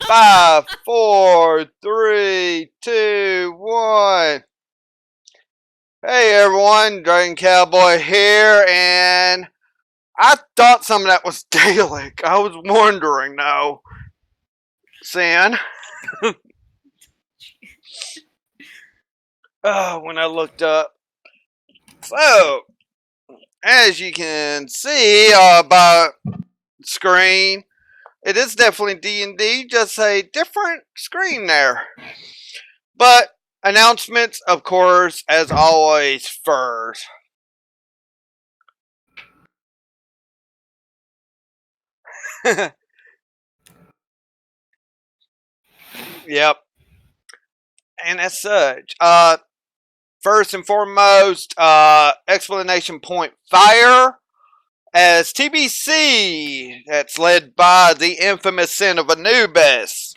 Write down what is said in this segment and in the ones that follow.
5, 4, 3, 2, 1. Hey everyone, Dragon Cowboy here, and I thought some of that was Dalek. I was wondering now, San. When I looked up. So, as you can see by screen, it is definitely D&D, just a different screen there. But announcements, of course, as always, first. Yep. And as such, first and foremost, explanation point fire as TBC. That's led by the infamous Sin of Anubis.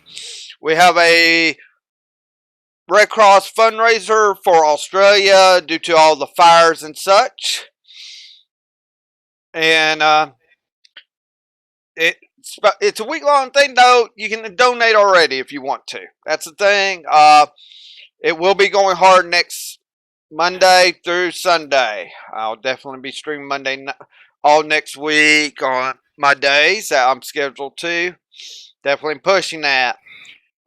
We have a Red Cross fundraiser for Australia due to all the fires and such. And it's a week long thing though. You can donate already if you want to. That's the thing. It will be going hard next Monday through Sunday. I'll definitely be streaming Monday all next week on my days that I'm scheduled to. Definitely pushing that.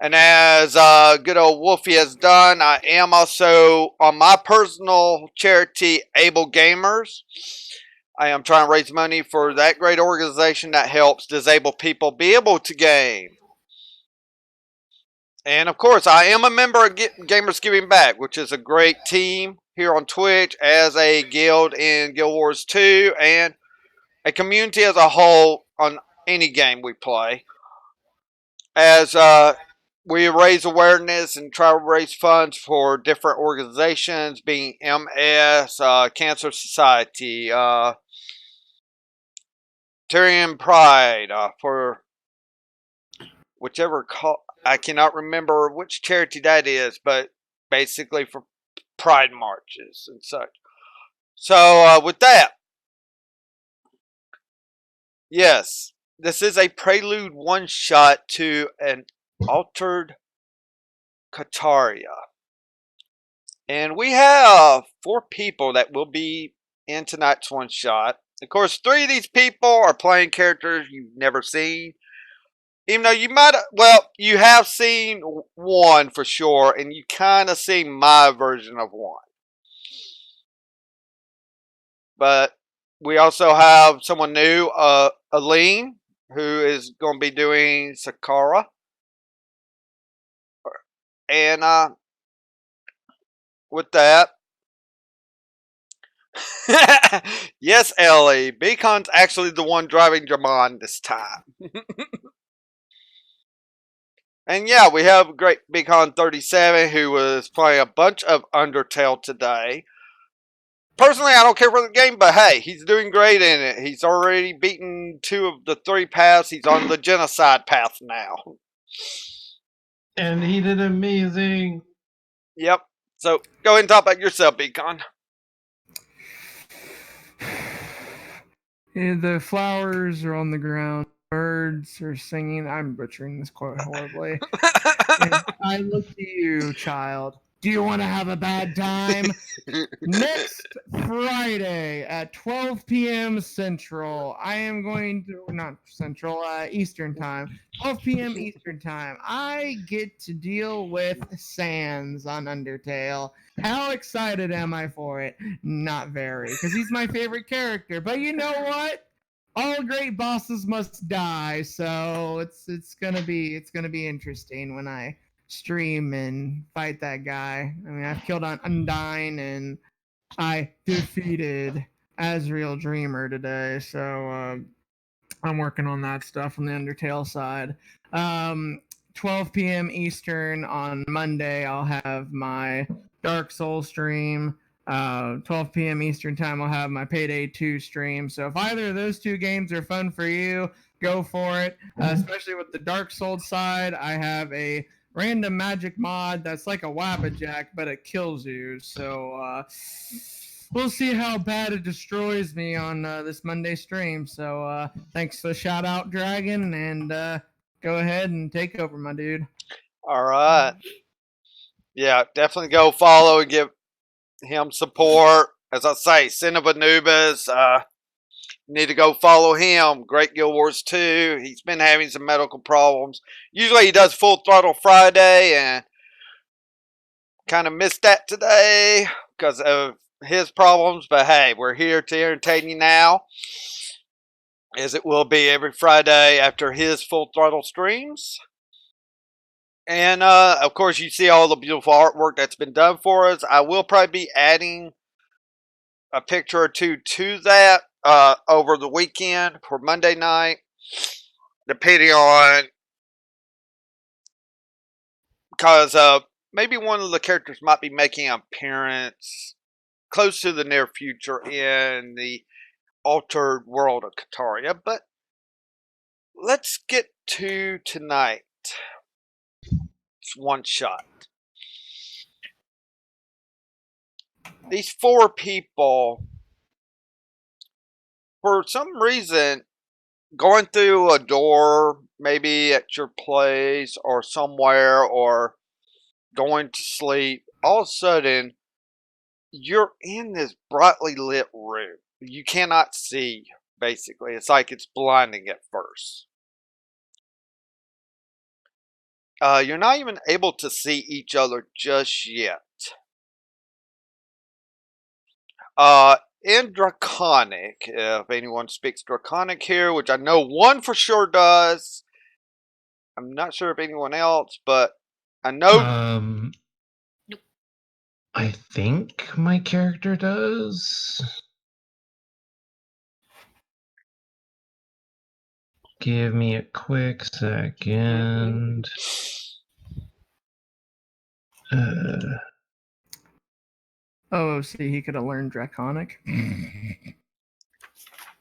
And as good old Wolfie has done, I am also on my personal charity, Able Gamers. I am trying to raise money for that great organization that helps disabled people be able to game. And of course, I am a member of Gamers Giving Back, which is a great team here on Twitch as a guild in Guild Wars 2 and a community as a whole on any game we play. As we raise awareness and try to raise funds for different organizations, being MS, Cancer Society, Tyrian Pride, for whichever I cannot remember which charity that is, but basically for pride marches and such. So with that, yes, this is a prelude one shot to an altered Kaataria. And we have 4 people that will be in tonight's one shot. Of course, 3 of these people are playing characters you've never seen. Even though you might, well, you have seen one for sure, and you kind of seen my version of one. But we also have someone new, Aline, who is going to be doing Sakara. And with that, yes, Ellie, Beacon's actually the one driving Jamon this time. And yeah, we have great Beacon 37 who was playing a bunch of Undertale today. Personally, I don't care for the game, but hey, he's doing great in it. He's already beaten 2 of the 3 paths. He's on the genocide path now. And he did amazing. Yep. So go ahead and talk about yourself, Beacon. The flowers are on the ground. Birds are singing. I'm butchering this quite horribly. I look to you, child. Do you want to have a bad time? Next Friday at 12 p.m. Central, I am going to, not Central, Eastern Time, 12 p.m. Eastern Time, I get to deal with Sans on Undertale. How excited am I for it? Not very, because he's my favorite character. But you know what? All great bosses must die, so it's gonna be interesting when I stream and fight that guy. I mean, I've killed Undyne and I defeated Azrael Dreamer today, so I'm working on that stuff on the Undertale side. 12 p.m. Eastern on Monday, I'll have my Dark Souls stream. 12 p.m. Eastern time, I'll have my Payday 2 stream. So if either of those 2 games are fun for you, go for it. Especially with the Dark Souls side, I have a random magic mod that's like a Wabbajack, but it kills you. So we'll see how bad it destroys me on this Monday stream. So thanks for the shout out, Dragon, and go ahead and take over, my dude. All right. Yeah, definitely go follow and give him support. As I say, Cinnabon Anubis, need to go follow him. Great Guild Wars 2. He's been having some medical problems. Usually he does Full Throttle Friday and kind of missed that today because of his problems. But hey, we're here to entertain you now, as it will be every Friday after his Full Throttle streams. And of course, you see all the beautiful artwork that's been done for us. I will probably be adding a picture or two to that over the weekend for Monday night, depending on, because maybe one of the characters might be making an appearance close to the near future in the altered world of Kaataria. But let's get to tonight. It's one shot. These four people, for some reason, going through a door, maybe at your place or somewhere, or going to sleep, all of a sudden, you're in this brightly lit room. You cannot see, basically. It's like it's blinding at first. You're not even able to see each other just yet. In Draconic, if anyone speaks Draconic here, which I know one for sure does. I'm not sure if anyone else, but I know. I think my character does. Give me a quick second. Oh, see, he could have learned Draconic.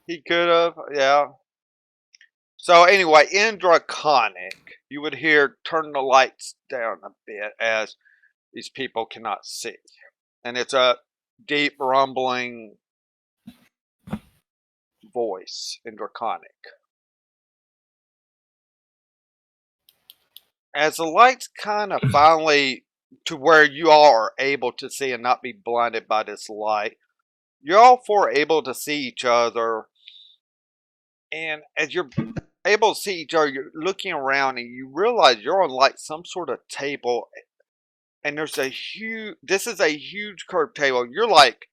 He could have, yeah. So anyway, in Draconic, you would hear turn the lights down a bit as these people cannot see. And it's a deep rumbling voice in Draconic. As the lights kind of finally, to where you all are able to see and not be blinded by this light, you're all four able to see each other. And as you're able to see each other, you're looking around and you realize you're on like some sort of table. And there's a huge, this is a huge curved table. You're like,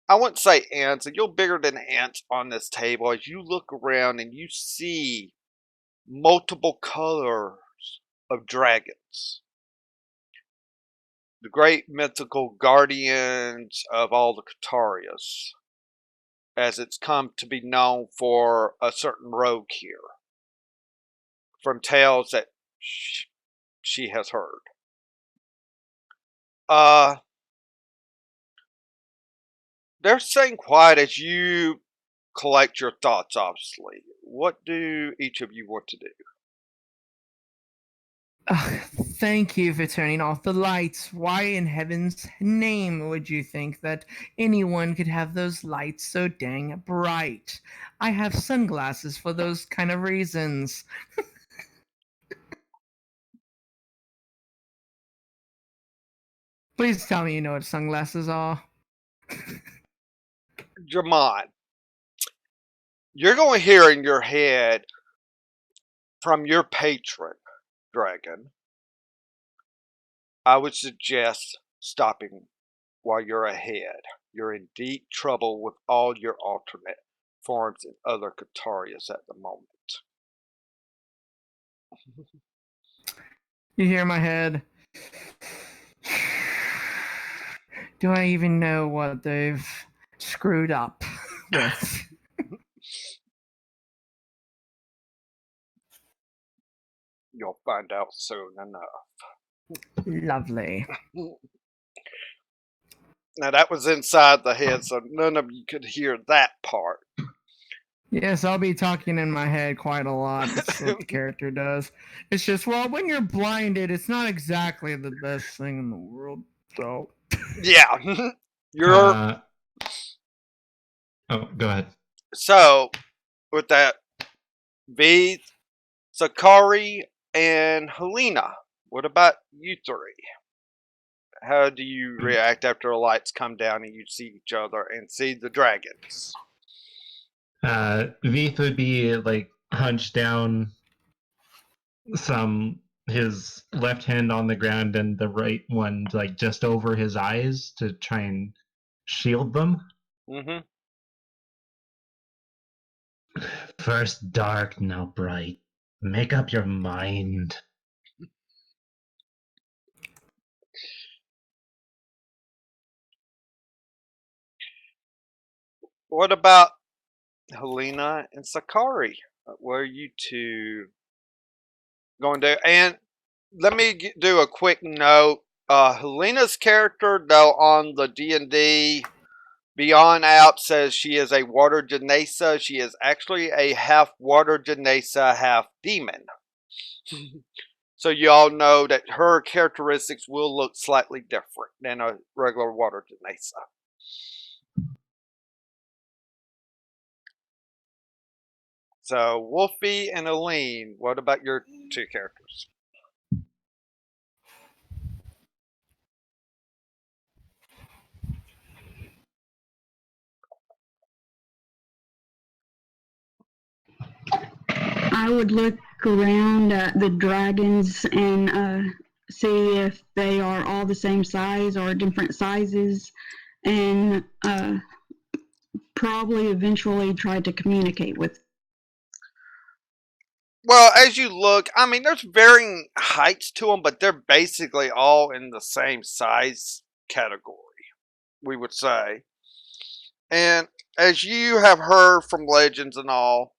I wouldn't say ants, you're bigger than ants on this table as you look around and you see multiple colors of dragons. The great mythical guardians of all the Kaatarias, as it's come to be known for a certain rogue here, from tales that she has heard. They're staying quiet as you collect your thoughts, obviously. What do each of you want to do? Thank you for turning off the lights. Why in heaven's name would you think that anyone could have those lights so dang bright? I have sunglasses for those kind of reasons. Please tell me you know what sunglasses are. Jamon, you're going to hear in your head from your patron, Dragon. I would suggest stopping while you're ahead. You're in deep trouble with all your alternate forms and other Kaatarias at the moment. You hear my head? Do I even know what they've screwed up with? You'll find out soon enough. Lovely. Now that was inside the head, so none of you could hear that part. Yes, I'll be talking in my head quite a lot. That's what the character does. It's just, well, when you're blinded, it's not exactly the best thing in the world. So, yeah, you're. Oh, go ahead. So, with that, V, Sakari, and Helena. What about you three? How do you react after the lights come down and you see each other and see the dragons? Veeth would be like hunched down, his left hand on the ground and the right one like just over his eyes to try and shield them. Mm-hmm. First dark, now bright. Make up your mind. What about Helena and Sakari? What are you two going to do? And let me do a quick note. Helena's character, though, on the D&D Beyond Out says she is a water Janesa. She is actually a half water Janesa, half demon. So you all know that her characteristics will look slightly different than a regular water Janesa. So Wolfie and Aline, what about your two characters? I would look around at the dragons and see if they are all the same size or different sizes, and probably eventually try to communicate with. Well, as you look, I mean, there's varying heights to them, but they're basically all in the same size category, we would say. And as you have heard from legends and all,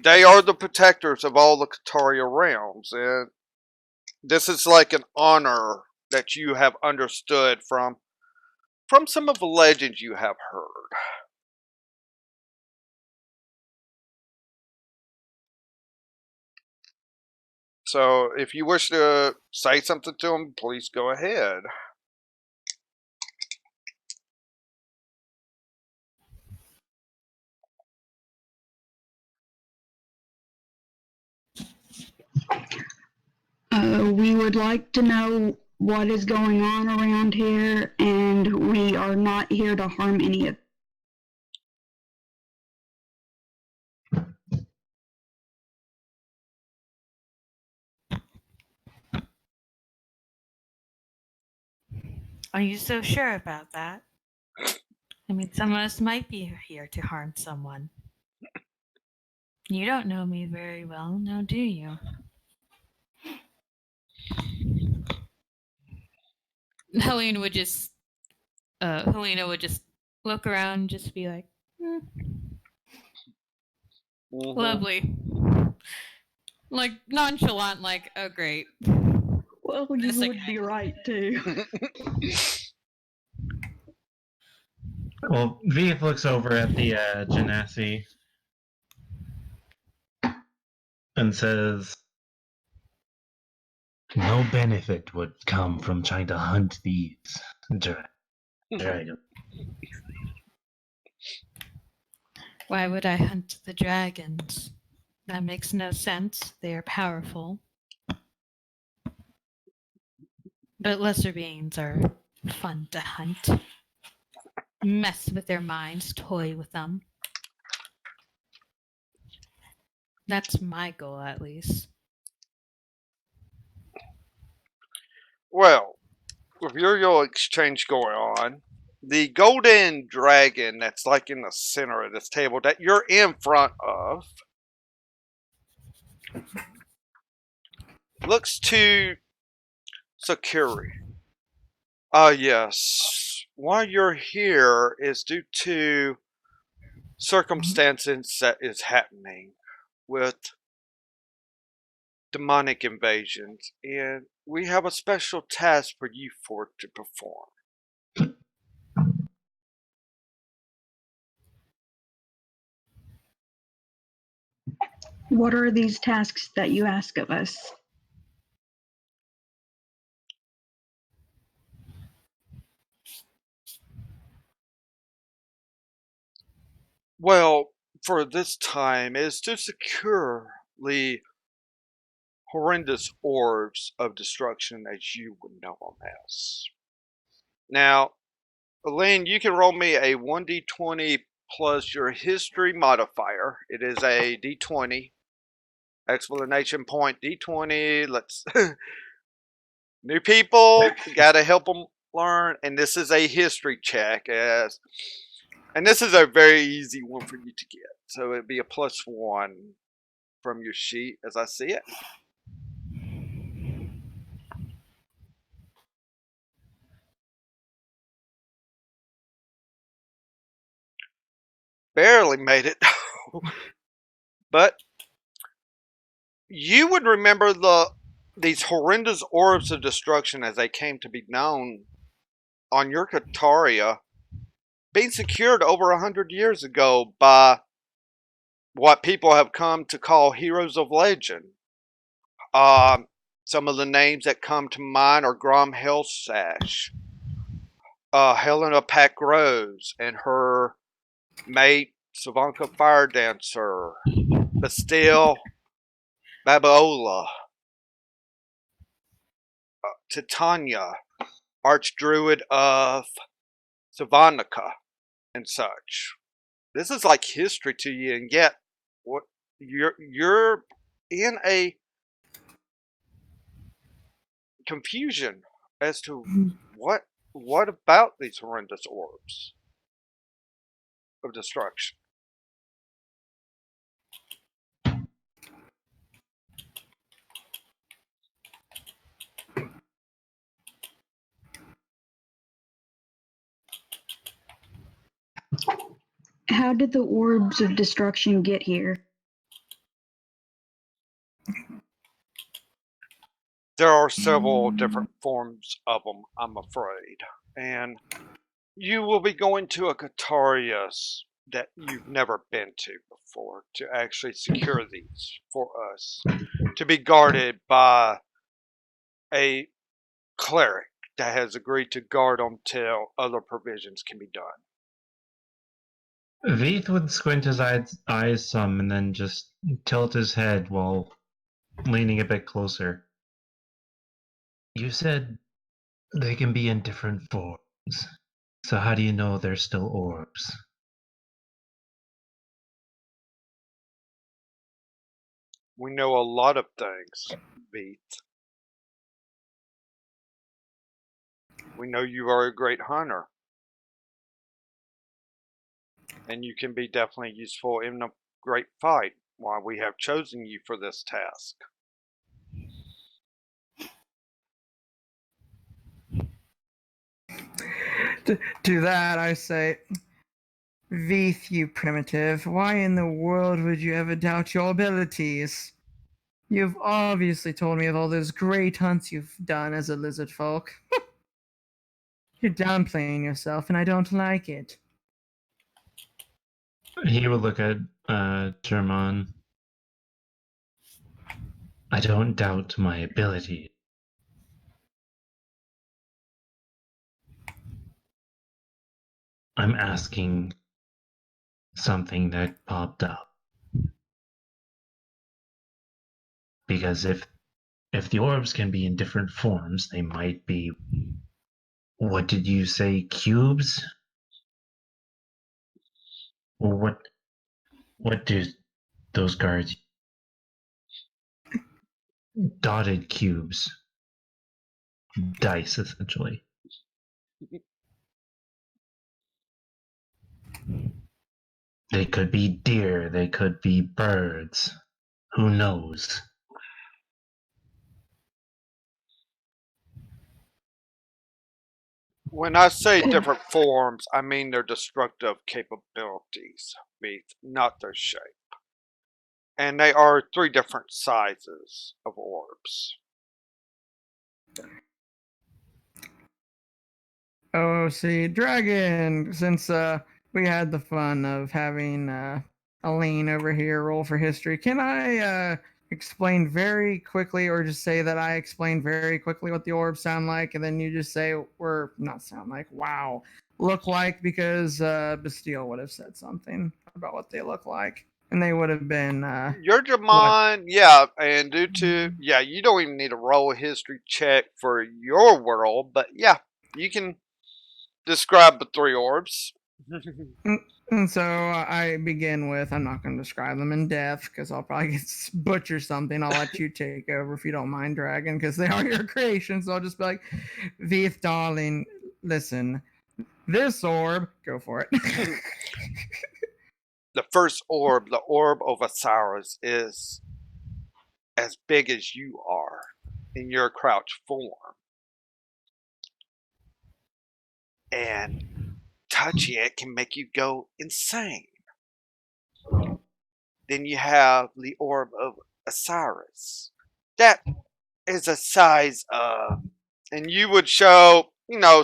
they are the protectors of all the Kaataria realms. And this is like an honor that you have understood from some of the legends you have heard. So if you wish to say something to them, please go ahead. We would like to know what is going on around here, and we are not here to harm any of. Are you so sure about that? I mean, some of us might be here to harm someone. You don't know me very well, now do you? Helena would just look around and just be like, lovely. Like nonchalant, like, oh great. Well, you would be right too. Well, Veeth looks over at the Genasi and says, no benefit would come from trying to hunt these dragons. Why would I hunt the dragons? That makes no sense. They are powerful. But lesser beings are fun to hunt. Mess with their minds, toy with them. That's my goal, at least. Well, with your exchange going on, the golden dragon that's like in the center of this table that you're in front of looks to Sakuri. Yes. Why you're here is due to circumstances that is happening with demonic invasions, and we have a special task for you four to perform. What are these tasks that you ask of us? Well, for this time is to securely horrendous orbs of destruction as you would know them as. Now, Lynn, you can roll me a 1d20 plus your history modifier. It is a d20. Explanation point d20. Let's. New people, gotta help them learn. And this is a history check. And this is a very easy one for you to get. So it'd be a +1 from your sheet as I see it. Barely made it. But you would remember these horrendous orbs of destruction as they came to be known on your Kaataria being secured over 100 years ago by what people have come to call heroes of legend. Some of the names that come to mind are Grom Hellsash, Helena Pack Rose and her mate Savanka Fire Dancer, Bastille Babiola, Titania, Archdruid of Savanica, and such. This is like history to you, and yet what you're in a confusion as to what about these horrendous orbs of destruction. How did the orbs of destruction get here? There are several different forms of them, I'm afraid. And you will be going to a Kaataria that you've never been to before to actually secure these for us. To be guarded by a cleric that has agreed to guard them till other provisions can be done. Veith would squint his eyes some and then just tilt his head while leaning a bit closer. You said they can be in different forms. So how do you know they're still orbs? We know a lot of things, Beat. We know you are a great hunter. And you can be definitely useful in a great fight, why we have chosen you for this task. To that, I say, Veith, you primitive, why in the world would you ever doubt your abilities? You've obviously told me of all those great hunts you've done as a lizard folk. You're downplaying yourself, and I don't like it. He would look at German. I don't doubt my ability. I'm asking something that popped up. Because if the orbs can be in different forms, they might be, what did you say, cubes? Or what do those guards, dotted cubes, dice essentially. They could be deer, they could be birds. Who knows? When I say different forms, I mean their destructive capabilities, Beat, not their shape. And they are 3 different sizes of orbs. Oh, see, Dragon, since we had the fun of having Aline over here roll for history, can I explain very quickly, or just say that I explained very quickly what the orbs sound like, and then you just say, or not sound like, wow, look like, because Bastille would have said something about what they look like. And they would have been Your Jamon, yeah, and due to you don't even need to roll a history check for your world, but yeah, you can describe the 3 orbs. And so I begin with, I'm not going to describe them in depth because I'll probably butcher something. I'll let you take over if you don't mind, Dragon, because they are your creations. So I'll just be like, Veeth, darling, listen, this orb, go for it. The first orb, the orb of Osiris, is as big as you are in your crouch form. And touching it can make you go insane. Then you have the orb of Osiris. That is a size of, and you would show,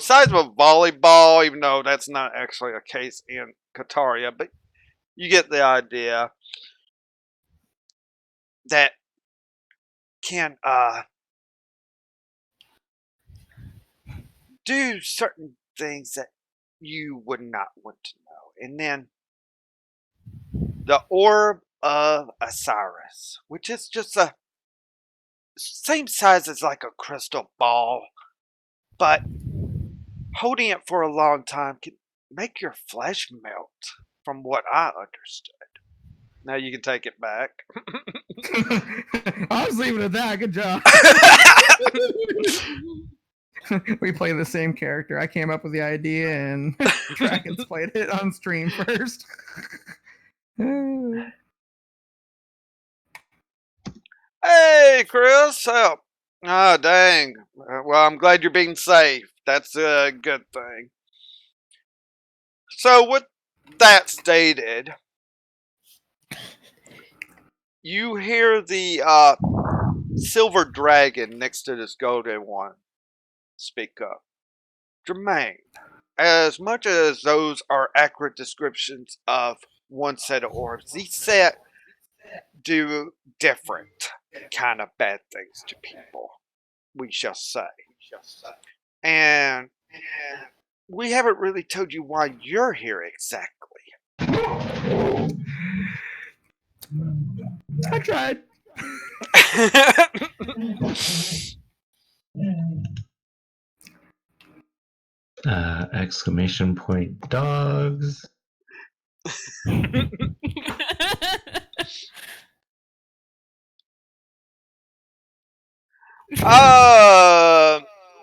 size of a volleyball, even though that's not actually a case in Kaataria, but you get the idea. That can do certain things that you would not want to know. And then the orb of Osiris, which is just a same size as like a crystal ball, but holding it for a long time can make your flesh melt, from what I understood. Now you can take it back. I was leaving it at that. Good job. We play the same character. I came up with the idea, and Dragons played it on stream first. Hey, Chris. Oh, dang. Well, I'm glad you're being safe. That's a good thing. So, with that stated, you hear the silver dragon next to this golden one speak up. Jermaine, as much as those are accurate descriptions of one set of orbs, these set do different kind of bad things to people, we shall say. And we haven't really told you why you're here exactly. I tried. Exclamation point dogs.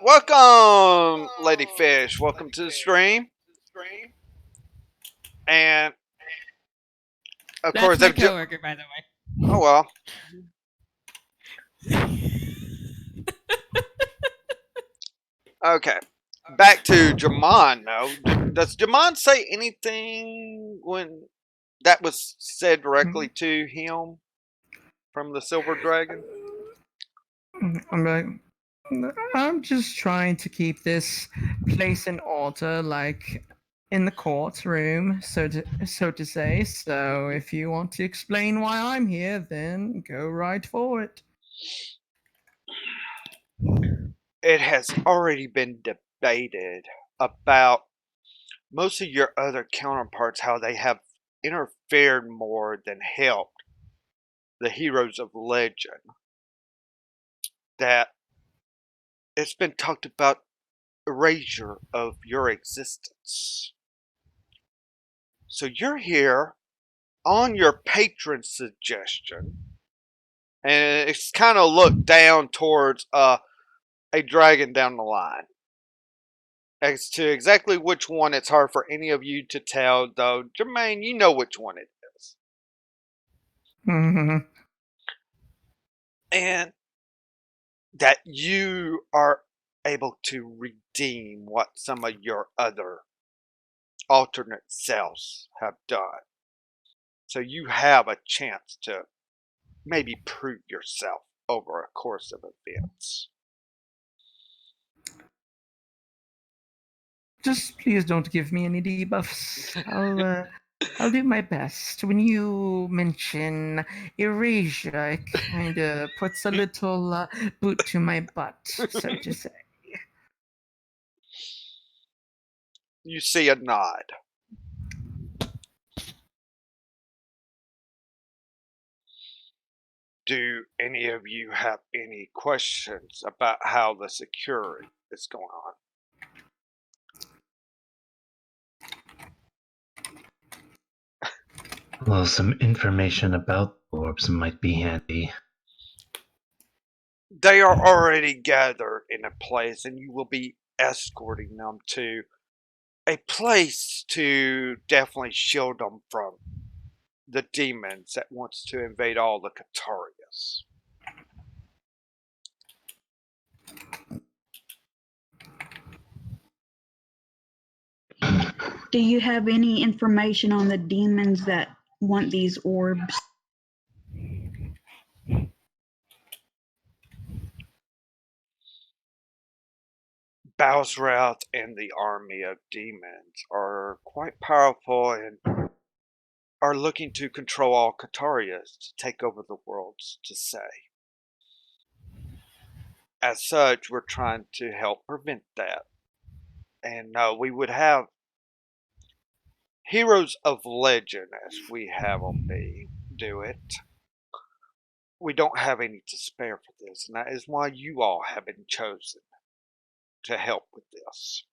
Welcome, Lady Fish. Welcome to the stream. And of That's course, my coworker, by the way. oh well. Okay, back to Jamon. Now, does Jamon say anything when that was said directly to him from the Silver Dragon? I'm like, I'm just trying to keep this place in order, like in the courtroom, so to say. So if you want to explain why I'm here, then go right for it. It has already been debated about most of your other counterparts, how they have interfered more than helped the heroes of legend. That it's been talked about erasure of your existence. So you're here on your patron's suggestion, and it's kind of looked down towards a dragon down the line. As to exactly which one, it's hard for any of you to tell, though. Jermaine, you know which one it is. Mm-hmm. And that you are able to redeem what some of your other alternate selves have done. So you have a chance to maybe prove yourself over a course of events. Just please don't give me any debuffs. I'll do my best. When you mention erasure, it kind of puts a little boot to my butt, so to say. You see a nod. Do any of you have any questions about how the security is going on? Well, some information about orbs might be handy. They are already gathered in a place, and you will be escorting them to a place to definitely shield them from the demons that wants to invade all the Kaatarias. Do you have any information on the demons that want these orbs? Balsrath and the army of demons are quite powerful and are looking to control all Kaatarias to take over the worlds to say. As such, we're trying to help prevent that. And we would have heroes of legend as we have them do it. We don't have any to spare for this, and that is why you all have been chosen to help with this.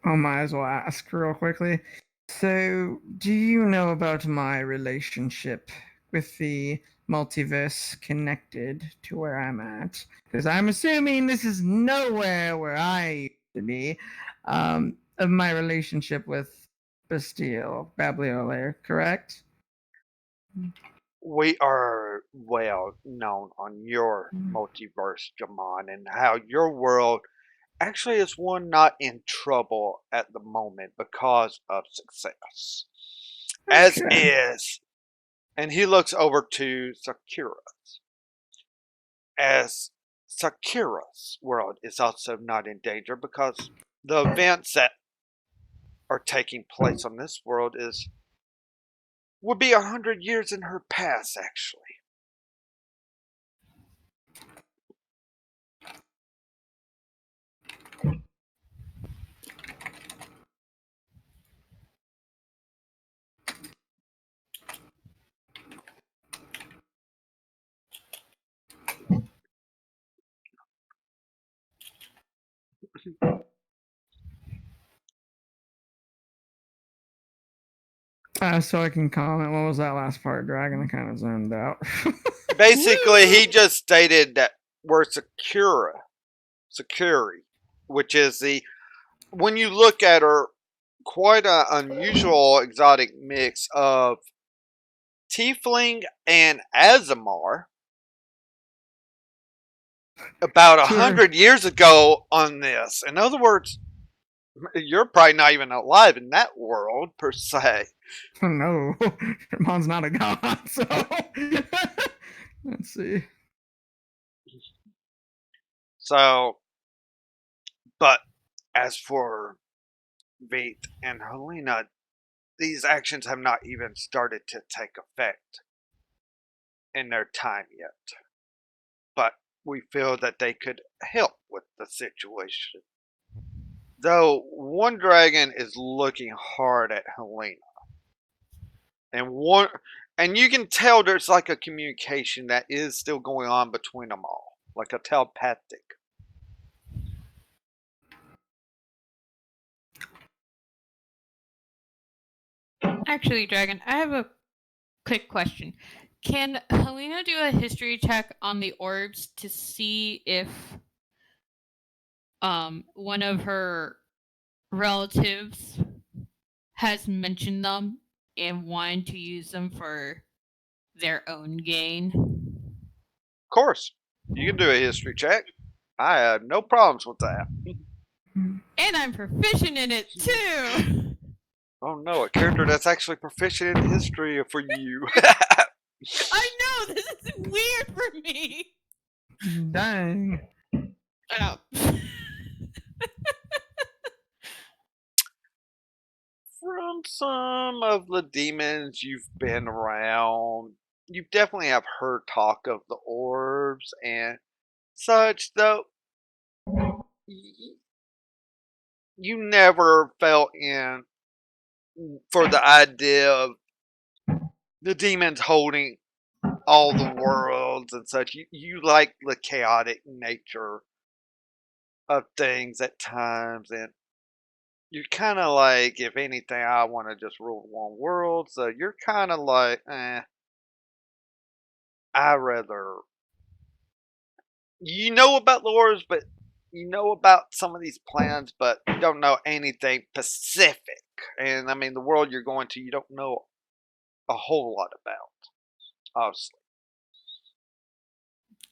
I might as well ask real quickly. So, do you know about my relationship with the multiverse connected to where I'm at? Because I'm assuming this is nowhere where I used to be. Of my relationship with Bastille, Babliolaire, correct? We are well known on your multiverse, Jamon, and how your world actually is one not in trouble at the moment because of success. As Okay. is, and he looks over to Sakura, as Sakura's world is also not in danger because the events that are taking place on this world would be 100 years in her past, actually. So I can comment. What was that last part, Dragon? I kind of zoned out. Basically, he just stated that we're Sakuri, which is when you look at her, quite an unusual exotic mix of Tiefling and Azamar about Sure. 100 years ago on this. In other words, you're probably not even alive in that world per se. Oh, no, Mon's not a god, so let's see. So, but as for Veit and Helena, these actions have not even started to take effect in their time yet. But we feel that they could help with the situation. Though one dragon is looking hard at Helena. And you can tell there's like a communication that is still going on between them all. Like a telepathic. Actually, Dragon, I have a quick question. Can Helena do a history check on the orbs to see if one of her relatives has mentioned them and wanted to use them for their own gain? Of course, you can do a history check. I have no problems with that. And I'm proficient in it too! Oh no, a character that's actually proficient in history for you. I know, this is weird for me! Dang. Oh. From some of the demons you've been around, you definitely have heard talk of the orbs and such, though you never fell in for the idea of the demons holding all the worlds and such. You like the chaotic nature of things at times, and you're kind of like, if anything, I want to just rule one world. So you're kind of like, I rather. You know about the wars, but you know about some of these plans, but you don't know anything specific. And I mean, the world you're going to, you don't know a whole lot about, obviously.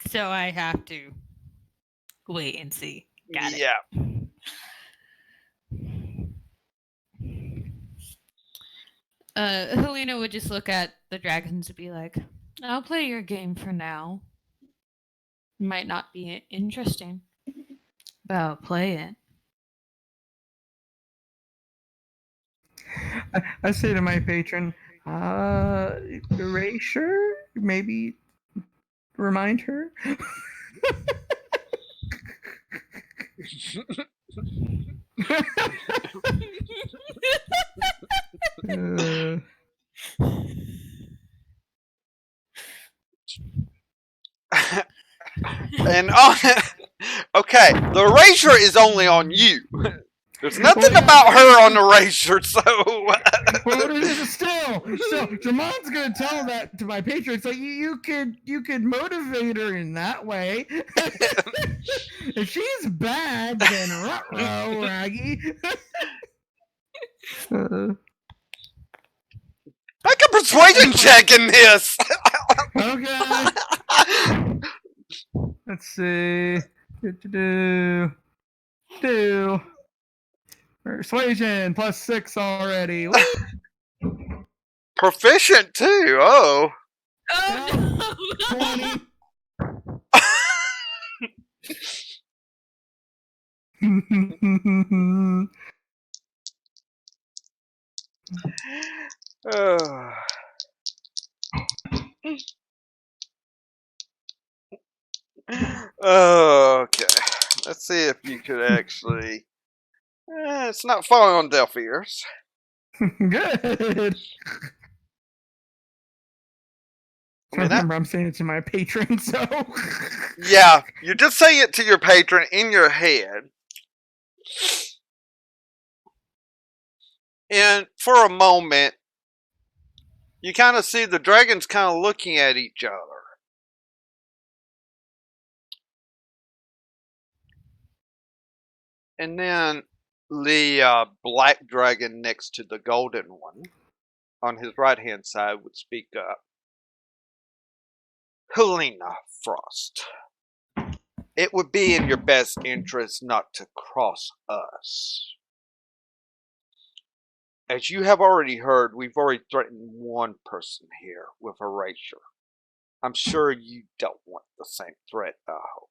So I have to wait and see. Got it. Yeah. Helena would just look at the dragons and be like, I'll play your game for now. Might not be interesting, but I'll play it. I say to my patron, erasure? Maybe remind her? And okay, the erasure is only on you. There's nothing about her on the erasure, so. Well, still, Dramon's gonna tell that to my patron. So you could motivate her in that way. If she's bad, then ruh-roh, Raggy. Make a persuasion check in this. Okay. Let's see. Do. Persuasion +6 already. Proficient too. Oh. Oh, no. 20. Okay. Let's see if you could actually. It's not falling on deaf ears. Good. Remember, I'm saying it to my patron, so. Yeah, you're just saying it to your patron in your head. And for a moment, you kind of see the dragons kind of looking at each other. And then the black dragon next to the golden one on his right hand side would speak up. Helena Frost, it would be in your best interest not to cross us. As you have already heard, we've already threatened one person here with erasure. I'm sure you don't want the same threat, I hope.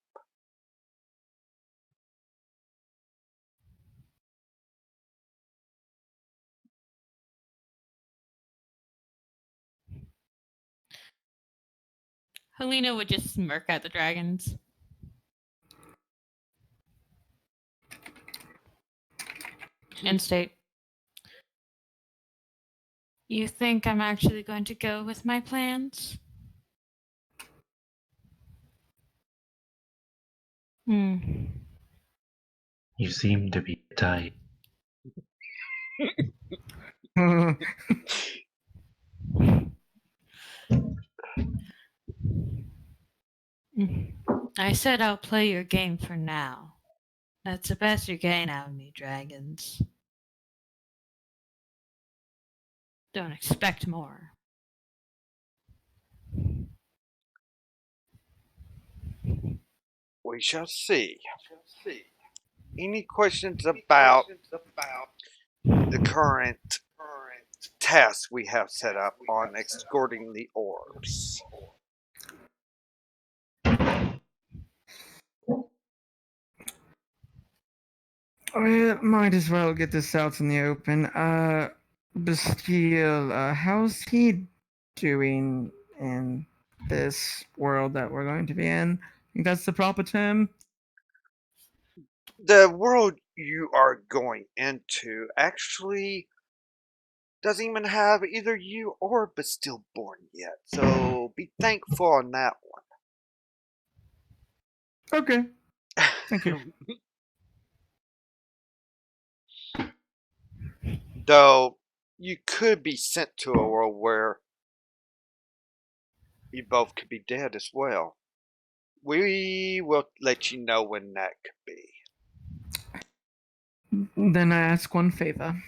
Helena would just smirk at the dragons. And state, you think I'm actually going to go with my plans? You seem to be tight. I said I'll play your game for now. That's the best you're getting out of me, dragons. Don't expect more. We shall see. Any questions about the current task we have set up on escorting the orbs? Well, might as well get this out in the open. Bastille, how's he doing in this world that we're going to be in? I think that's the proper term. The world you are going into actually doesn't even have either you or but stillborn yet. So be thankful on that Okay. one. Thank you. Though you could be sent to a world where you both could be dead as well. We will let you know when that could be. Then I ask one favor.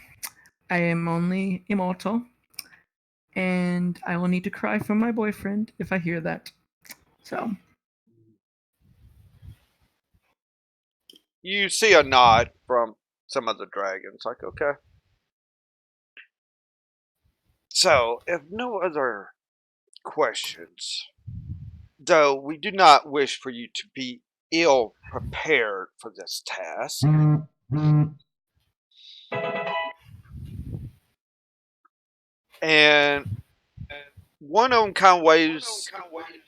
I am only immortal, and I will need to cry for my boyfriend if I hear that. So, You see a nod from some of the dragons, like, okay. So, if no other questions, though we do not wish for you to be ill prepared for this task, and one of them kind of waves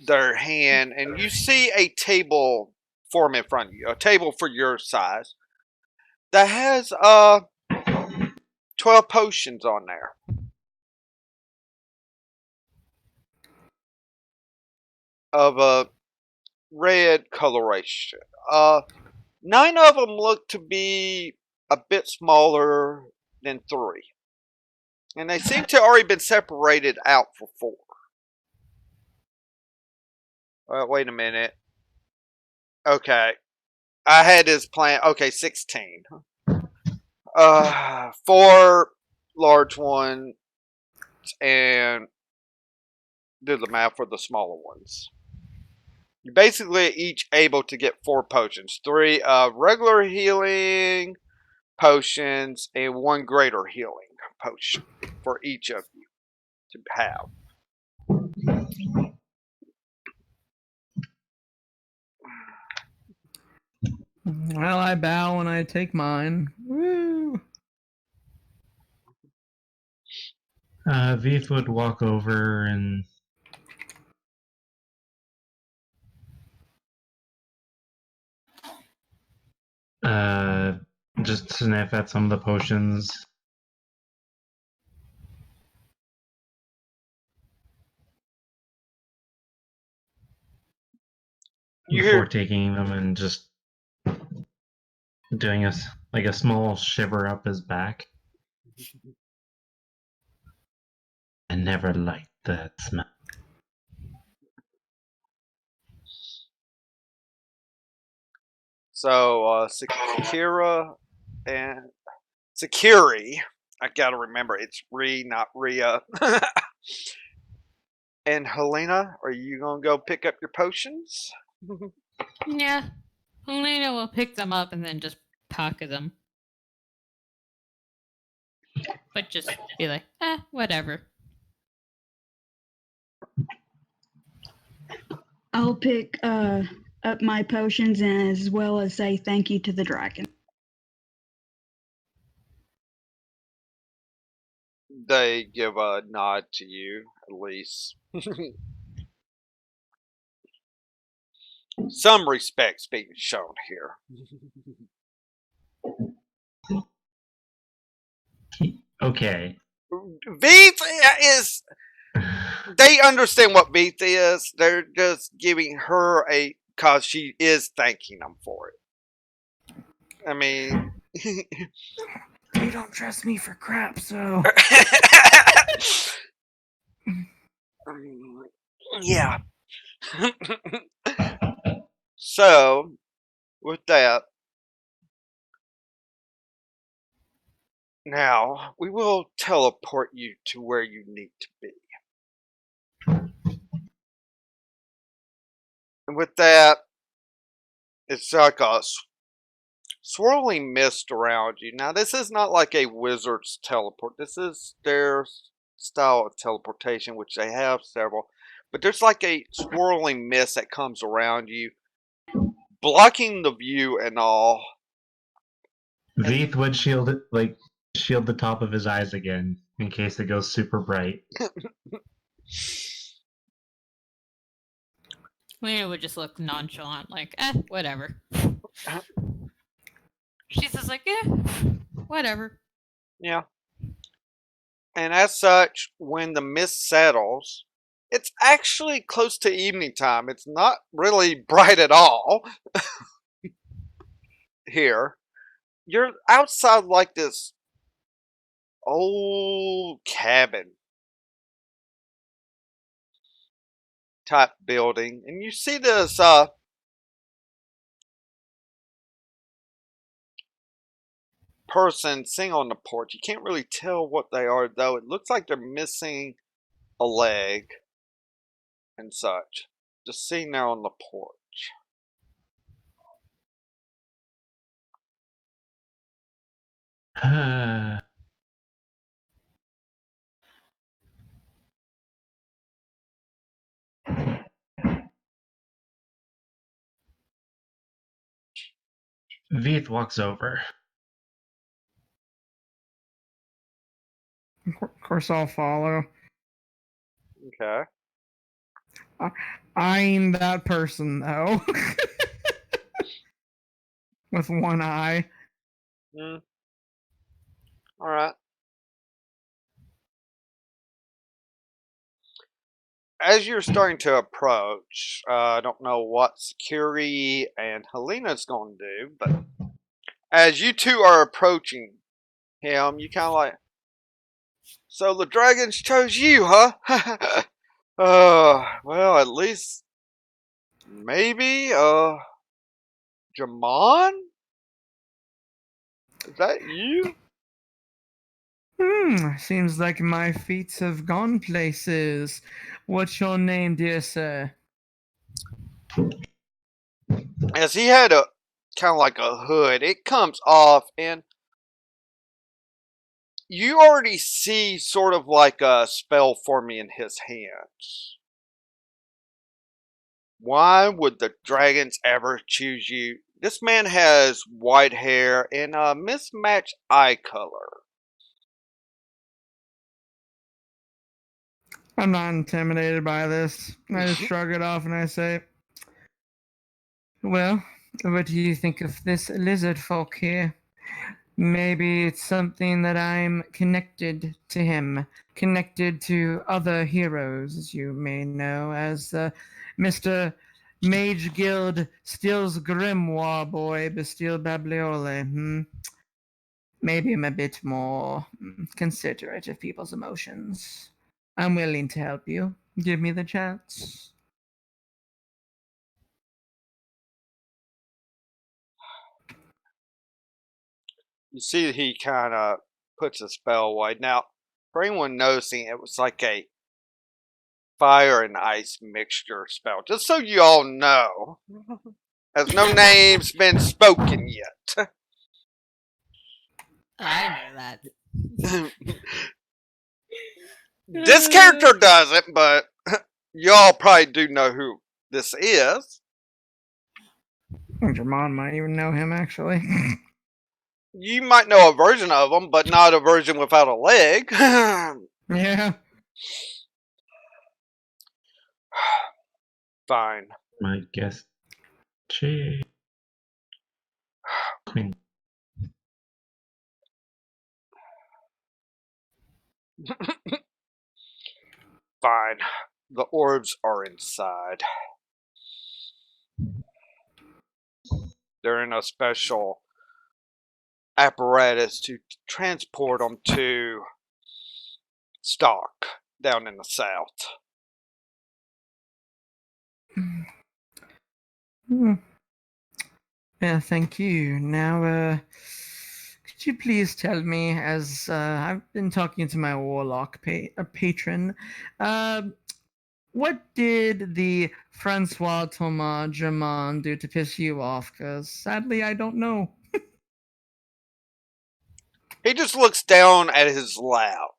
their hand, and you see a table form in front of you, a table for your size that has 12 potions on there of a red coloration. 9 of them look to be a bit smaller than 3, and they seem to already been separated out for 4. Wait a minute. Okay, I had this plan. Okay, 16. 4 large ones, and do the math for the smaller ones. You basically each able to get 4 potions. 3 regular healing potions and 1 greater healing potion for each of you to have. well, I bow and I take mine. Woo! Veeth would walk over and just sniff at some of the potions You before hear taking them and just doing like a small shiver up his back. I never liked that smell. so Sakira and Sakiri. I gotta remember it's Re, not Ria. And Helena, are you gonna go pick up your potions? Yeah. Helena will pick them up and then just pocket them. But just be like, whatever. I'll pick up my potions as well as say thank you to the dragon. They give a nod to you, at least. Some respect's being shown here. Okay. Veeth is. They understand what Veeth is. They're just giving her a. Because she is thanking them for it. I mean. You don't trust me for crap, so. Yeah. So, with that, now we will teleport you to where you need to be. And with that, it's like a swirling mist around you. Now, this is not like a wizard's teleport. This is their style of teleportation, which they have several. But there's like a swirling mist that comes around you, blocking the view and all. Veeth would shield it, like shield the top of his eyes again in case it goes super bright. Helena would just look nonchalant, like, whatever. She's just like, whatever. Yeah. And as such, when the mist settles, it's actually close to evening time. It's not really bright at all here. You're outside like this old cabin type building, and you see this person sitting on the porch. You can't really tell what they are, though. It looks like they're missing a leg and such. Just sitting there on the porch. Veeth walks over. Of course, I'll follow. Okay. I'm that person, though. With one eye. Mm. Alright. As you're starting to approach, I don't know what security and Helena's going to do, but as you two are approaching him, you kind of like, so the dragons chose you, huh? Well, at least maybe, Jamon? Is that you? Seems like my feet have gone places. What's your name, dear sir? As he had a kind of like a hood, it comes off, and you already see sort of like a spell forming in his hands. Why would the dragons ever choose you? This man has white hair and a mismatched eye color. I'm not intimidated by this. I just shrug it off and I say, well, what do you think of this lizard folk here? Maybe it's something that I'm connected to him, connected to other heroes, as you may know, as Mr. Mage Guild Steel's Grimoire Boy Bastille Babliole. Maybe I'm a bit more considerate of people's emotions. I'm willing to help you. Give me the chance. You see he kind of puts a spell away. Now, for anyone noticing, it was like a fire and ice mixture spell. Just so you all know. As no name's been spoken yet. I know that. This character doesn't, but y'all probably do know who this is. Your mom might even know him, actually. You might know a version of him, but not a version without a leg. Yeah. Fine. My guess. Queen. Fine. The orbs are inside. They're in a special apparatus to transport them to stock down in the south. Yeah, thank you. Now, could you please tell me, as I've been talking to my warlock patron, what did the Francois Thomas Germain do to piss you off? Because sadly, I don't know. He just looks down at his lap.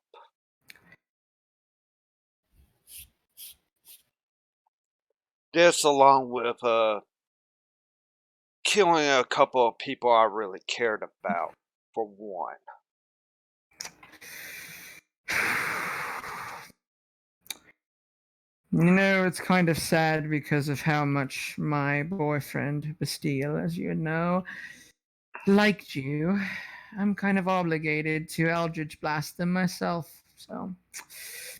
This, along with killing a couple of people I really cared about, for one. You know, it's kind of sad because of how much my boyfriend, Bastille, as you know, liked you. I'm kind of obligated to Eldritch Blast them myself. So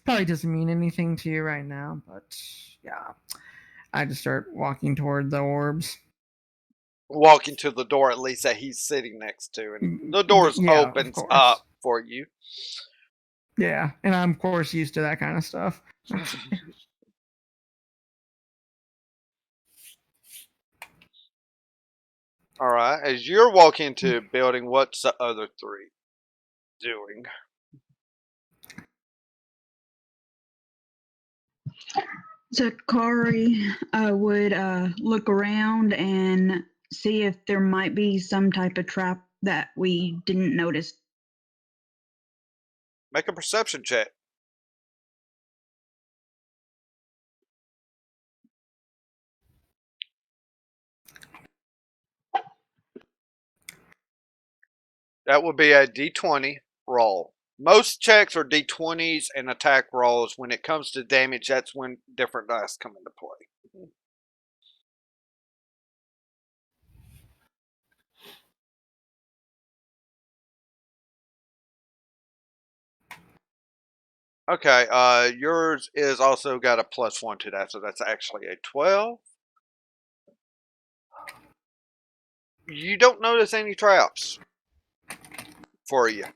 probably doesn't mean anything to you right now, but yeah. I just start walking toward the orbs. Walking to the door, at least that he's sitting next to, and the doors Yeah, of opens course. up for you. Yeah, and I'm of course used to that kind of stuff. All right. As you're walking into a building, what's the other three doing? Zakari would look around and see if there might be some type of trap that we didn't notice. Make a perception check. That would be a d20 roll. Most checks are d20s and attack rolls. When it comes to damage, that's when different dice come into play. Okay, yours is also got a +1 to that, so that's actually a 12. You don't notice any traps for you.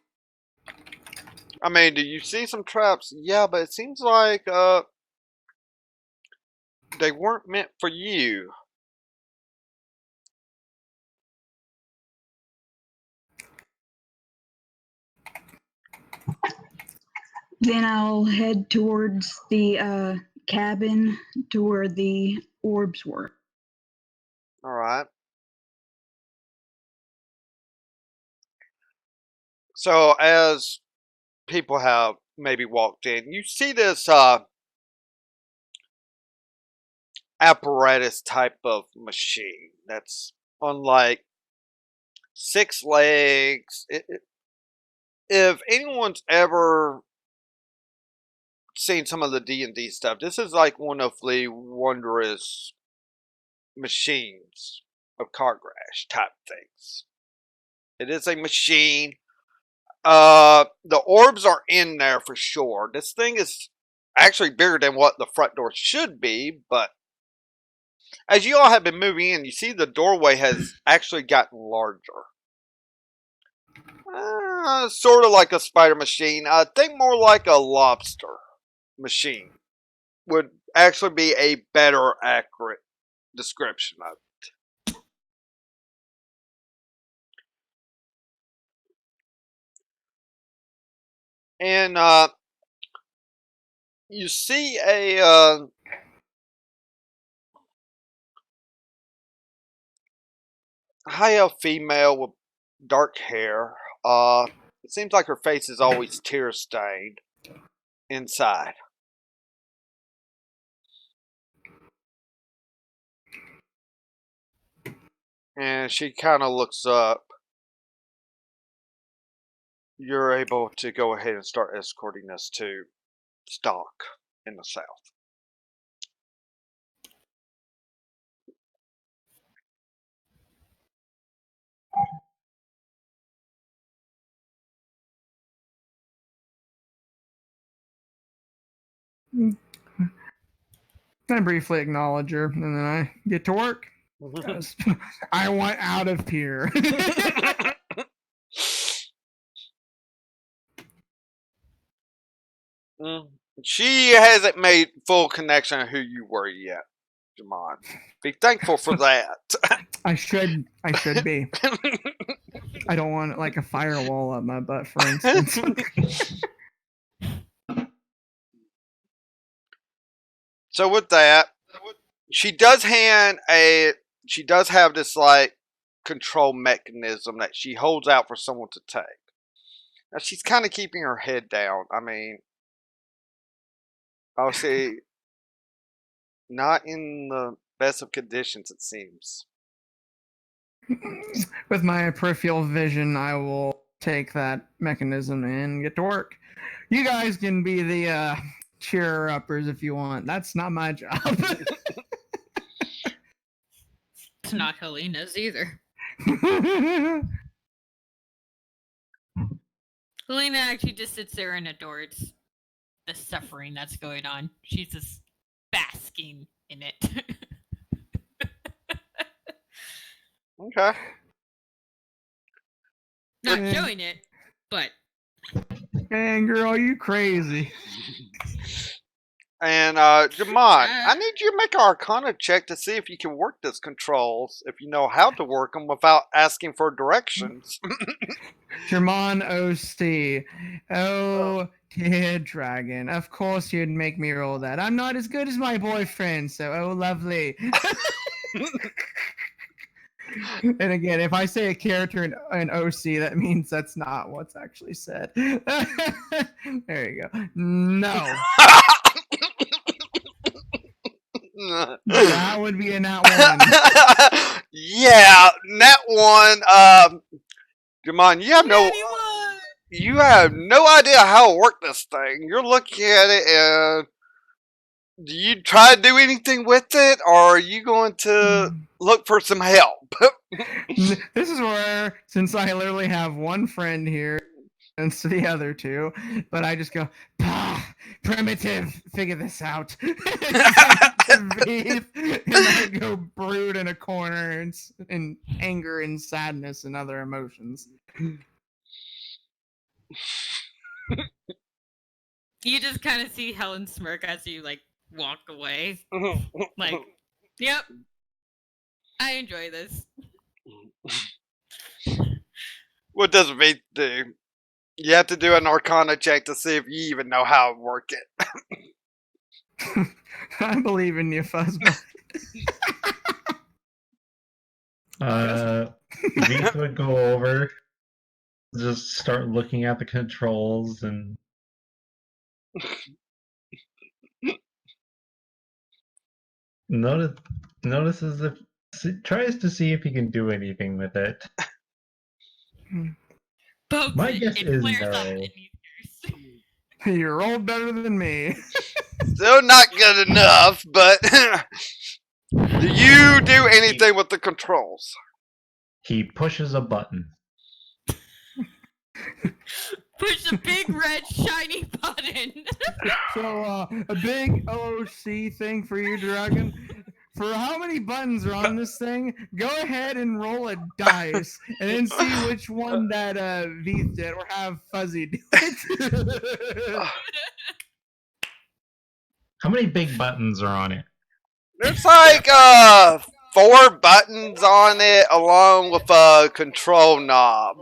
I mean, do you see some traps? Yeah, but it seems like they weren't meant for you. Then I'll head towards the cabin to where the orbs were. All right. So as people have maybe walked in, you see this apparatus type of machine that's on like 6 legs. If anyone's ever seen some of the D&D stuff, this is like one of the wondrous machines of Cargrash type things. It is a machine. The orbs are in there for sure. This thing is actually bigger than what the front door should be, but as you all have been moving in, you see the doorway has actually gotten larger. Sort of like a spider machine. I think more like a lobster machine would actually be a better accurate description of it. And you see a high elf female with dark hair. It seems like her face is always tear stained inside. And she kind of looks up. You're able to go ahead and start escorting us to Stock in the south. I briefly acknowledge her, and then I get to work. I want out of here. She hasn't made full connection of who you were yet, Jamon. Be thankful for that. I should be. I don't want like a firewall up my butt, for instance. So with that, she does have this like control mechanism that she holds out for someone to take. Now she's kind of keeping her head down. I mean, I'll say not in the best of conditions, it seems. With my peripheral vision, I will take that mechanism and get to work. You guys can be the cheer-uppers if you want. That's not my job. It's not Helena's either. Helena actually just sits there and adores the suffering that's going on. She's just basking in it. Okay. Not Yeah. showing it, but Man, girl, you crazy. And Jamon, I need you to make an Arcana check to see if you can work these controls, if you know how to work them without asking for directions. Jermon OC. Oh, kid dragon. Of course you'd make me roll that. I'm not as good as my boyfriend, so oh, lovely. And again, if I say a character in OC, that means that's not what's actually said. There you go. No. That would be a nat one. Yeah, that one. Jamon, you have no idea how to work this thing. You're looking at it, and do you try to do anything with it, or are you going to look for some help? This is where, since I literally have one friend here, and so the other two, but I just go, primitive, figure this out. And I go brood in a corner in anger and sadness and other emotions. you just kind of see Helen smirk as you like walk away. Like, yep, I enjoy this. What does it do? You have to do an Arcana check to see if you even know how to work it. I believe in you, Fuzzball. Veith would go over, just start looking at the controls, and notices if tries to see if he can do anything with it. Pokes My it, guess it is flares up no. and he You rolled better than me. Still not good enough, but do you do anything with the controls? He pushes a button. push a big red shiny button. So, a big OOC thing for you, Dragon. For how many buttons are on this thing, go ahead and roll a dice, and then see which one that Veith did, or have Fuzzy do it. How many big buttons are on it? There's like 4 buttons on it, along with a control knob.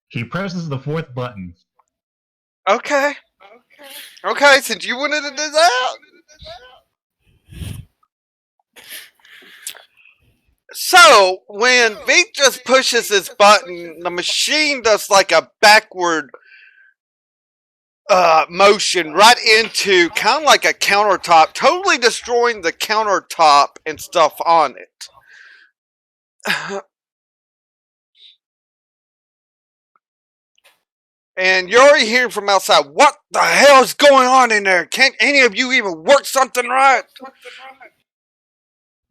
He presses the 4th button. Okay. Okay, since you wanted to do that. So, when Veith just pushes this button, the machine does like a backward motion right into kind of like a countertop, totally destroying the countertop and stuff on it. And you're already hearing from outside, what the hell is going on in there? Can't any of you even work something right?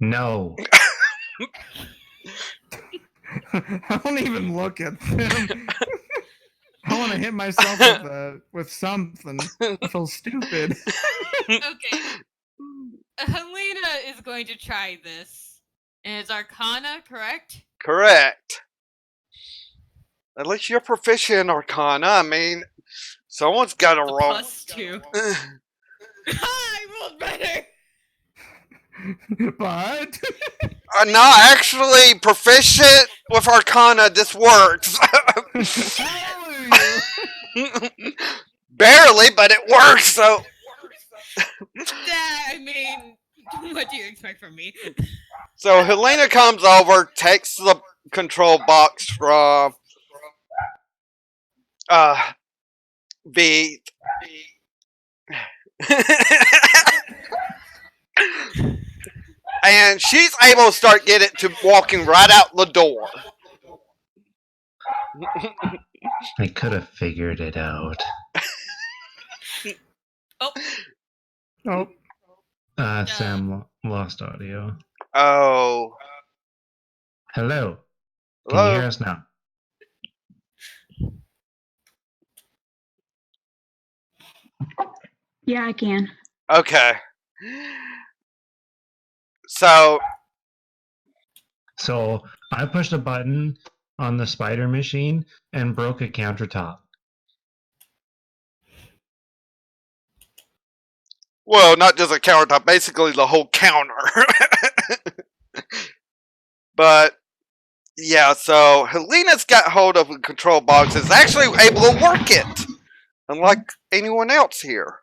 No. I don't even look at them. I want to hit myself with something. I feel stupid. Okay. Helena is going to try this. And it's Arcana, correct? Correct. At least you're proficient in Arcana. I mean, someone's got to roll. +2. I rolled better. But I'm not actually proficient with Arcana. This works. hallelujah. Barely, but it works. So, I mean, what do you expect from me? so Helena comes over, takes the control box from Veith. And she's able to start getting to walking right out the door. I could have figured it out. Oh, Sam lost audio. Oh. Hello. Can Hello? you hear us now? Yeah, I can. Okay. So, So I pushed a button on the spider machine and broke a countertop. well, not just a countertop, basically the whole counter. But yeah, so Helena's got hold of the control box, is actually able to work it, unlike anyone else here.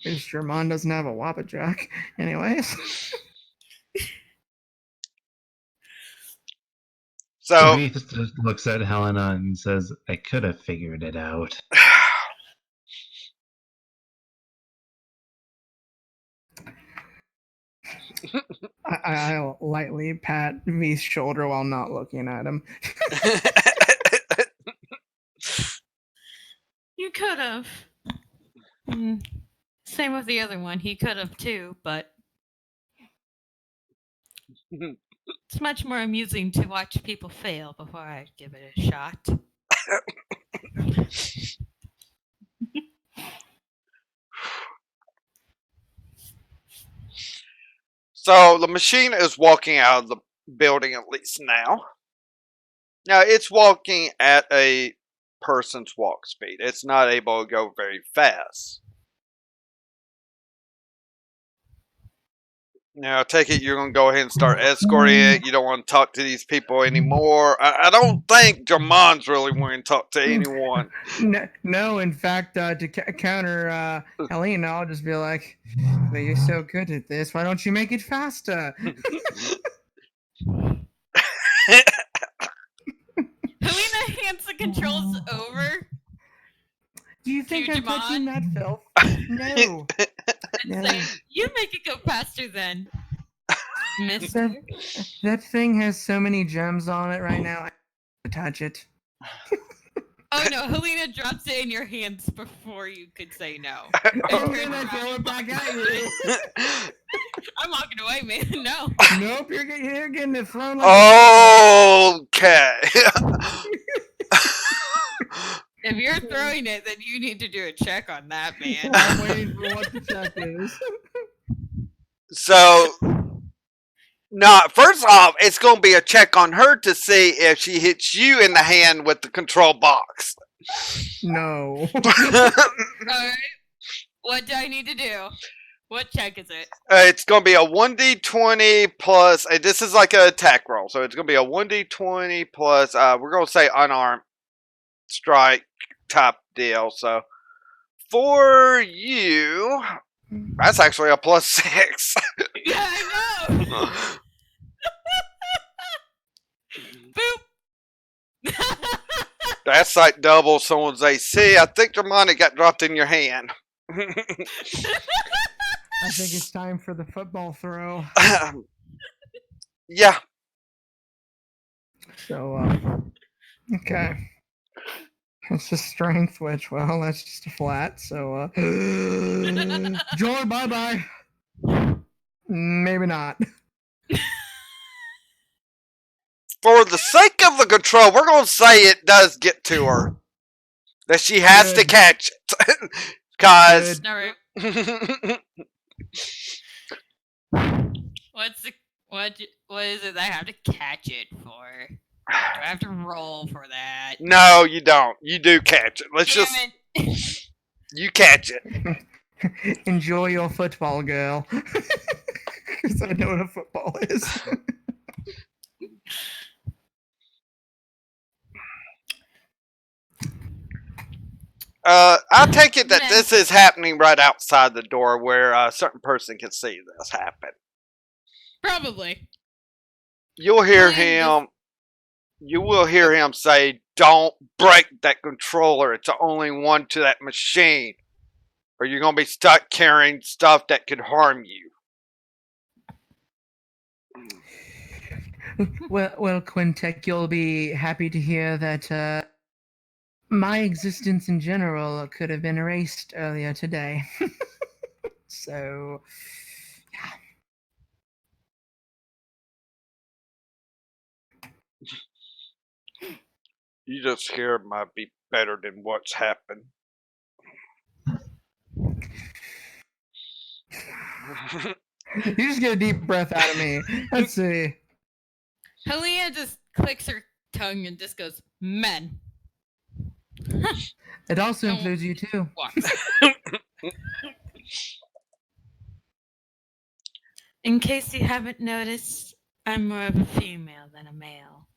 At least German doesn't have a Wappajack. Anyways. So, Reese just looks at Helena and says, I could have figured it out. I'll lightly pat V's shoulder while not looking at him. You could have. Same with the other one. He could have too, but it's much more amusing to watch people fail before I give it a shot. so the machine is walking out of the building at least now. Now, it's walking at a person's walk speed. It's not able to go very fast. Now, I take it you're going to go ahead and start escorting it. You don't want to talk to these people anymore. I don't think Jamon's really wanting to talk to anyone. No, in fact, to counter Helena, I'll just be like, but you're so good at this. Why don't you make it faster? Helena hands the controls over Do you think To I'm touching that filth? No. and say, "You make it go faster, then, Mister." That thing has so many gems on it right now. I have to touch it. Oh no, Helena drops it in your hands before you could say no. And And then I turns throw around. it back at you. I'm walking away, man. No. Nope, you're getting it thrown like Okay. If you're throwing it, then you need to do a check on that, man. I'm waiting for what the check is. So, no, first off, it's going to be a check on her to see if she hits you in the hand with the control box. No. Alright. What do I need to do? What check is it? It's going to be a 1d20 plus, this is like an attack roll, so it's going to be a 1d20 plus, we're going to say unarmed strike type deal. So, for you, that's actually a plus 6. Yeah, I know. Boop. That's like double someone's AC. I think your money got dropped in your hand. I think it's time for the football throw. Yeah. So, okay. It's a strength, which, well, that's just a flat. So, George, bye-bye. Maybe not. For the sake of the control, we're going to say it does get to her. That she has to Good. catch it. Because... Alright. What is it that I have to catch it for? Do I have to roll for that? No, you don't. You do catch it. Let's Damn just... it. You catch it. Enjoy your football, girl. Because I know what a football is. I take it that this is happening right outside the door where a certain person can see this happen. Probably. You'll hear Well, him. You will hear him say, "Don't break that controller. It's the only one to that machine, or you're gonna be stuck carrying stuff that could harm you." Well, Quintek, you'll be happy to hear that my existence in general could have been erased earlier today. So, yeah. You just hear it might be better than what's happened. You just get a deep breath out of me. Let's see. Helena just clicks her tongue and just goes, men. It also Oh. includes you too. Walks. In case you haven't noticed, I'm more of a female than a male.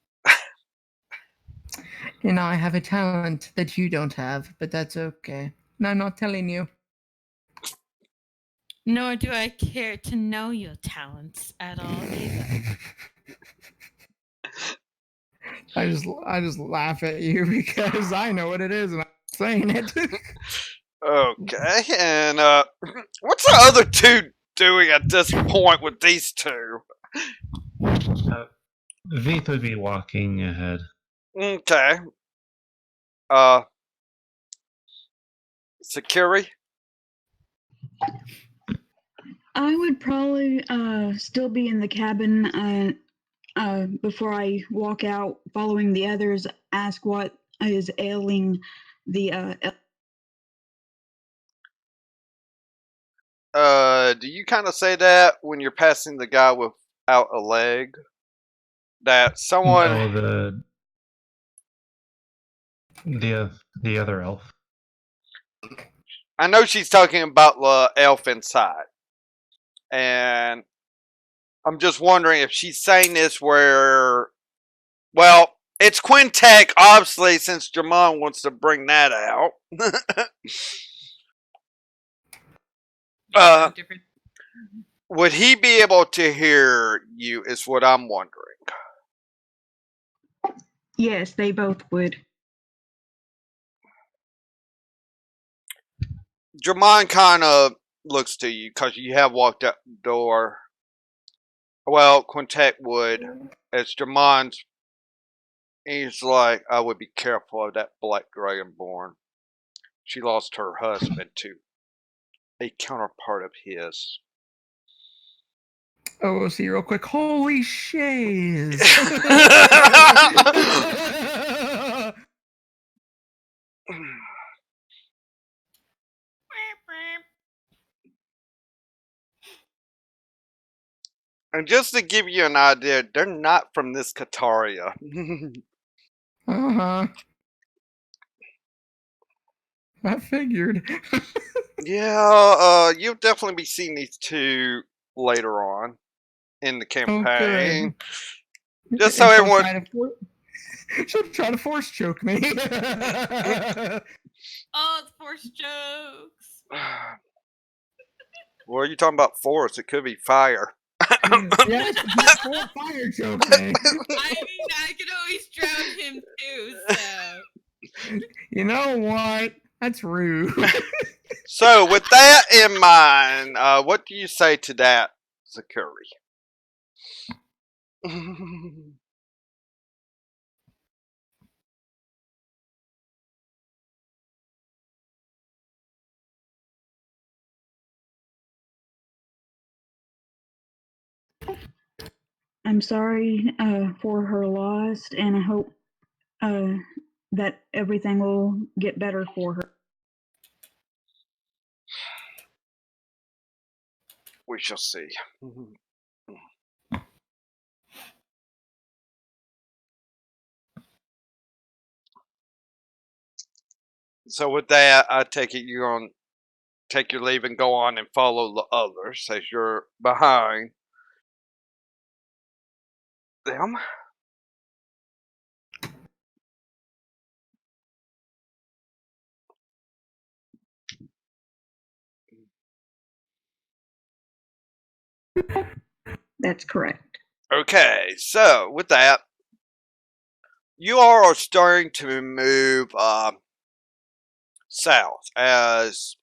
You know, I have a talent that you don't have, but that's okay. And I'm not telling you. Nor do I care to know your talents at all either. I just laugh at you because I know what it is and I'm saying it. Okay, and what's the other two doing at this point with these two? Veith would be walking ahead. Okay. Sakuri? I would probably still be in the cabin before I walk out, following the others, ask what is ailing the Do you kind of say that when you're passing the guy without a leg? That someone... No, the other elf. I know she's talking about the elf inside. And I'm just wondering if she's saying this where... Well, it's Quintek, obviously, since Jamon wants to bring that out. Different. Would he be able to hear you is what I'm wondering. Yes, they both would. Jamon kind of looks to you because you have walked out the door. Well, Quintek would. As Jamon's, he's like, I would be careful of that black dragonborn. She lost her husband to a counterpart of his. Oh, we'll see real quick. Holy shiz! And just to give you an idea, they're not from this Kaataria. Uh-huh. I figured. Yeah, you'll definitely be seeing these two later on in the Oh, campaign. good. Just so everyone... She'll try to force choke me. Oh, it's forced jokes. What are you talking about force? It could be fire. Yes, fire choke me. I mean, I could always drown him too, so. You know what? That's rude. So, with that in mind, what do you say to that, Sakuri? I'm sorry for her loss, and I hope that everything will get better for her. We shall see. So with that, I take it you're going to take your leave and go on and follow the others as you're behind them. That's correct. Okay, so with that, you all are starting to move south as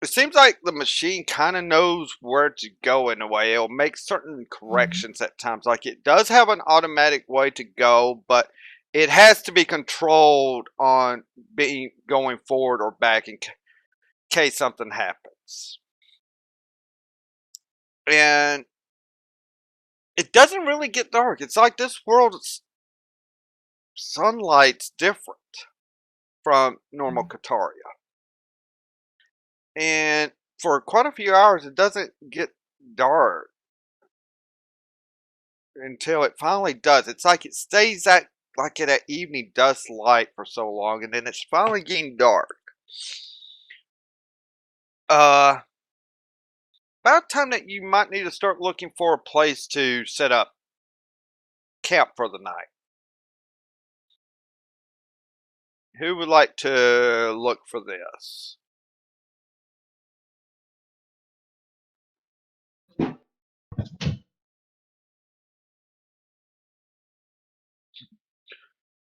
it seems like the machine kind of knows where to go in a way. It'll make certain corrections at times. Like it does have an automatic way to go, but it has to be controlled on being going forward or back in case something happens. nights. And it doesn't really get dark. It's like this world's sunlight's different from normal Kaataria. And for quite a few hours, it doesn't get dark until it finally does. It's like it stays at like at evening dusk light for so long, and then it's finally getting dark. About time that you might need to start looking for a place to set up camp for the night. Who would like to look for this?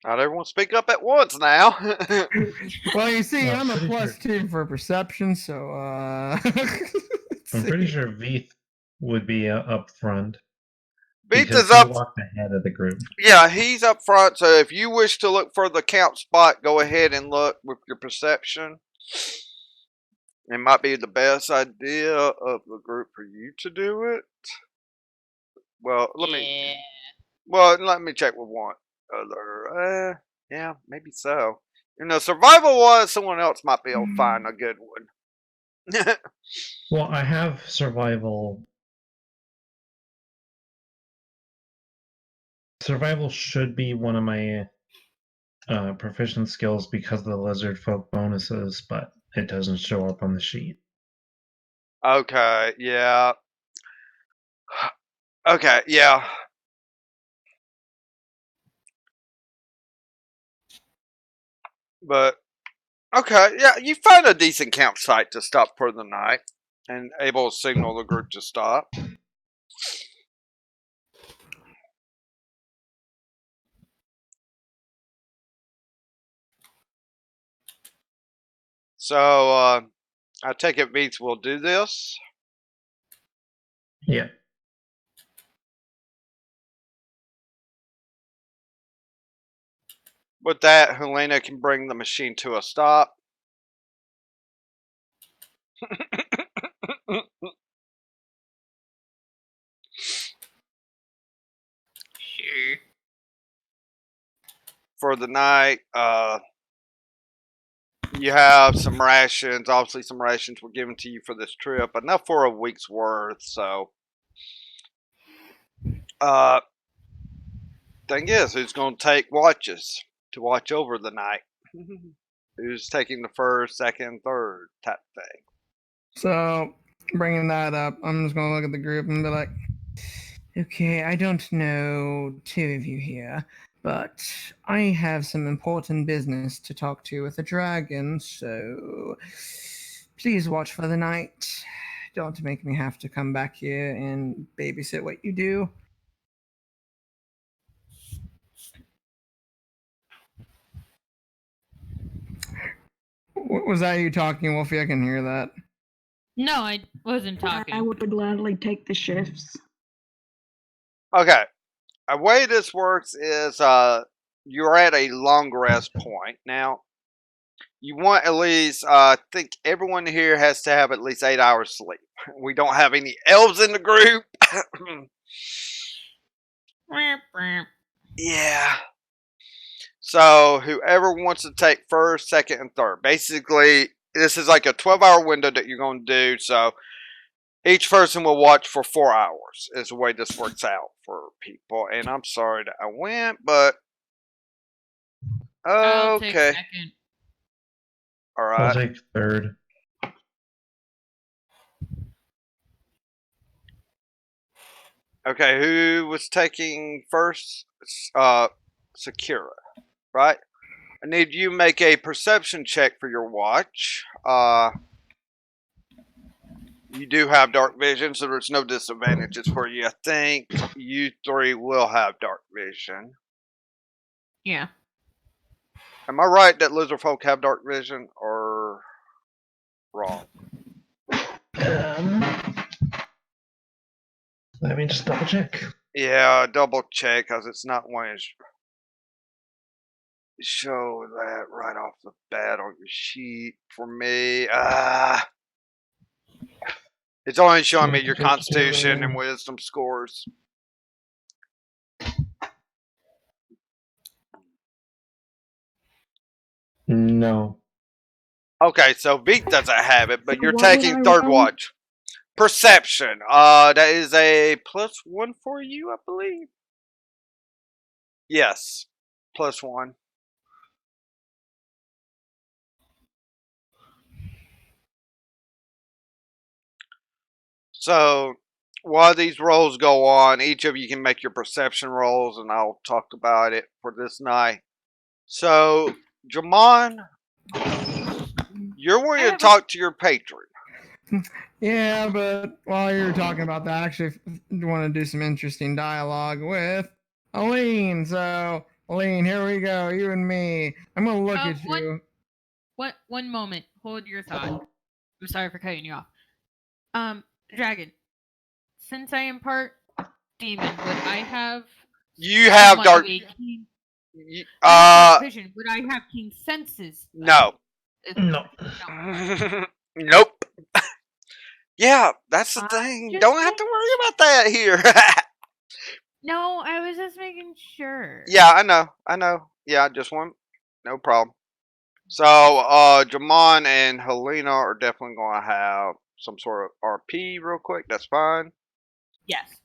Not everyone speak up at once now. Well, you see, No, I'm a pretty +2 for perception, so I'm pretty sure Veeth would be up front Beats because is he up. walked ahead of the group. Yeah, he's up front. So if you wish to look for the camp spot, go ahead and look with your perception. It might be the best idea of the group for you to do it. Well, let me check with one other. Yeah, maybe so. Survival wise, someone else might be able to find a good one. Well, I have survival. Survival should be one of my proficient skills because of the lizard folk bonuses, but it doesn't show up on the sheet. Okay, yeah. Okay, yeah. But okay, yeah, you find a decent campsite to stop for the night and able to signal the group to stop. So, I take it Beats will do this. Yeah. With that, Helena can bring the machine to a stop. Sure. For the night, you have some rations. Obviously, some rations were given to you for this trip, enough for a week's worth. So, thing is, who's going to take watches to watch over the night? Who's taking the first, second, third type thing? So, bringing that up, I'm just gonna look at the group and be like, okay, I don't know two of you here, but I have some important business to talk to with the dragon, so please watch for the night. Don't make me have to come back here and babysit what you do. Was that you talking, Wolfie? I can hear that. No, I wasn't talking. I would gladly take the shifts. Okay. The way this works is you're at a long rest point. Now, you want at least, I think everyone here has to have at least 8 hours sleep. We don't have any elves in the group. Yeah. So, whoever wants to take first, second, and third. Basically, this is like a 12-hour window that you're going to do. So, each person will watch for 4 hours, is the way this works out for people. And I'm sorry that I went, but I'll take okay. second. All I'll right. take third. Okay, who was taking first? Sakura, right? I need you to make a perception check for your watch. You do have dark vision, so there's no disadvantages for you. I think you three will have dark vision. Yeah. Am I right that lizard folk have dark vision, or wrong? Let me just double check. Yeah, double check, because it's not one show that right off the bat on your sheet for me. It's only showing me your Choo-choo. Constitution and Wisdom scores. No. Okay, so Veek doesn't have it, but So you're what would taking I third roll? watch. Perception. That is a +1 for you, I believe. Yes, +1. So while these rolls go on, each of you can make your perception rolls, and I'll talk about it for this night. So, Jamon, you're I wanting to have a talk to your patron. Yeah, but while you're talking about that, I actually want to do some interesting dialogue with Aline. So, Aline, here we go. You and me. I'm gonna look at you. One moment. Hold your thought. I'm sorry for cutting you off. Dragon. Since I am part demon, would I have You have somewhat dark. of a keen? y- I have dark vision. Would I have keen senses? though? No. No. No. Nope. Yeah, that's the I'm thing. just Don't have to worry about that here. No, I was just making sure. Yeah, I know. Yeah, just one. No problem. So, Jamon and Helena are definitely going to have some sort of RP real quick. That's fine. Yes.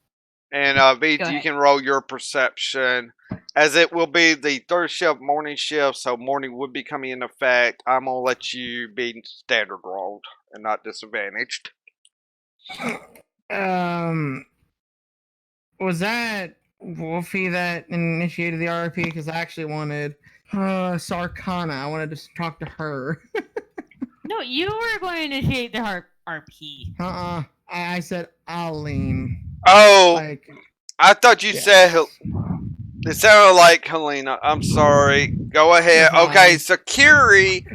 And, V, Go you ahead. can roll your perception, as it will be the third shift, morning shift, so morning would be coming in effect. I'm going to let you be standard rolled and not disadvantaged. Was that Wolfie that initiated the RP? Because I actually wanted Sarkana. I wanted to talk to her. No, you were going to initiate the RP. I said Aline. Oh, Like, I thought you yes. said it sounded like Helena. I'm sorry. Go ahead. You're Okay, fine. Sakiri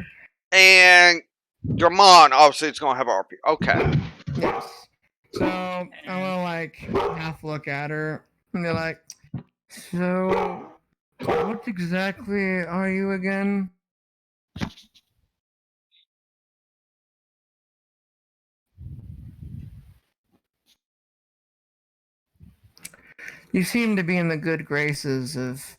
and Dramon, obviously, it's going to have RP. Okay. Yes. So I'm gonna like half look at her, and they're like, "So, what exactly are you again?" You seem to be in the good graces of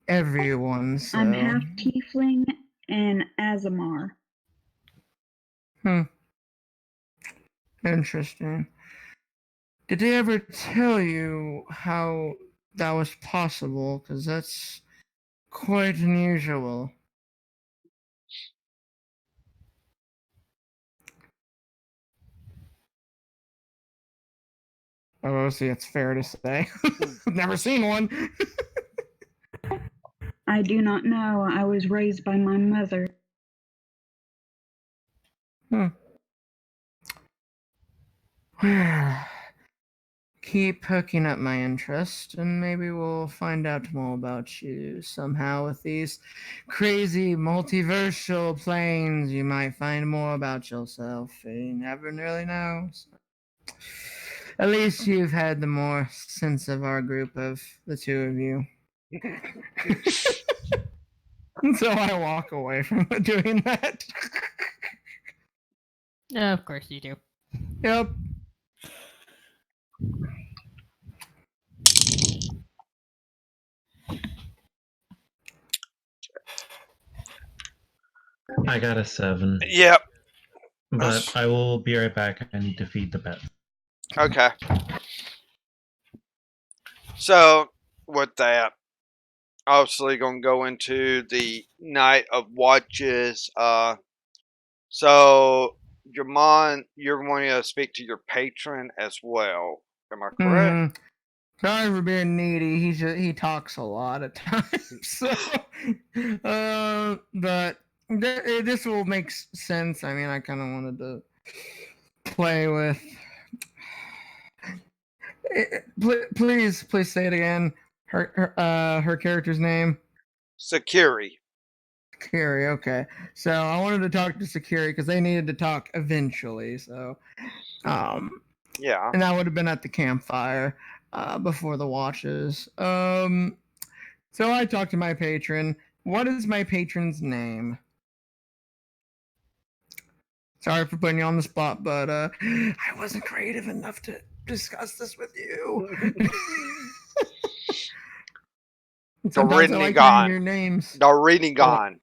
everyone, so. I'm half tiefling and Azamar. Interesting. Did they ever tell you how that was possible? Because that's quite unusual. Oh, see, it's fair to say. Never seen one. I do not know. I was raised by my mother. Keep hooking up my interest, and maybe we'll find out more about you somehow with these crazy multiversal planes. You might find more about yourself. You never really know. At least you've had the more sense of our group of the two of you. So I walk away from doing that. Of course you do. Yep. I got a 7. Yep. But I will be right back. I need to feed the pet. Okay. So, with that, obviously going to go into the night of watches. So, Jamon, you're going to speak to your patron as well. Am I correct? Sorry for being needy. He talks a lot at times. So, but this will make sense. I mean, I kind of wanted to play with. Please say it again. Her character's name. Sakiri. Sakiri, okay. So I wanted to talk to Sakiri because they needed to talk eventually. So, Yeah. and that would have been at the campfire before the watches. So I talked to my patron. What is my patron's name? Sorry for putting you on the spot, but I wasn't creative enough to discuss this with you. Sometimes I like hearing your names. Dorinigon.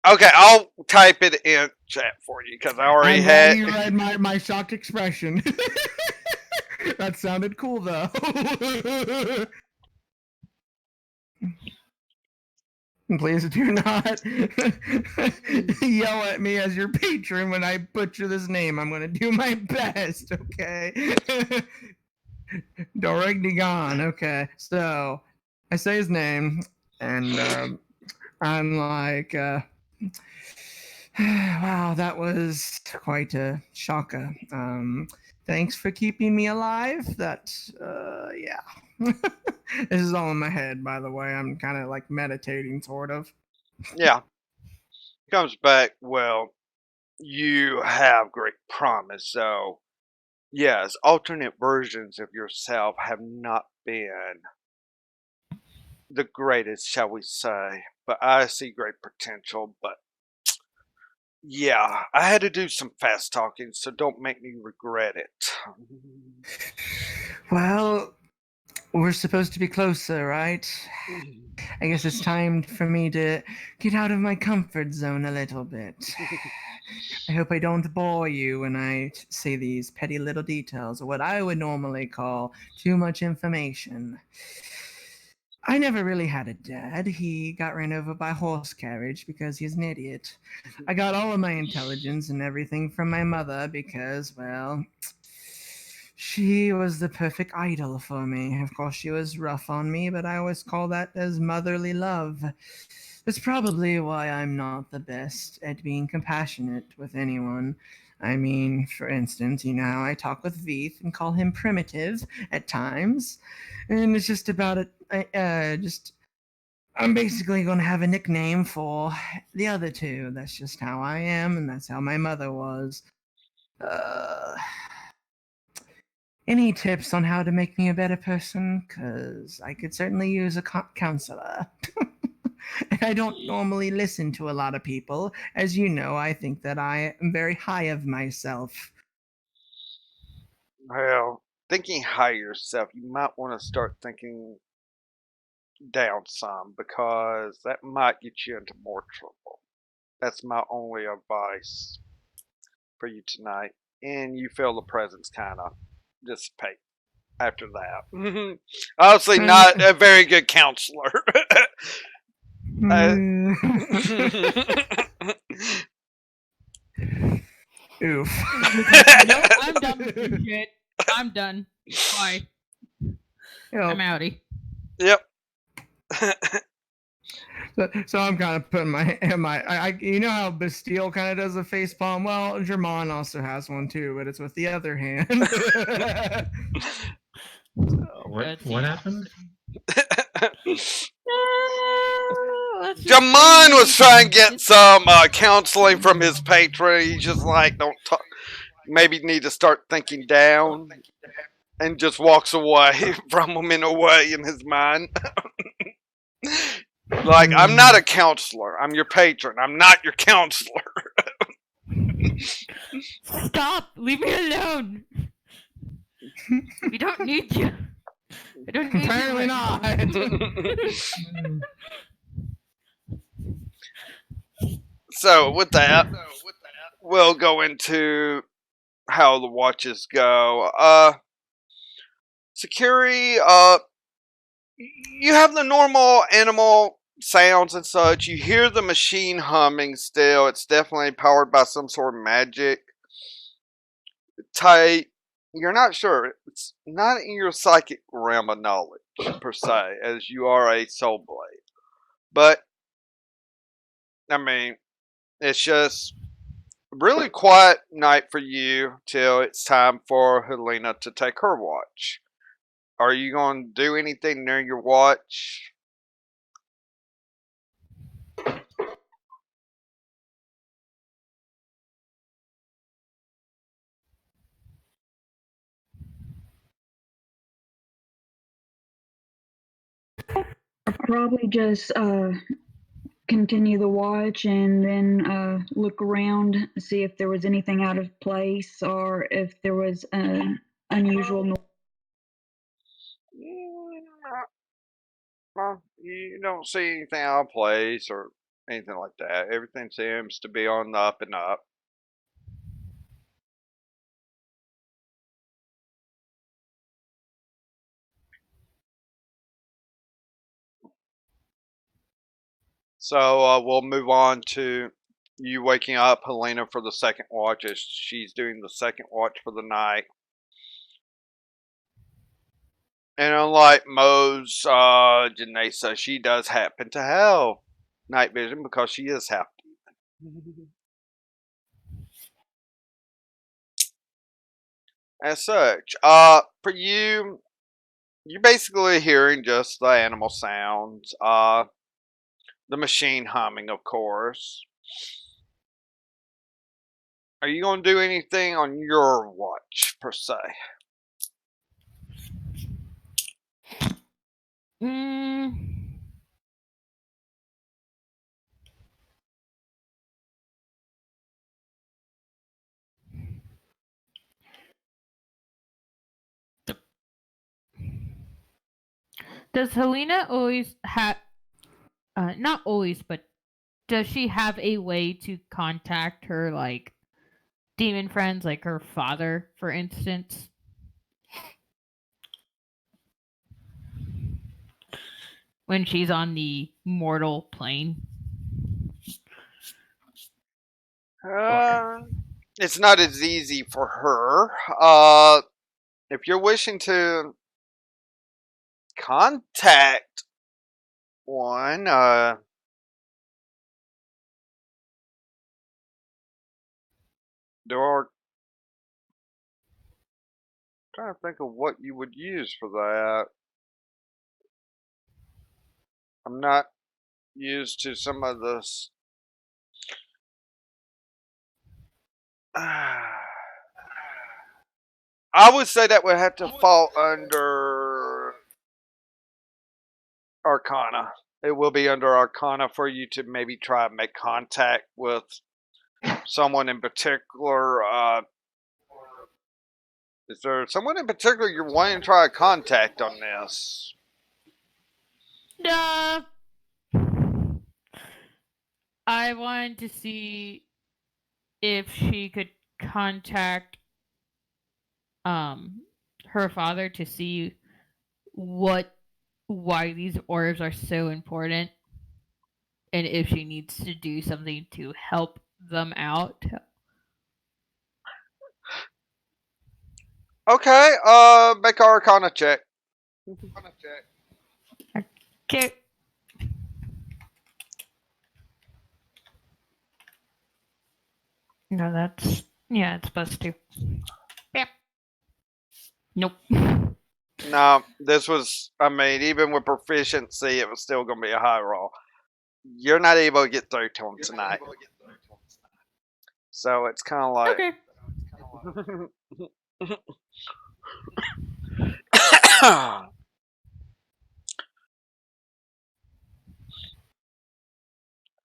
Okay, I'll type it in chat for you because I already I'm had. glad you read my shocked expression. That sounded cool, though. Please do not yell at me as your patron when I butcher this name. I'm going to do my best, okay? Dorignigon, okay. So, I say his name, and I'm like, wow, that was quite a shocker. Thanks for keeping me alive. That, yeah. This is all in my head, by the way. I'm kind of like meditating, sort of. Yeah. Comes back, well, you have great promise, so yes, alternate versions of yourself have not been the greatest, shall we say, but I see great potential, but yeah, I had to do some fast talking, so don't make me regret it. Well, we're supposed to be closer, right? I guess it's time for me to get out of my comfort zone a little bit. I hope I don't bore you when I say these petty little details, or what I would normally call too much information. I never really had a dad. He got ran over by a horse carriage because he's an idiot. I got all of my intelligence and everything from my mother because, well, she was the perfect idol for me. Of course, she was rough on me, but I always call that as motherly love. That's probably why I'm not the best at being compassionate with anyone. I mean, for instance, you know how I talk with Veeth and call him primitive at times, and it's just about it. I'm basically going to have a nickname for the other two. That's just how I am, and that's how my mother was. Uh, any tips on how to make me a better person? Because I could certainly use a counselor. And I don't normally listen to a lot of people. As you know, I think that I am very high of myself. Well, thinking high yourself, you might want to start thinking down some because that might get you into more trouble. That's my only advice for you tonight. And you feel the presence kind of dissipate after that. Honestly, not a very good counselor. Oof. Nope, I'm done with this shit. I'm done. Bye. I'm outie. Yep. So I'm kind of putting you know how Bastille kind of does a face palm? Well, German also has one too, but it's with the other hand. What happened? Jamon was trying to get some counseling from his patron. He's just like, don't talk. Maybe need to start thinking down, and just walks away from him in a way in his mind. Like, I'm not a counselor. I'm your patron. I'm not your counselor. Stop! Leave me alone! We don't need you. I don't need Apparently you. not. So, with that, we'll go into how the watches go. Security, you have the normal animal sounds and such. You hear the machine humming still. It's definitely powered by some sort of magic. Tight. You're not sure. It's not in your psychic realm of knowledge, per se, as you are a soul blade. But, I mean, it's just really quiet night for you till it's time for Helena to take her watch. Are you going to do anything near your watch? Probably just continue the watch and then look around, see if there was anything out of place or if there was an unusual noise. Well, you don't see anything out of place or anything like that. Everything seems to be on the up and up. So we'll move on to you waking up Helena for the second watch as she's doing the second watch for the night. And unlike Moe's Janessa, she does happen to have night vision because she is half demon. As such, for you, you're basically hearing just the animal sounds, the machine humming, of course. Are you going to do anything on your watch, per se? Mm, does Helena always have, not always, but does she have a way to contact her, like, demon friends, like her father, for instance? When she's on the mortal plane? It's not as easy for her. If you're wishing to contact one, there are. I'm trying to think of what you would use for that. I'm not used to some of this. I would say that would have to fall under Arcana. It will be under Arcana for you to maybe try and make contact with someone in particular. Is there someone in particular you're wanting to try to contact on this? No. I wanted to see if she could contact her father to see why these orbs are so important and if she needs to do something to help them out. Okay, make an Arcana check. Okay. No, that's it's supposed to. Yep. Nope. No, this was, I mean, even with proficiency, it was still going to be a high roll. You're not able to get through to him tonight. So it's kind of like. Okay.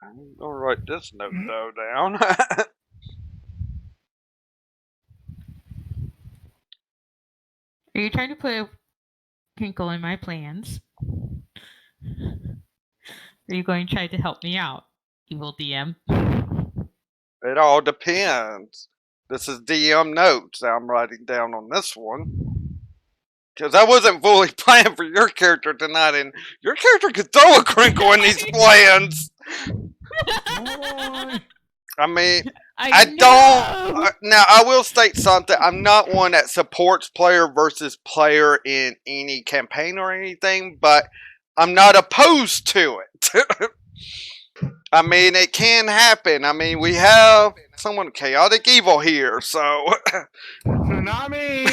I'm going to write this note, though, down. Are you trying to put a crinkle in my plans? Are you going to try to help me out, evil DM? It all depends. This is DM notes that I'm writing down on this one. Because I wasn't fully planning for your character tonight, and your character could throw a crinkle in these plans. I mean, I don't. Now, I will state something. I'm not one that supports player versus player in any campaign or anything, but I'm not opposed to it. I mean, it can happen. I mean, we have someone chaotic evil here, so. Not me.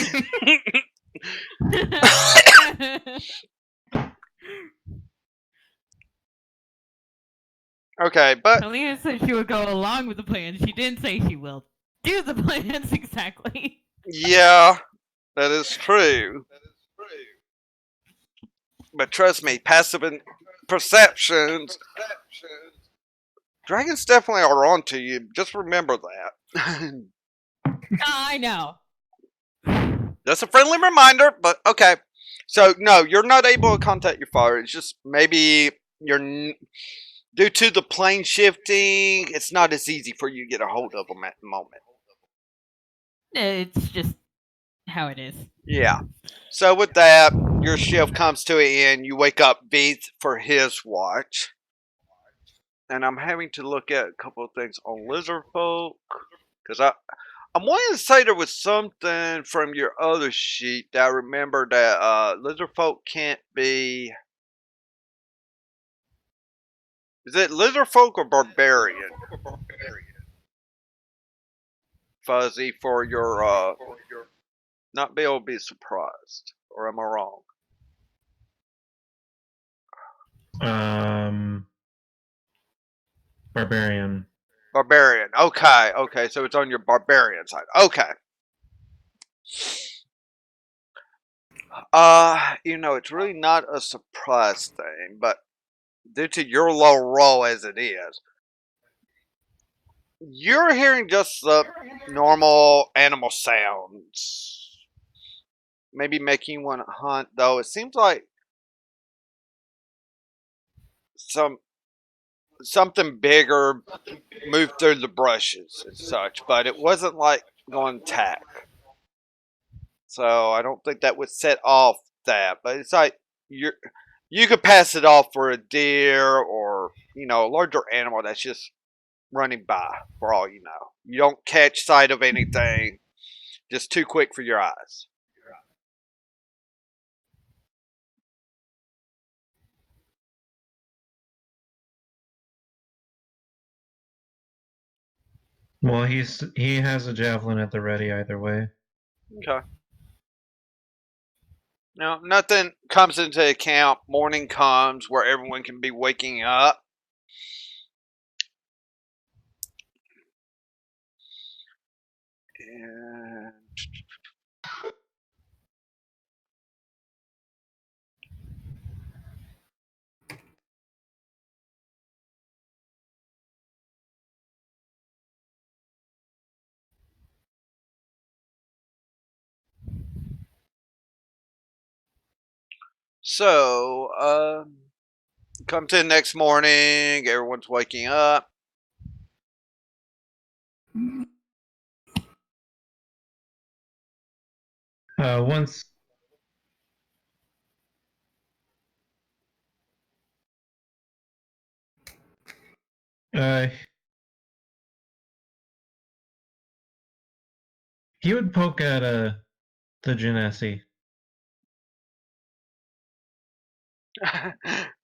Okay, but. Alina said she would go along with the plans. She didn't say she will do the plans exactly. Yeah, that is true. But trust me, passive perceptions Dragons definitely are onto you. Just remember that. I know. Just a friendly reminder, but okay. So no, you're not able to contact your father. It's just maybe due to the plane shifting, it's not as easy for you to get a hold of him at the moment. It's just how it is. Yeah. So with that, your shift comes to an end. You wake up Beats for his watch. And I'm having to look at a couple of things on lizard folk. Because I'm wanting to say there was something from your other sheet that I remember that lizard folk can't be. Is it lizard folk or barbarian? Fuzzy for your not be able to be surprised. Or am I wrong? Barbarian. Barbarian. Okay, okay. So it's on your barbarian side. Okay. It's really not a surprise thing, but due to your low roll as it is, you're hearing just the normal animal sounds. Maybe making you want to hunt, though. It seems like something bigger moved through the brushes and such, but it wasn't like going to attack. So I don't think that would set off that. But it's like you could pass it off for a deer or a larger animal that's just running by. For all you know, you don't catch sight of anything. Just too quick for your eyes. Well, he has a javelin at the ready either way. Okay. Now, nothing comes into account. Morning comes where everyone can be waking up. And so, come to the next morning. Everyone's waking up. Once he would poke at the Genasi.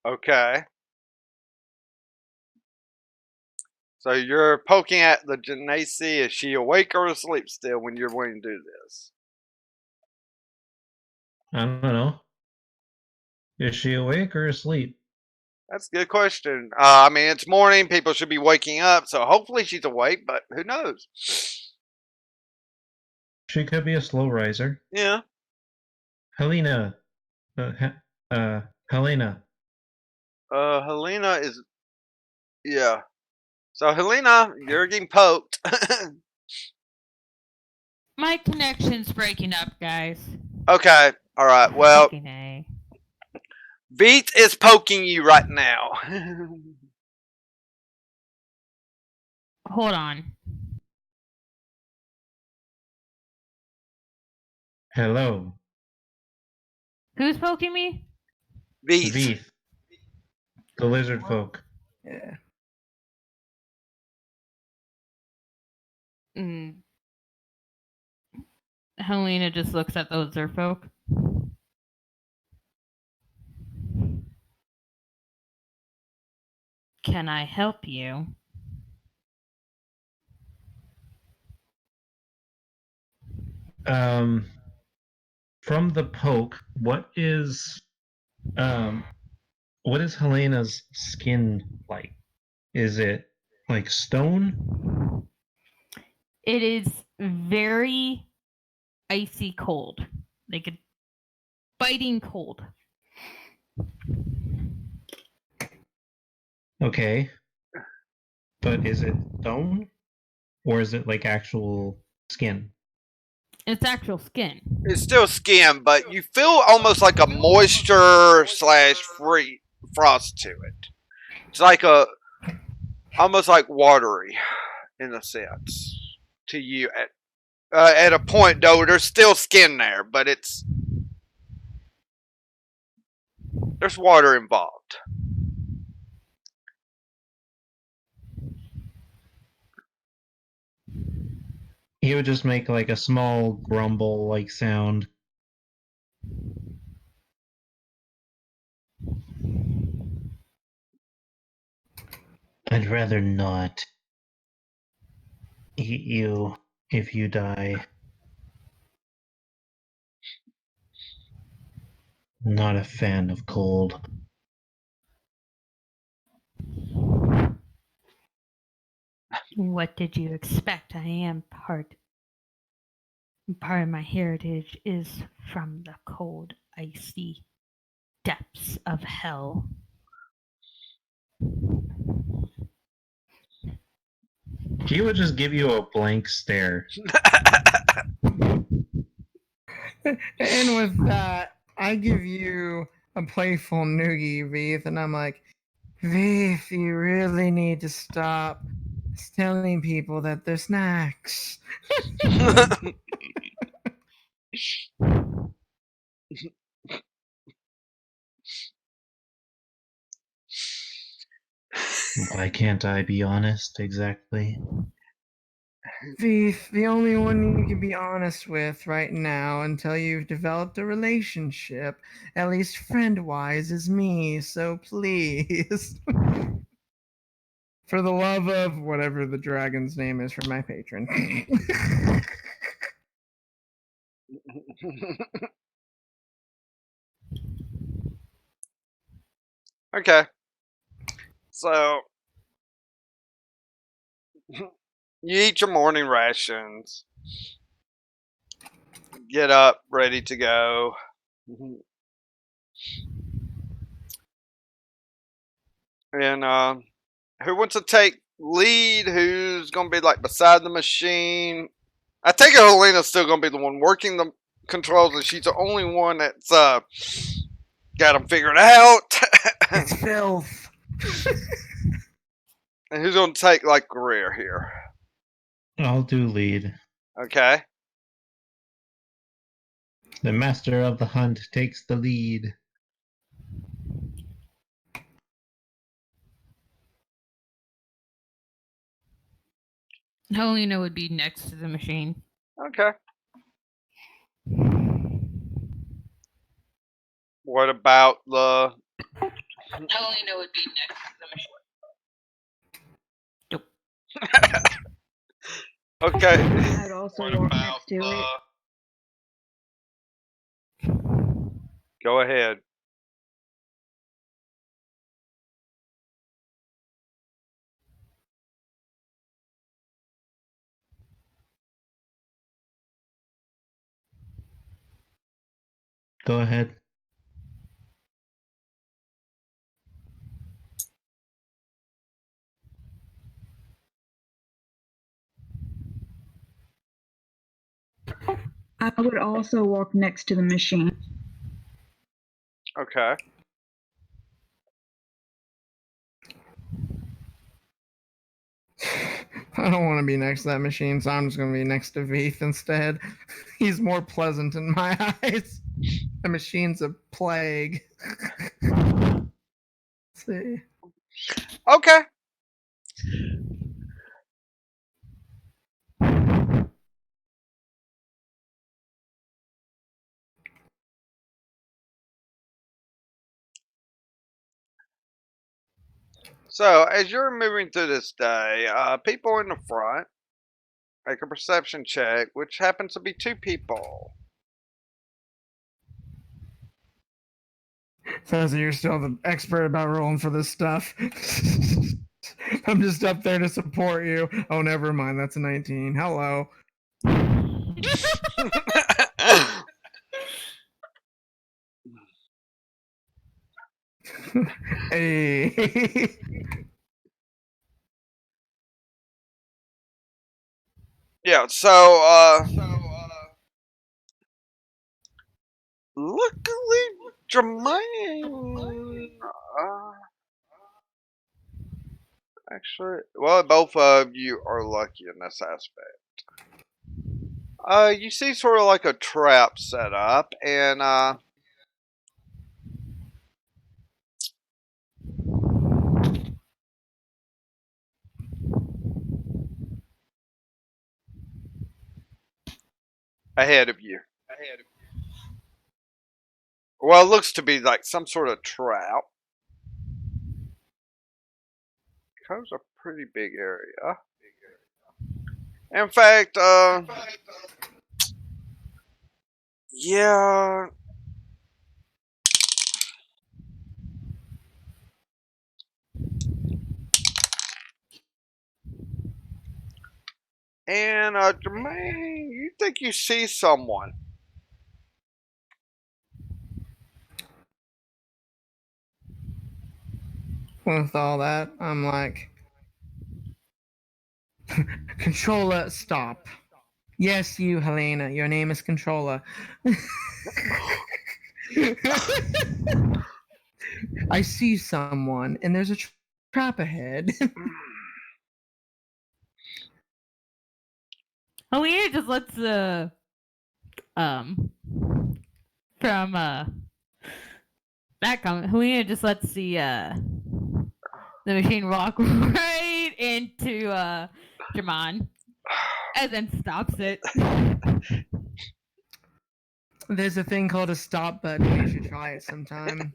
Okay. So you're poking at the Genasi. Is she awake or asleep still when you're wanting to do this? I don't know. Is she awake or asleep? That's a good question. I mean, it's morning. People should be waking up. So hopefully she's awake, but who knows? She could be a slow riser. Yeah. Helena. Helena. Helena is. Yeah. So Helena, you're getting poked. My connection's breaking up, guys. Okay. All right. Well, Fucking A. Veet is poking you right now. Hold on. Hello. Who's poking me? Veet. Veeth. The lizard folk. Yeah. Helena just looks at those folk. Can I help you? From the poke, what is Helena's skin like? Is it like stone? It is very icy cold. Like a biting cold. Okay. But is it stone? Or is it like actual skin? It's actual skin. It's still skin, but you feel almost like a moisture slash free frost to it. It's like almost like watery in a sense to you at a point though. There's still skin there, but there's water involved. He would just make like a small grumble like sound. I'd rather not eat you if you die. Not a fan of cold. What did you expect? I am part of my heritage is from the cold, icy depths of hell. He would just give you a blank stare. And with that, I give you a playful noogie, Veeth, and I'm like, Veeth, you really need to stop telling people that they're snacks. Why can't I be honest exactly? Veeth, the only one you can be honest with right now until you've developed a relationship, at least friend-wise, is me, so please. For the love of whatever the dragon's name is for my patron. Okay. So you eat your morning rations. Get up, ready to go. And who wants to take lead? Who's gonna be like beside the machine? I take it Helena's still gonna be the one working the controls, and she's the only one that's got them figured out. It's filth. And who's gonna take like career here? I'll do lead. Okay. The master of the hunt takes the lead. Helena would be next to the machine. Okay. What about the? Helena would be next to the machine. Okay. I'd also walk next to it. Go ahead. Go ahead. I would also walk next to the machine. Okay. I don't want to be next to that machine, so I'm just going to be next to Veeth instead. He's more pleasant in my eyes. The machine's a plague. Let's see. Okay. So as you're moving through this day, people in the front make a perception check, which happens to be 2 people. So you're still the expert about rolling for this stuff. I'm just up there to support you. Oh, never mind. That's a 19. Hello. Hey. Yeah. So luckily, Jermaine. Actually, well, both of you are lucky in this aspect. You see sort of like a trap set up, and ahead of you. Well, it looks to be like some sort of trap. Covers a pretty big area. In fact, yeah. And Jermaine, you think you see someone? With all that, I'm like, Controller, stop. Yes, you, Helena. Your name is Controller. I see someone, and there's a trap ahead. Helena just lets the from that comment. Helena just lets the machine walk right into Jamon, and then stops it. There's a thing called a stop button. You should try it sometime.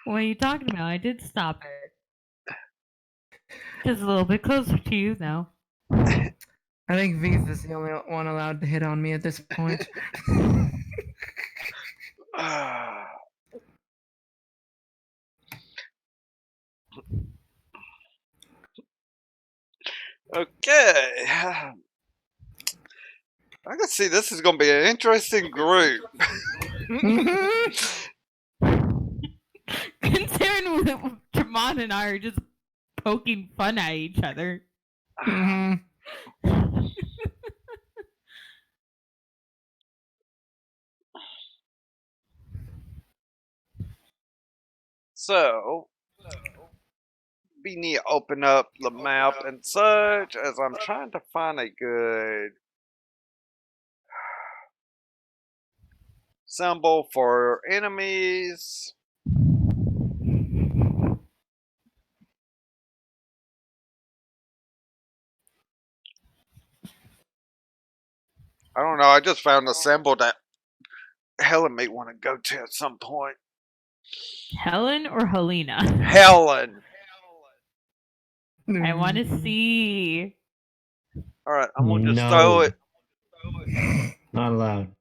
What are you talking about? I did stop it. Just a little bit closer to you, though. I think Viv is the only one allowed to hit on me at this point. Okay. I can see this is going to be an interesting group. Considering Jamon and I are just poking fun at each other. Mhm. So, we need to open up the map and such as I'm trying to find a good symbol for enemies. I don't know. I just found a symbol that Helen may want to go to at some point. Helen or Helena? Helen. I want to see. All right, I'm gonna just No. throw it. Not allowed.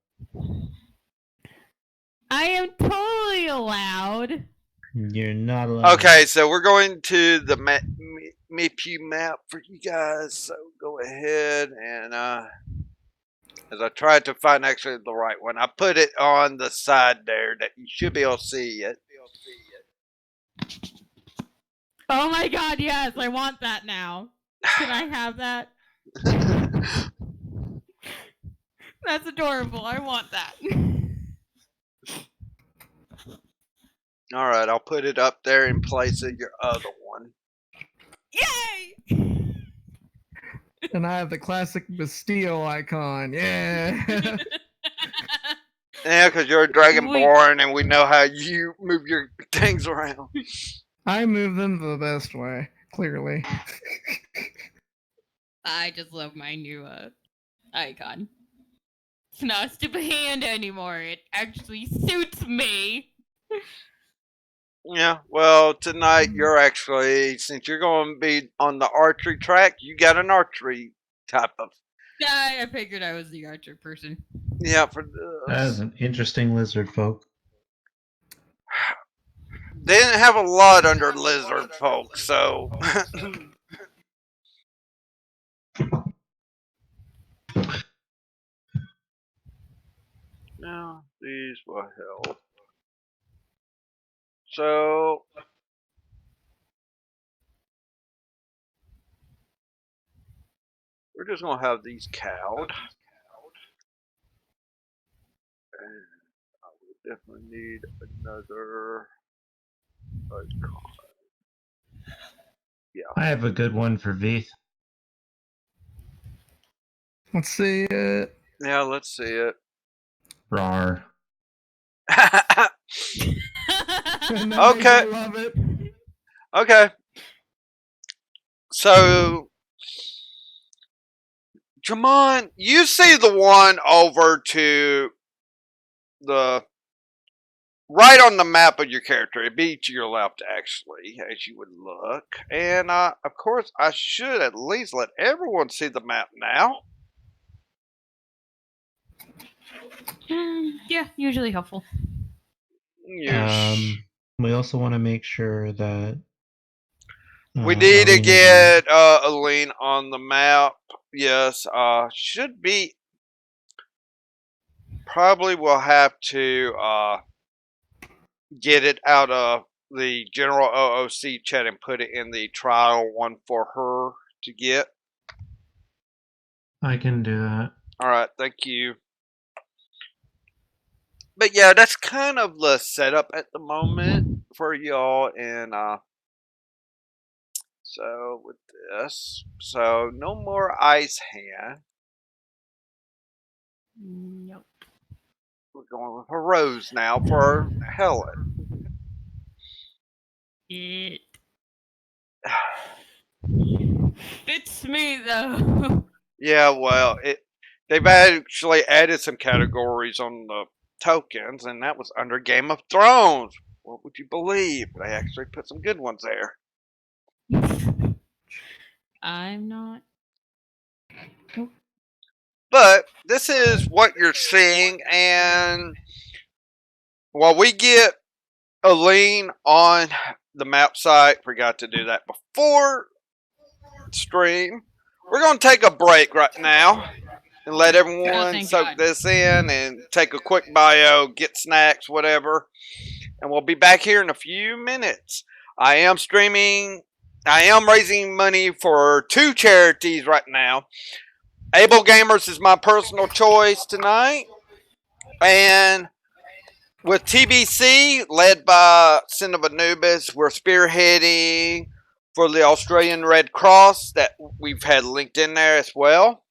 I am totally allowed. You're not allowed. Okay, so we're going to the Mipu map for you guys. So go ahead and as I tried to find actually the right one, I put it on the side there that you should be able to see it. Oh my god, yes, I want that now. Can I have that? That's adorable. I want that. All right, I'll put it up there in place of your other one. Yay! And I have the classic Bastille icon. Yeah. Yeah, because you're a dragonborn and we know how you move your things around. I move them the best way, clearly. I just love my new icon. It's not a stupid hand anymore. It actually suits me. Yeah, well, tonight you're actually, since you're going to be on the archery track, you got an archery type of. Yeah, I figured I was the archer person. Yeah, for That is this. an interesting lizard folk. They didn't have a lot under lizard folk, so. Now, these will help. So. we're just gonna have these cowed. And I will definitely need another icon. I have a good one for Veeth. Let's see it. Yeah, let's see it. Rar. And that Okay. makes me love it. Okay. So, Jamon, you see the one over to the right on the map of your character. It'd be to your left, actually, as you would look. And, of course, I should at least let everyone see the map now. Yeah, usually helpful. We also want to make sure that We need to Alina get Aline on the map. Yes, should be. Probably will have to get it out of the general OOC chat and put it in the trial one for her to get. I can do that. All right, thank you. But yeah, that's kind of the setup at the moment for y'all, and so with this, so no more ice hand. Nope. We're going with a rose now for Helen. It fits me though. Yeah, well, they've actually added some categories on the tokens, and that was under Game of Thrones. What would you believe? They actually put some good ones there. I'm not. But this is what you're seeing, and while we get Aline on the map site, forgot to do that before stream. We're going to take a break right now and let everyone thank soak God. this in and take a quick bio, get snacks, whatever. And we'll be back here in a few minutes. I am streaming. I am raising money for 2 charities right now. Able Gamers is my personal choice tonight. And with TBC, led by Sin of Anubis, we're spearheading for the Australian Red Cross that we've had linked in there as well.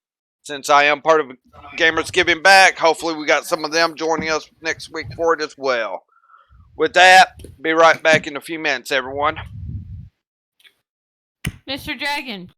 Since I am part of Gamers Giving Back, hopefully we got some of them joining us next week for it as well. With that, be right back in a few minutes, everyone. Mr. Dragon,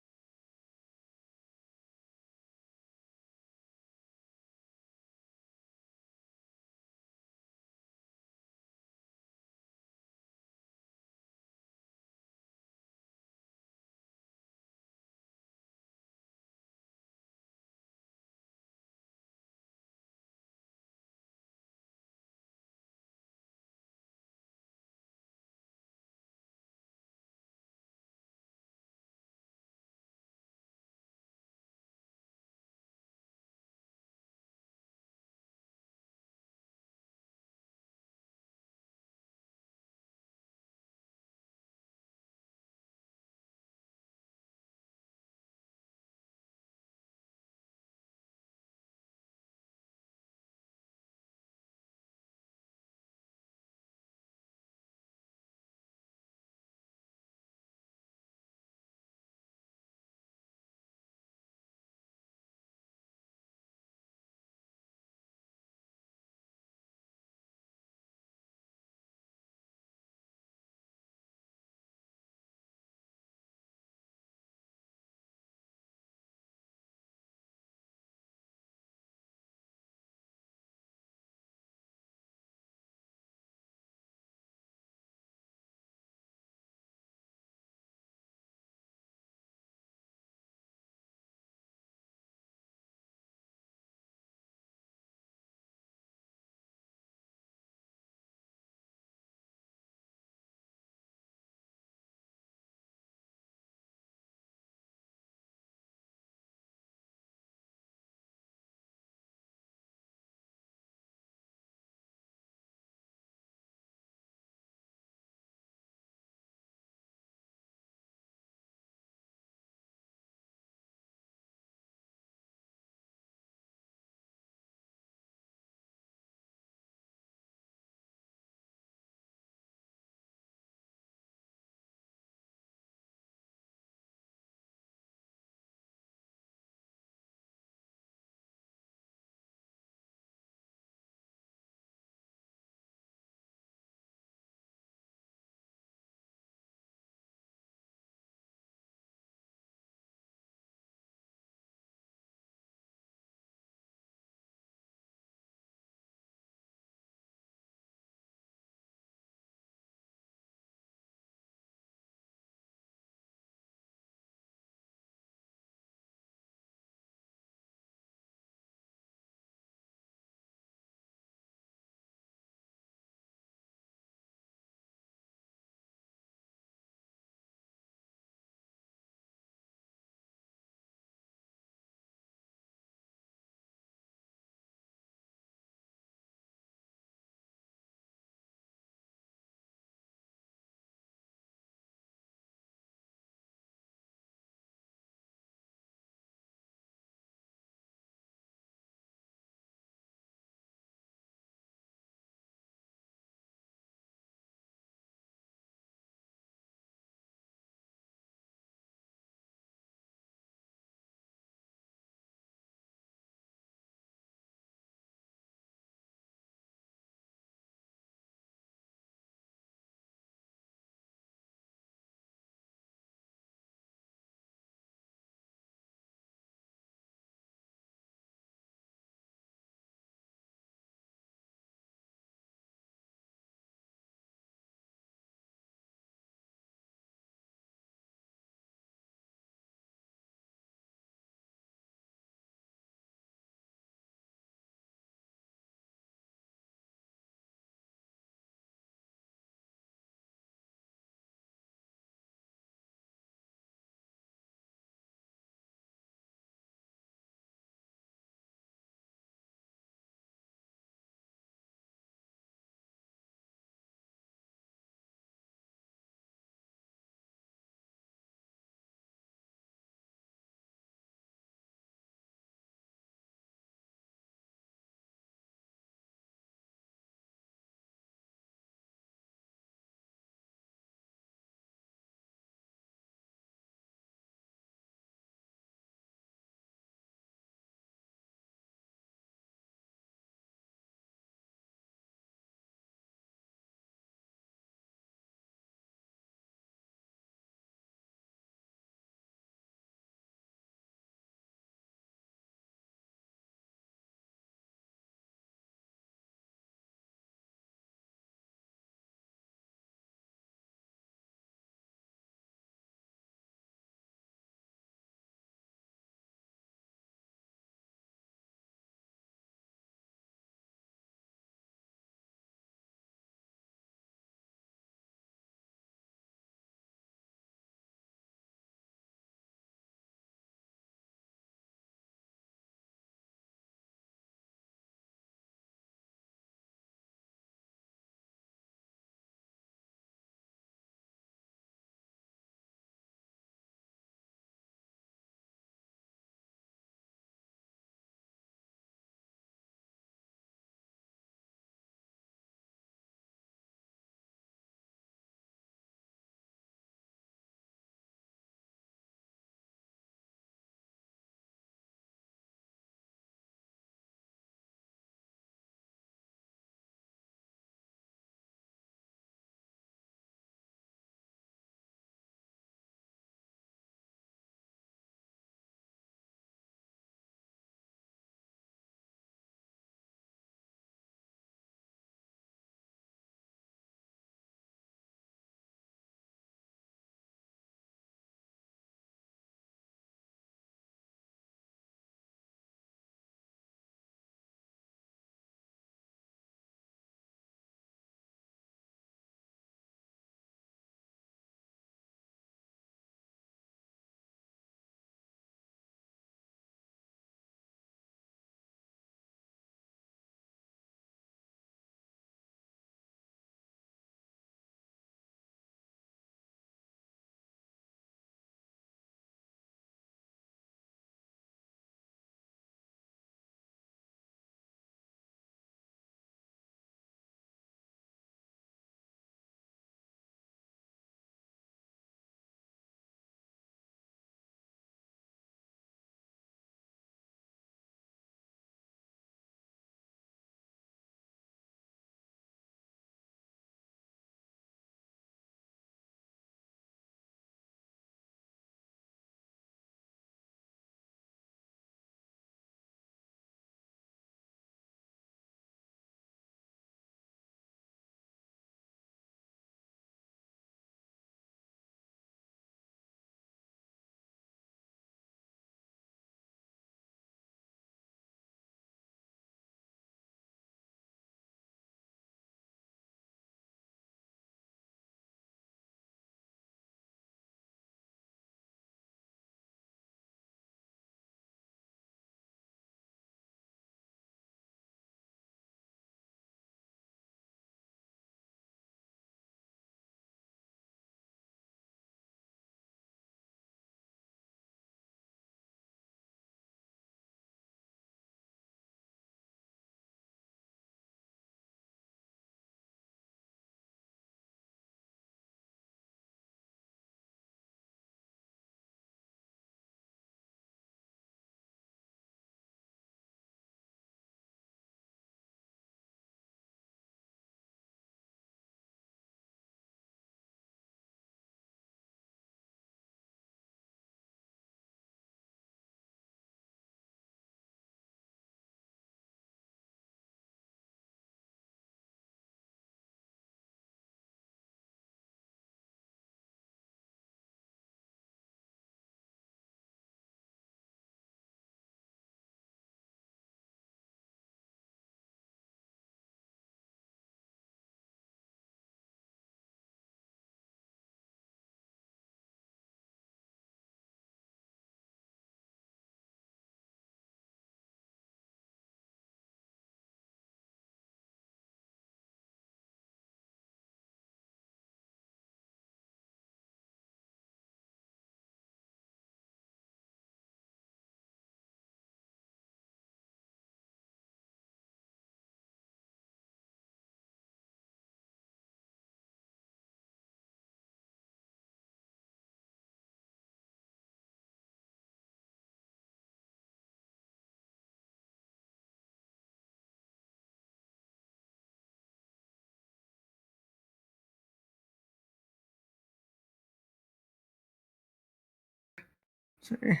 Sorry.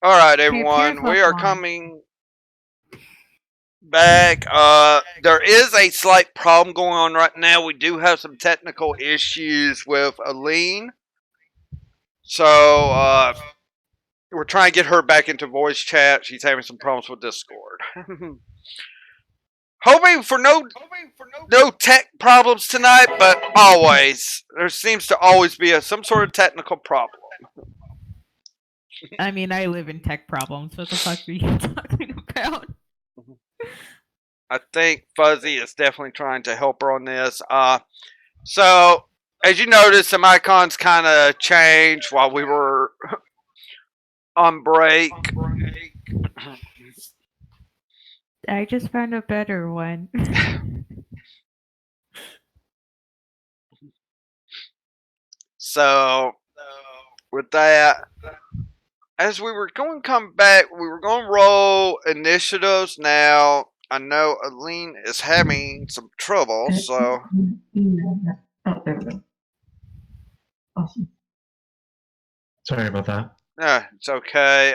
All right, Cheers, everyone. We loved are one. coming back. There is a slight problem going on right now. We do have some technical issues with Aline. So, we're trying to get her back into voice chat. She's having some problems with Discord. Hoping for no tech problems tonight, but always. There seems to always be some sort of technical problem. I mean, I live in tech problems. What the fuck are you talking about? I think Fuzzy is definitely trying to help her on this. So, as you notice, some icons kind of changed while we were on break. I just found a better one. So, with that, as we were going to come back, we were going to roll initiatives. Now, I know Aline is having some trouble, so. Oh, there we go. Awesome. Sorry about that. Yeah, it's okay.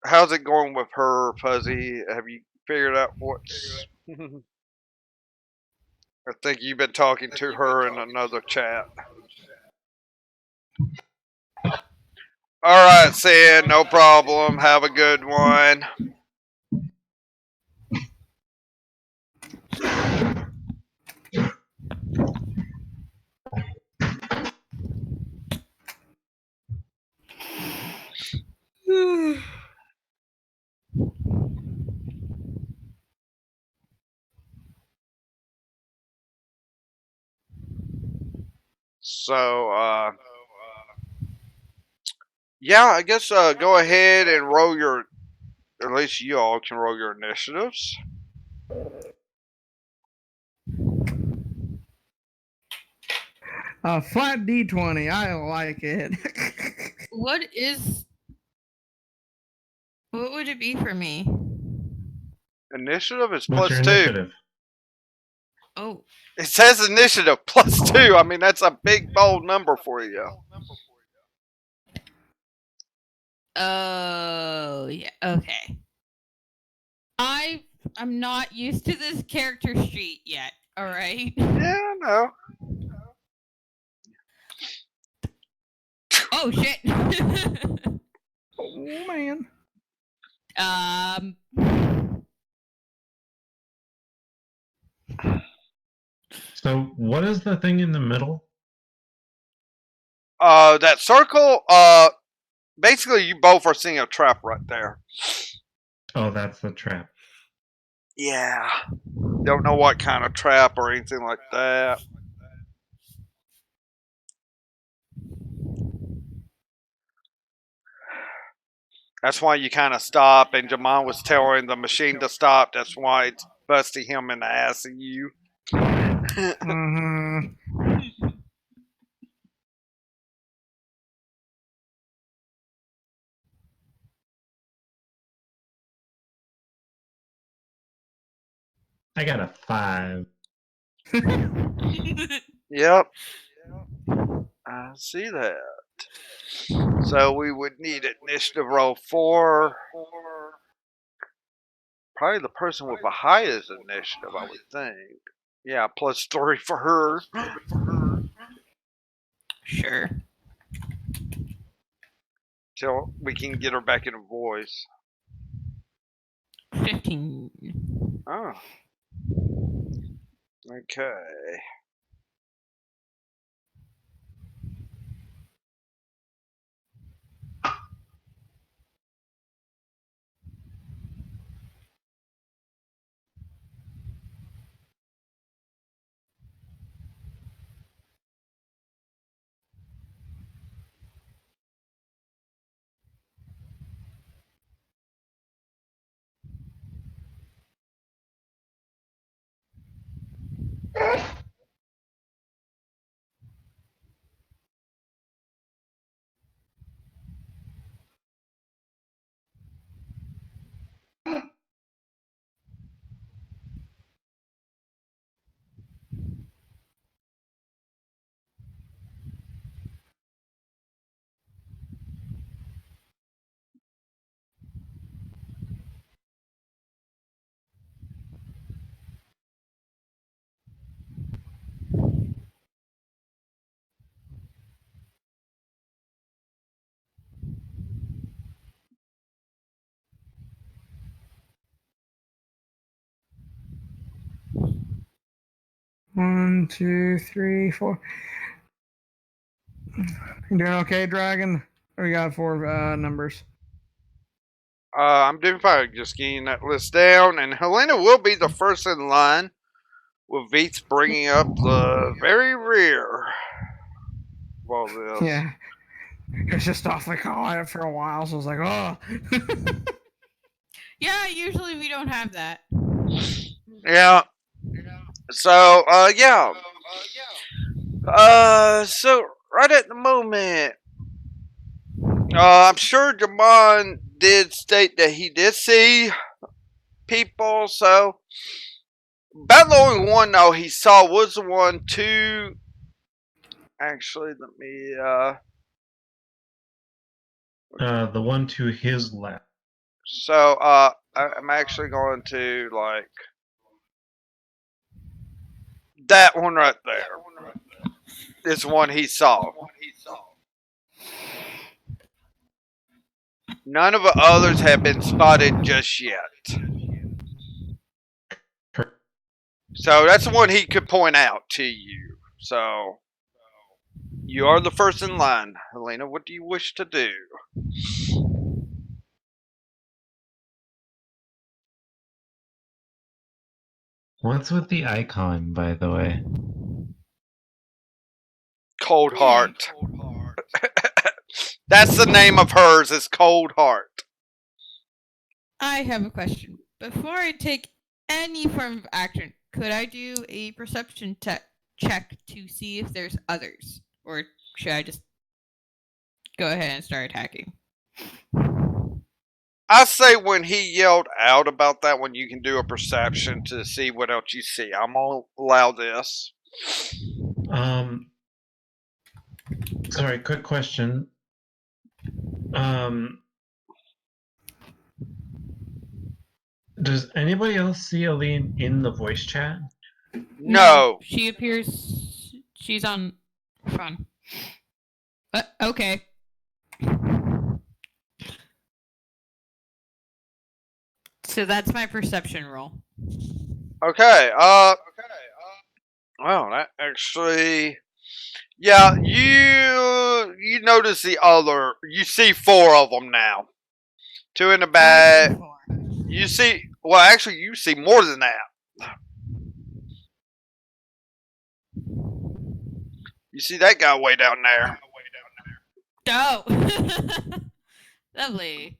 How's it going with her, Fuzzy? Have you figured out what's. I think you've been talking to her in another chat. Alright, Sid, no problem. Have a good one. So, yeah, I guess go ahead and roll your. At least you all can roll your initiatives. Flat D20. I like it. What would it be for me? Initiative is What's your +2. initiative? Oh, It says initiative +2. I mean, that's a big, bold number for you. oh, yeah. Okay. I'm not used to this character sheet yet. All right. Yeah, I know. Oh shit. Oh man. So, what is the thing in the middle? That circle, basically you both are seeing a trap right there. Oh, that's the trap. Yeah. Don't know what kind of trap or anything like that. That's why you kind of stop, and Jamal was telling the machine to stop. That's why it's busting him in the ass of you. Mm-hmm. I got a 5. Yep. I see that. So we would need initiative roll 4. Probably the person with the highest initiative, I would think. Yeah, +3 for her. Sure. Till we can get her back in a voice. 15. Oh. Okay. 1, 2, 3, 4. You doing okay, Dragon? We got 4 numbers. I'm doing fine. Just getting that list down, and Helena will be the first in line, with Veets bringing up the very rear. Well, this. Yeah. It's just awfully quiet for a while, so I was like, oh. Yeah, usually we don't have that. Yeah. So, yeah. So right at the moment, I'm sure Jamon did state that he did see people. So, about the only one though he saw was the one to. Actually, let me. The one to his left. So, I'm actually going to like that one right there. Is one he saw. None of the others have been spotted just yet. So that's the one he could point out to you. So you are the first in line, Helena. What do you wish to do? What's with the icon, by the way? Cold Heart. That's the name of hers. Is Cold Heart. I have a question. Before I take any form of action, could I do a perception check to see if there's others? Or should I just go ahead and start attacking? I say when he yelled out about that one, you can do a perception to see what else you see. I'm gonna allow this. Sorry, quick question. Does anybody else see Aline in the voice chat? No. She appears. She's on. Fun. Okay. So that's my perception roll. Okay. Well, that actually. Yeah, you notice the other. You see 4 of them now. 2 in the back. You see. Well, actually, you see more than that. You see that guy way down there. Oh. Lovely.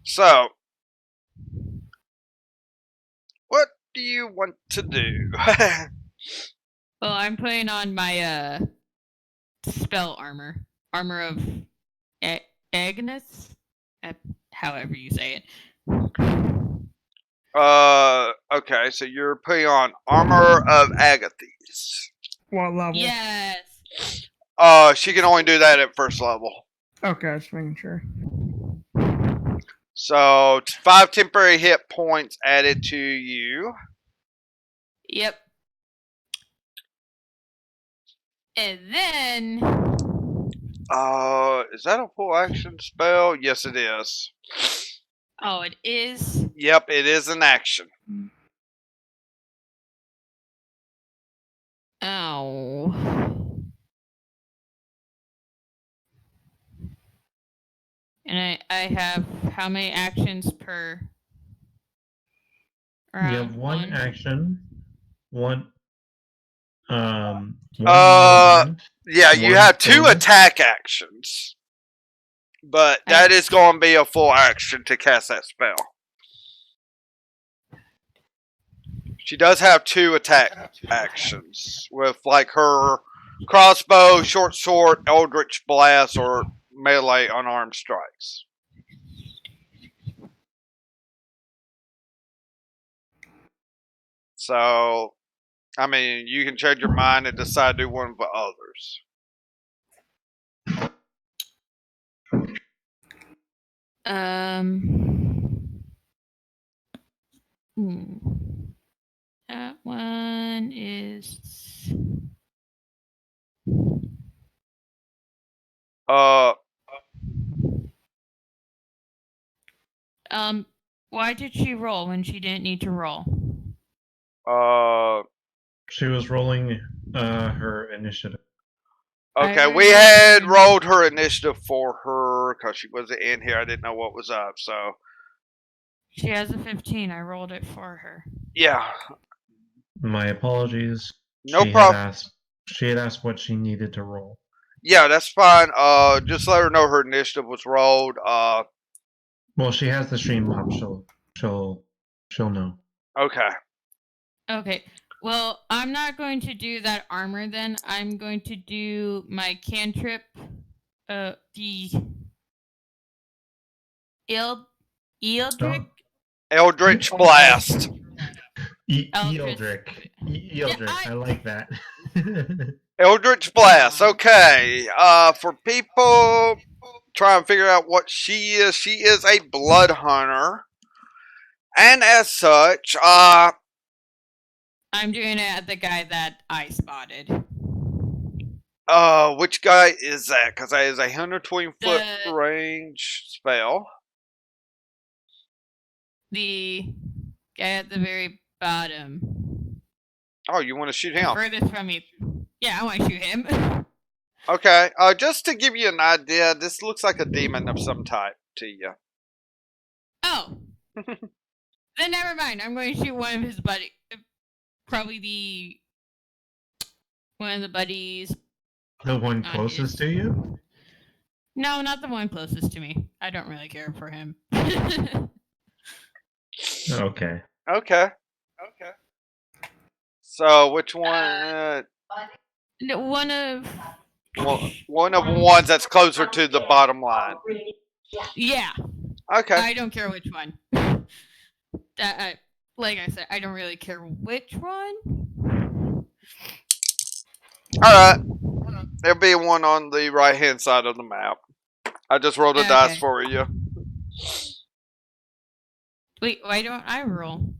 So, what do you want to do? Well, I'm putting on my spell armor. Armor of Agnes? However you say it. Okay, so you're putting on Armor of Agathes. What level? Yes. She can only do that at first level. Okay, just making sure. So, 5 temporary hit points added to you. Yep. And then... Is that a full action spell? Yes, it is. Oh, it is? Yep, it is an action. Oh. And I have how many actions per round? You have one action, one Yeah, movement, you one have 2 bonus. attack actions. But that is going to be a full action to cast that spell. She does have 2 attack actions with like her crossbow, short sword, eldritch blast, or melee unarmed strikes. So, I mean, you can change your mind and decide to do one of the others. That one is... Why did she roll when she didn't need to roll? She was rolling her initiative. Okay, I we already had rolled rolled her initiative for her because she wasn't in here. I didn't know what was up, so She has a 15. I rolled it for her. yeah, My apologies. no She problem. had asked what she needed to roll. Yeah, that's fine. Just let her know her initiative was rolled. Well, she has the stream up. She'll know. Okay. Okay. Well, I'm not going to do that armor then. I'm going to do my cantrip. The Eldrick. Eldritch Blast. Eldrick. Eldrick. I like that. Eldritch Blast. Okay. For people trying to figure out what she is a blood hunter. And as such, I'm doing it at the guy that I spotted. which guy is that? Because that is a 120-foot The- range spell. The guy at the very bottom. Oh, you want to shoot The him? furthest from me. Yeah, I want to shoot him. Okay. Just to give you an idea, this looks like a demon of some type to you. Oh. Then never mind. I'm going to shoot one of his buddies. Probably one of the buddies. The one on closest his- to you? No, not the one closest to me. I don't really care for him. Okay. Okay. So which one? No, one of. One of the ones that's closer to the bottom line. Yeah. Okay. I don't care which one. Like I said, I don't really care which one. Alright. There'll be one on the right hand side of the map. I just rolled a dice for you. Wait, why don't I roll?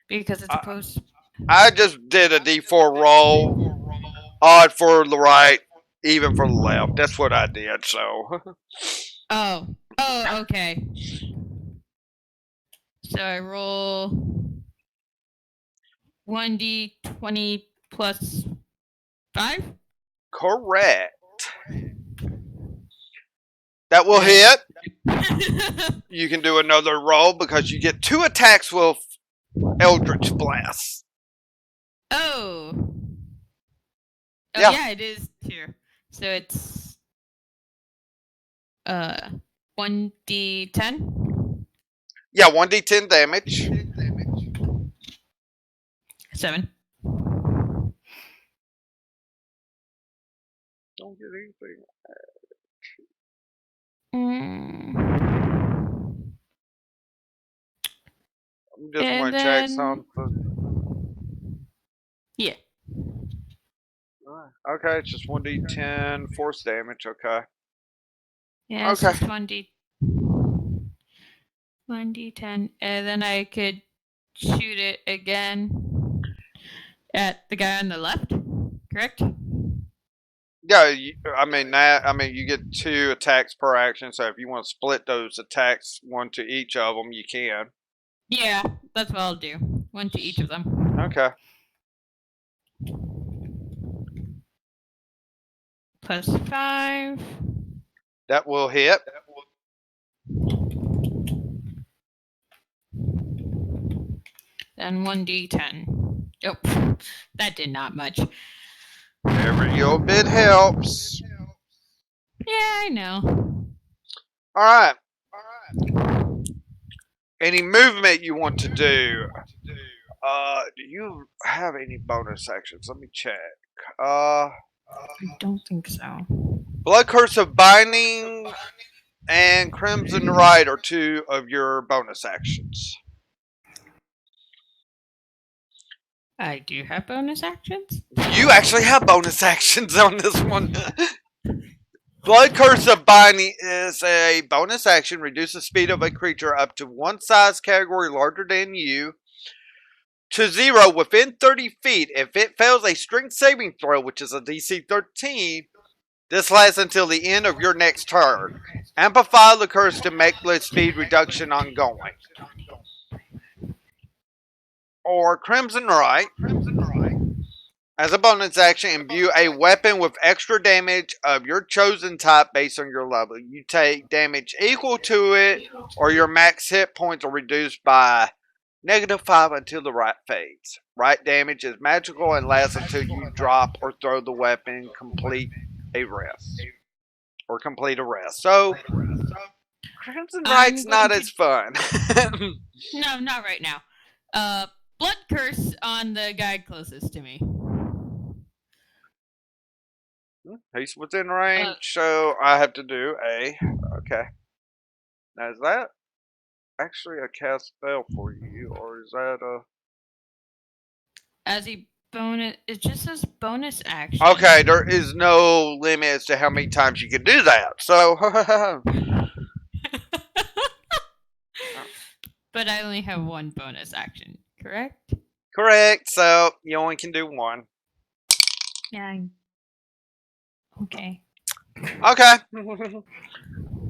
Because it's supposed. I just did a d4 roll. Odd for the right, even for the left. That's what I did, so. Oh, okay. So I roll 1d20 plus 5? Correct. That will hit. You can do another roll because you get 2 attacks with Eldritch Blast. Oh. Oh, Yeah. yeah, it is 2. So it's 1d10? Yeah, 1d10 damage. 7. Don't get anything. I'm just And want to check then- something. Yeah. Okay, it's just 1d10 force damage. Okay. Yeah, it's Okay. just 1d10. And then I could shoot it again at the guy on the left, correct? Yeah, you get 2 attacks per action. So if you want to split those attacks, 1 to each of them, you can. Yeah, that's what I'll do. 1 to each of them. Okay. Plus 5. That will hit. Then 1d10. Oh, that did not much. Every little bit helps. Yeah, I know. All right. Any movement you want to do? Do you have any bonus actions? Let me check. I don't think so. Blood Curse of Binding and Crimson Rite are 2 of your bonus actions. I do have bonus actions. You actually have bonus actions on this one. Blood Curse of Binding is a bonus action. Reduce the speed of a creature up to 1 size category larger than you to 0 within 30 feet. If it fails a strength saving throw, which is a DC 13, This lasts until the end of your next turn. Amplify the curse to make the speed reduction ongoing. Or Crimson Right. As a bonus action, imbue a weapon with extra damage of your chosen type based on your level. You take damage equal to it, or your max hit points are reduced by -5 until the right fades. Right damage is magical and lasts until you drop or throw the weapon, complete a rest. Or complete a rest. So, Crimson Right's not as fun. No, not right now. Blood curse on the guy closest to me. He's within range, so I have to do a. Okay. Now, is that actually a cast spell for you, or is that a. As a bonus, it just says bonus action. Okay, there is no limit as to how many times you can do that. So. But I only have one bonus action, correct? Correct, so you only can do one. Yeah. Okay. Okay.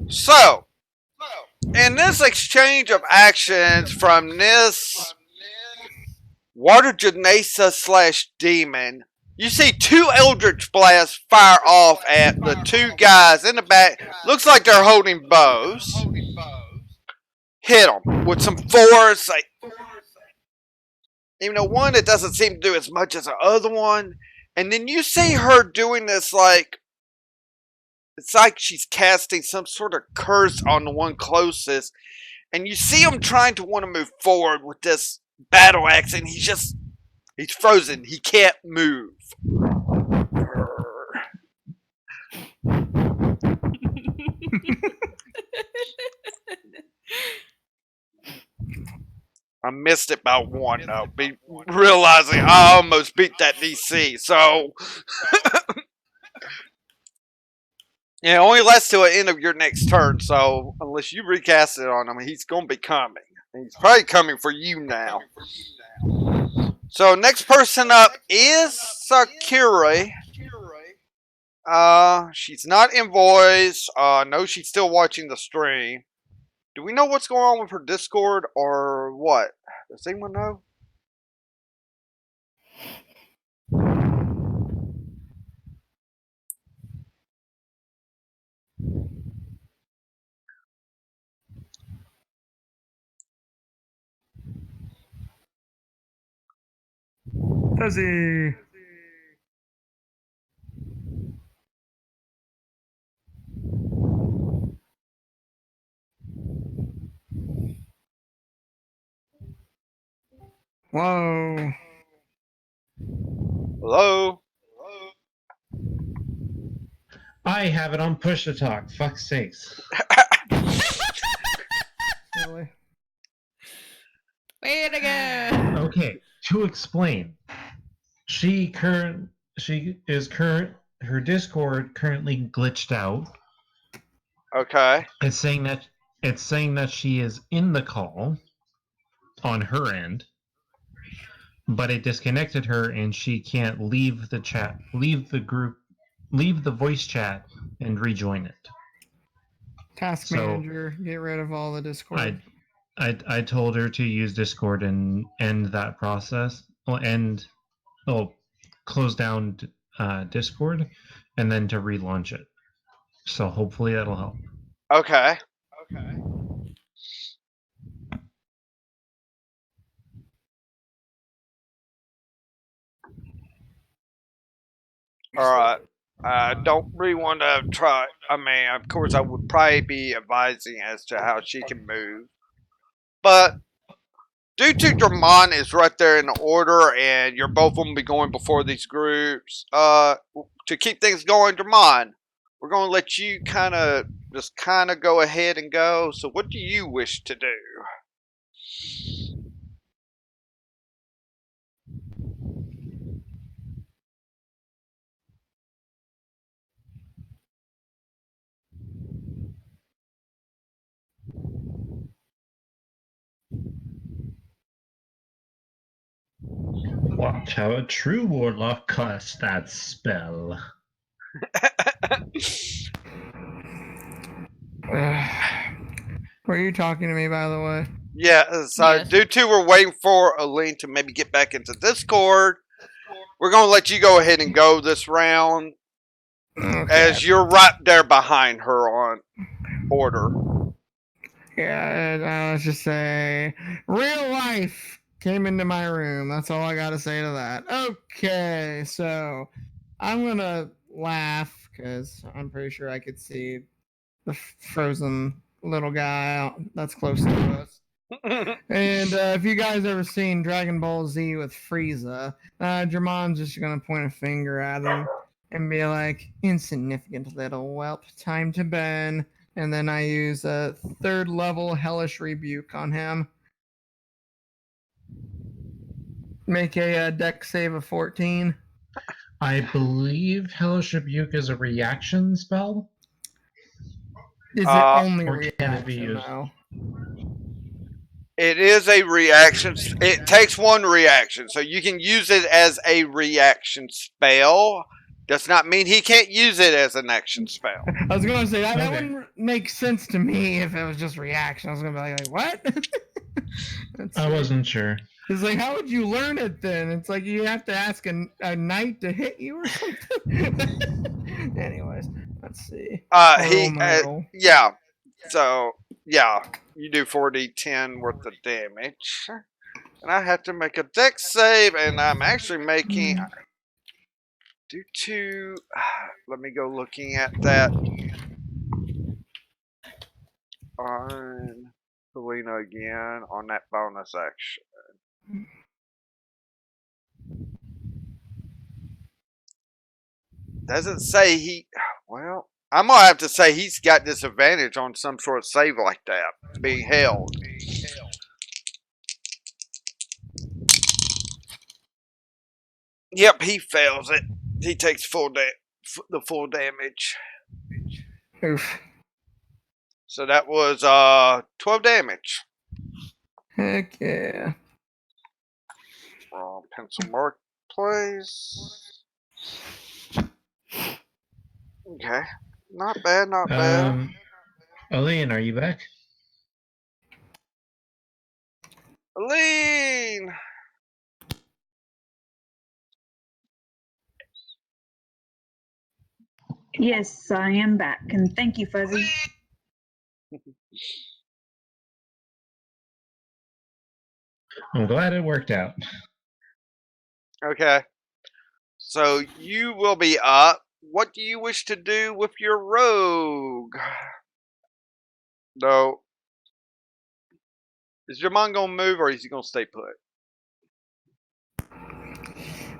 So, in this exchange of actions from this Water Janasa / demon, you see two Eldritch Blasts fire off at the two guys in the back. Looks like they're holding bows. Hit them with some force. Like, even though one that doesn't seem to do as much as the other one. And then you see her doing this like. It's like she's casting some sort of curse on the one closest. And you see him trying to want to move forward with this battle axe. And he's frozen. He can't move. I missed it by one though. Realizing I almost beat that DC. So. Yeah, it only lasts till the end of your next turn, so unless you recast it on him, he's going to be coming. He's probably coming for you now. So, next person up is Sakura. She's not in voice. No, she's still watching the stream. Do we know what's going on with her Discord or what? Does anyone know? Fuzzy. Whoa. Hello? I have it on push to talk. Fuck's sakes. Really? Way to go! Okay, to explain, her Discord currently glitched out. Okay. It's saying that she is in the call on her end, but it disconnected her and she can't leave the chat, leave the group, leave the voice chat and rejoin it. Task manager, get rid of all the Discord. I told her to use Discord and end that process. Close down Discord and then to relaunch it. So hopefully that'll help. Okay. Alright. I don't really want to try. I mean, of course, I would probably be advising as to how she can move. But due to Dramon is right there in the order, and you're both going to be going before these groups, to keep things going, Dramon, we're going to let you kind of go ahead and go. So what do you wish to do? Watch how a true warlock casts that spell. Were you talking to me, by the way? Yeah, so Yes. due to we're waiting for Aline to maybe get back into Discord, we're going to let you go ahead and go this round Okay. as you're right there behind her on order. Yeah, let's just say real life came into my room. That's all I got to say to that. Okay, so I'm going to laugh because I'm pretty sure I could see the frozen little guy that's close to us. And if you guys ever seen Dragon Ball Z with Frieza, Jermon's just gonna point a finger at him and be like, "Insignificant little whelp, time to burn." And then I use a 3rd level hellish rebuke on him. Make a deck save of 14. I believe Hellish Rebuke is a reaction spell. Is it only Or can it be reaction used? though? It is a reaction. It takes 1 reaction, so you can use it as a reaction spell. Does not mean he can't use it as an action spell. I was gonna say that Okay. wouldn't make sense to me if it was just reaction. I was gonna be like what? I wasn't sure. It's like, how would you learn it then? It's like you have to ask a knight to hit you or something. Anyways, let's see. Yeah. So yeah, you do 4d10 worth of damage, and I have to make a dex save, and I'm actually making due to. Let me go looking at that on Helena again on that bonus action. Doesn't say he. Well, I'm gonna have to say he's got disadvantage on some sort of save like that. It's being held. Yep, he fails it. He takes the full damage. Oof. So that was 12 damage. Heck yeah. Pencil mark, please. Okay, not bad, not bad. Aline, are you back? Aline! Yes, I am back, and thank you, Fuzzy. I'm glad it worked out. Okay. So you will be up. What do you wish to do with your rogue? No. Is your mind gonna move or is he gonna stay put?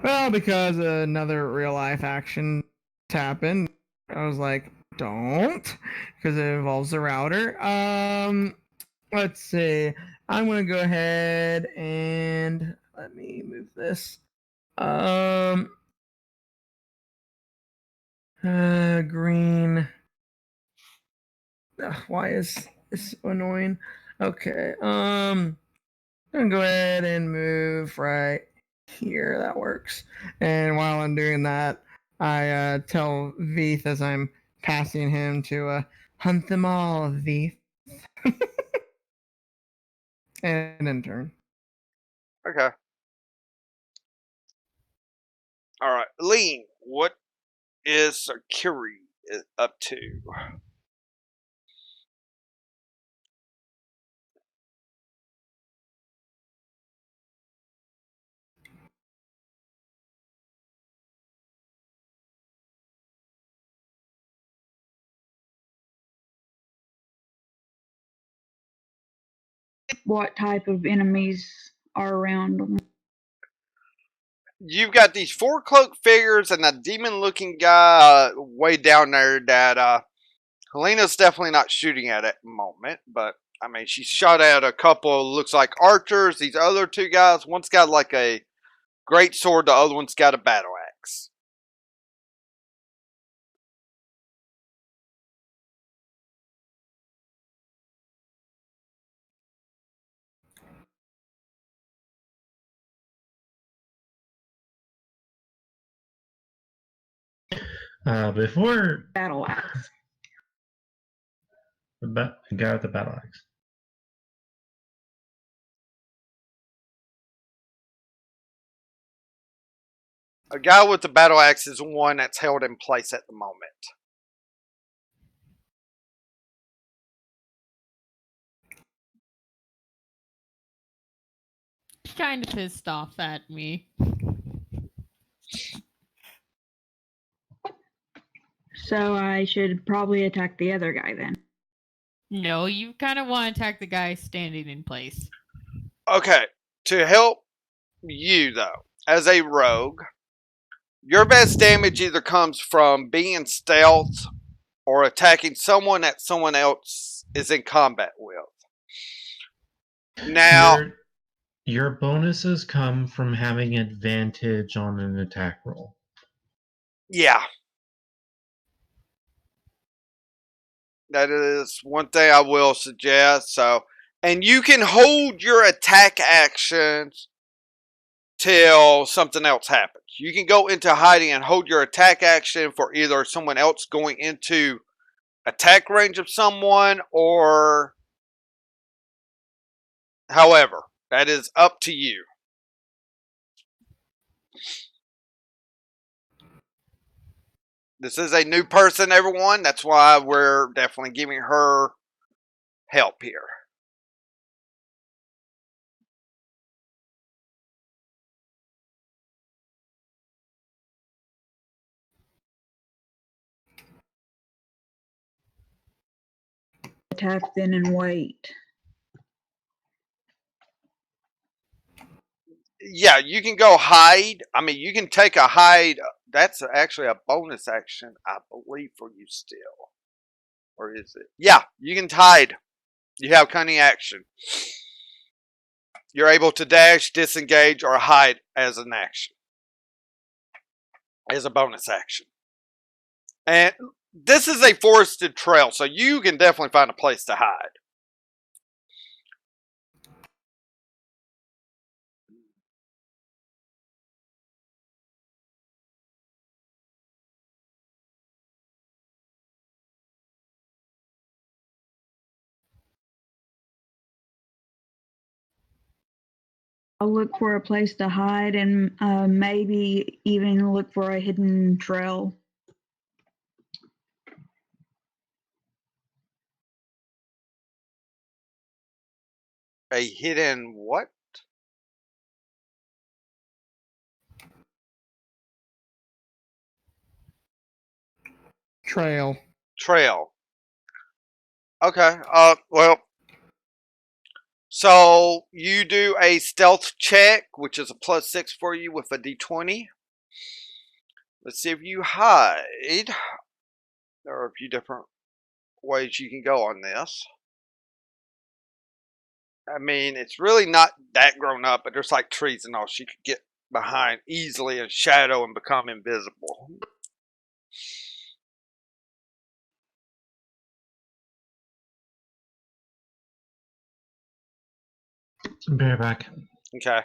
Well, because another real life action happened, I was like, don't, because it involves the router. Let's see. I'm gonna go ahead and let me move this. Green. Ugh, why is this so annoying? Okay. I'm gonna go ahead and move right here. That works. And while I'm doing that, I tell Veeth as I'm passing him to hunt them all, Veeth. And in turn. Okay. Alright. Lean, what is Sakiri up to? What type of enemies are around them? You've got these 4 cloaked figures and a demon looking guy way down there that Helena's definitely not shooting at the moment, but I mean, she shot at a couple, looks like archers. These other 2 guys, one's got like a great sword, the other one's got a battle axe. Before Battle axe. the guy with the battle axe. A guy with the battle axe is one that's held in place at the moment. He's kind of pissed off at me. So I should probably attack the other guy then. No, you kind of want to attack the guy standing in place. Okay, to help you though, as a rogue, your best damage either comes from being stealth or attacking someone that someone else is in combat with. Now, Your bonuses come from having advantage on an attack roll. yeah, that is one thing I will suggest. So, and you can hold your attack actions till something else happens. You can go into hiding and hold your attack action for either someone else going into attack range of someone or however. That is up to you. This is a new person, everyone. That's why we're definitely giving her help here. Attack then and wait. Yeah, you can go hide. I mean, you can take a hide. That's actually a bonus action, I believe, for you still. Or is it? Yeah, you can hide. You have cunning action. You're able to dash, disengage, or hide as an action. As a bonus action. And this is a forested trail, so you can definitely find a place to hide. I'll look for a place to hide and maybe even look for a hidden trail. A hidden what? Trail. Trail. Okay. Well. So you do a stealth check, which is a +6 for you with a d20. Let's see if you hide. There are a few different ways you can go on this. I mean, it's really not that grown up, but there's like trees and all she could get behind easily and shadow and become invisible. Be right back. Okay.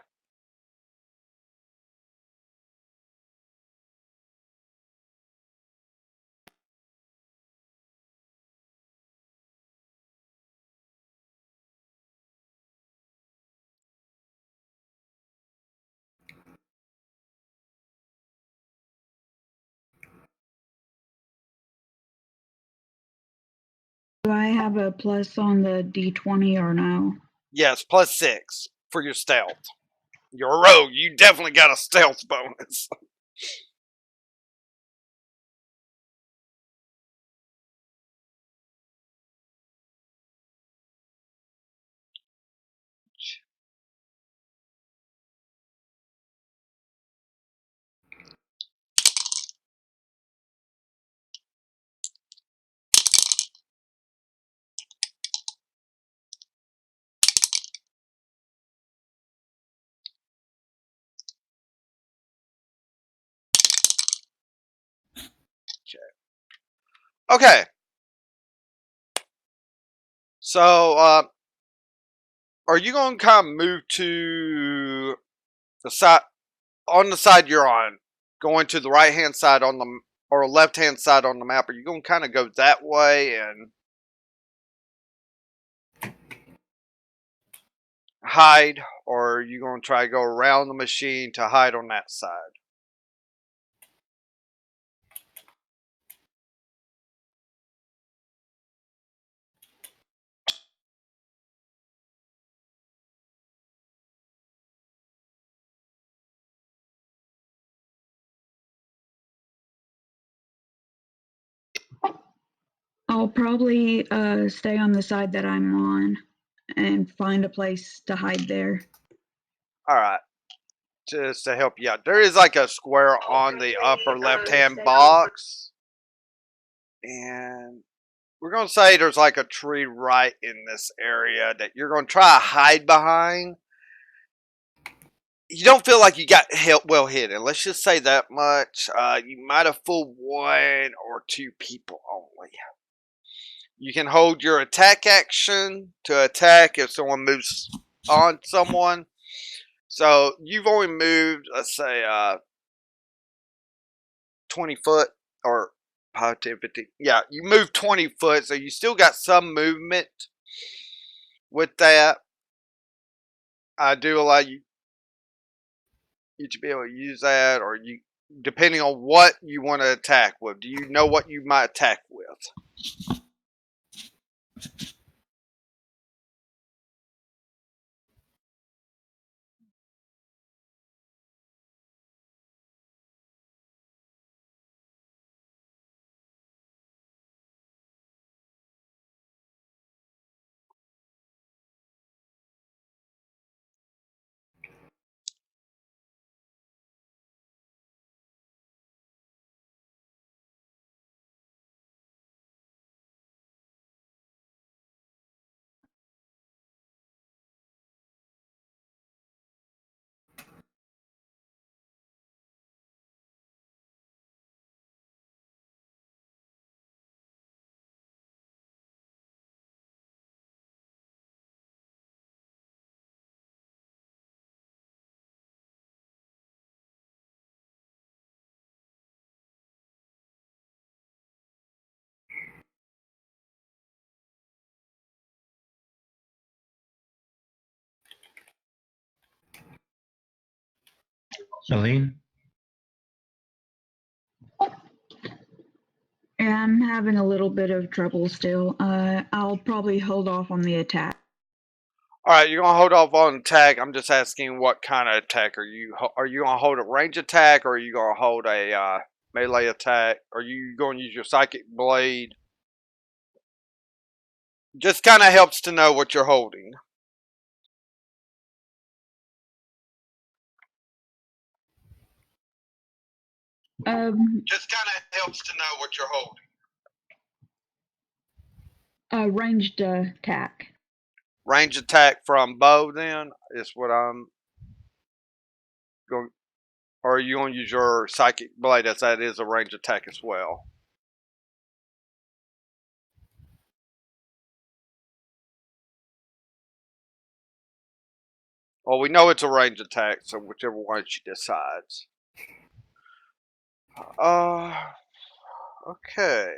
Do I have a plus on the d20 or no? Yes, +6 for your stealth. You're a rogue. You definitely got a stealth bonus. Okay. So, are you going to kind of move to the side, on the side you're on, going to the right hand side on the or left-hand side on the map? Are you going to kind of go that way and hide, or are you going to try to go around the machine to hide on that side? I'll probably stay on the side that I'm on and find a place to hide there. All right. Just to help you out, there is like a square on the upper left-hand box. And we're going to say there's like a tree right in this area that you're going to try to hide behind. You don't feel like you got well hidden. Let's just say that much. You might have fooled 1 or 2 people only. You can hold your attack action to attack if someone moves on someone. So you've only moved, let's say, 20 foot or 5, 10, 15. Yeah, you moved 20 foot, so you still got some movement with that. I do allow you to be able to use that, or you, depending on what you want to attack with. Do you know what you might attack with? Aline? And I'm having a little bit of trouble still. I'll probably hold off on the attack. All right, you're gonna hold off on attack. I'm just asking what kind of attack are you? Are you gonna hold a range attack, or are you gonna hold a melee attack? Are you going to use your psychic blade? Just kind of helps to know what you're holding. Just kind of helps to know what you're holding. Ranged attack. Range attack from bow, then, is what I'm going. Or are you going to use your psychic blade, as that is a range attack as well? Well, we know it's a range attack, so whichever one she decides. Okay.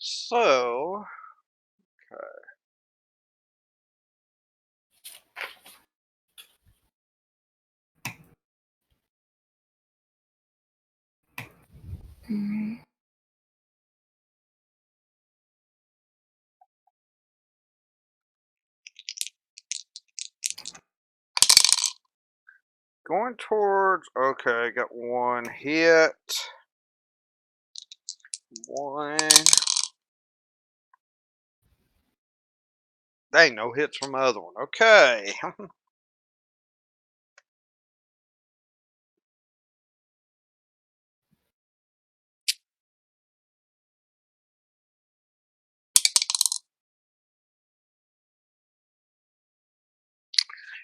So, Going towards. Okay, got one hit. One. Dang, no hits from the other one. Okay.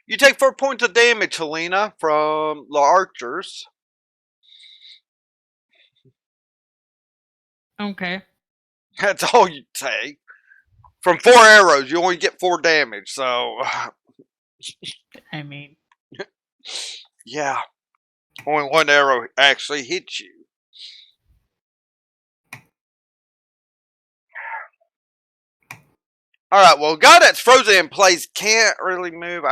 You take 4 points of damage, Helena, from the archers. Okay. That's all you take. From 4 arrows, you only get 4 damage, so. I mean, Yeah. Only 1 arrow actually hits you. Alright, well, guy that's frozen in place can't really move.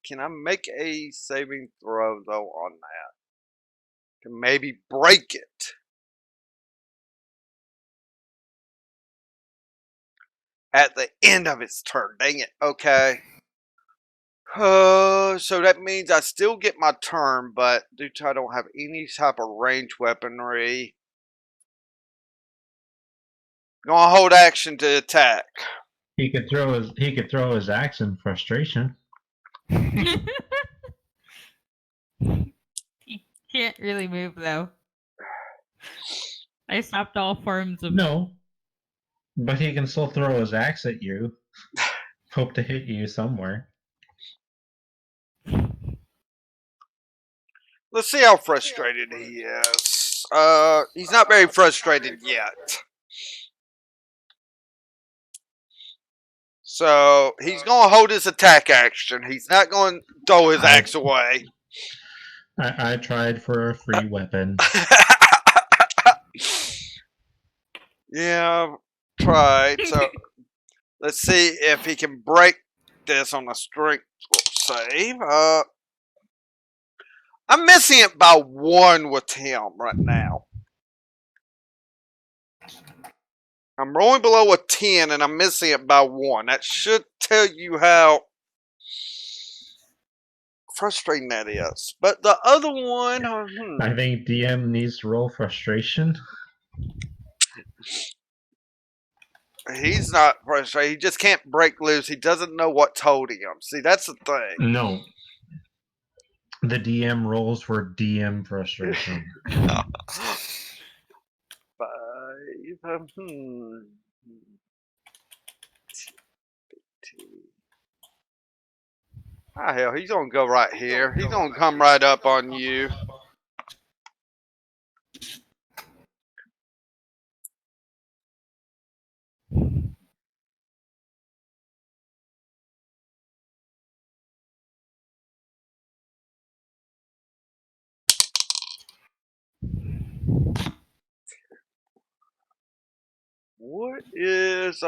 Can I make a saving throw, though, on that? Can maybe break it. At the end of its turn. Dang it. Okay. So that means I still get my turn, but due to I don't have any type of range weaponry, gonna hold action to attack. He could throw his axe in frustration. he can't really move though. I stopped all forms of. No, but he can still throw his axe at you. Hope to hit you somewhere. Let's see how frustrated he is. He's not very frustrated yet. So he's gonna hold his attack action. He's not gonna throw his axe away. I tried for a free weapon. Yeah, tried. So let's see if he can break this on a strength save. I'm missing it by 1 with him right now. I'm rolling below a 10 and I'm missing it by 1. That should tell you how frustrating that is. But the other one, I think DM needs to roll frustration. he's not frustrated. He just can't break loose. He doesn't know what's holding him. See, that's the thing. No. The DM rolls for DM frustration. 5. Ah, hell, he's gonna go right here. He's gonna come right up on you. What is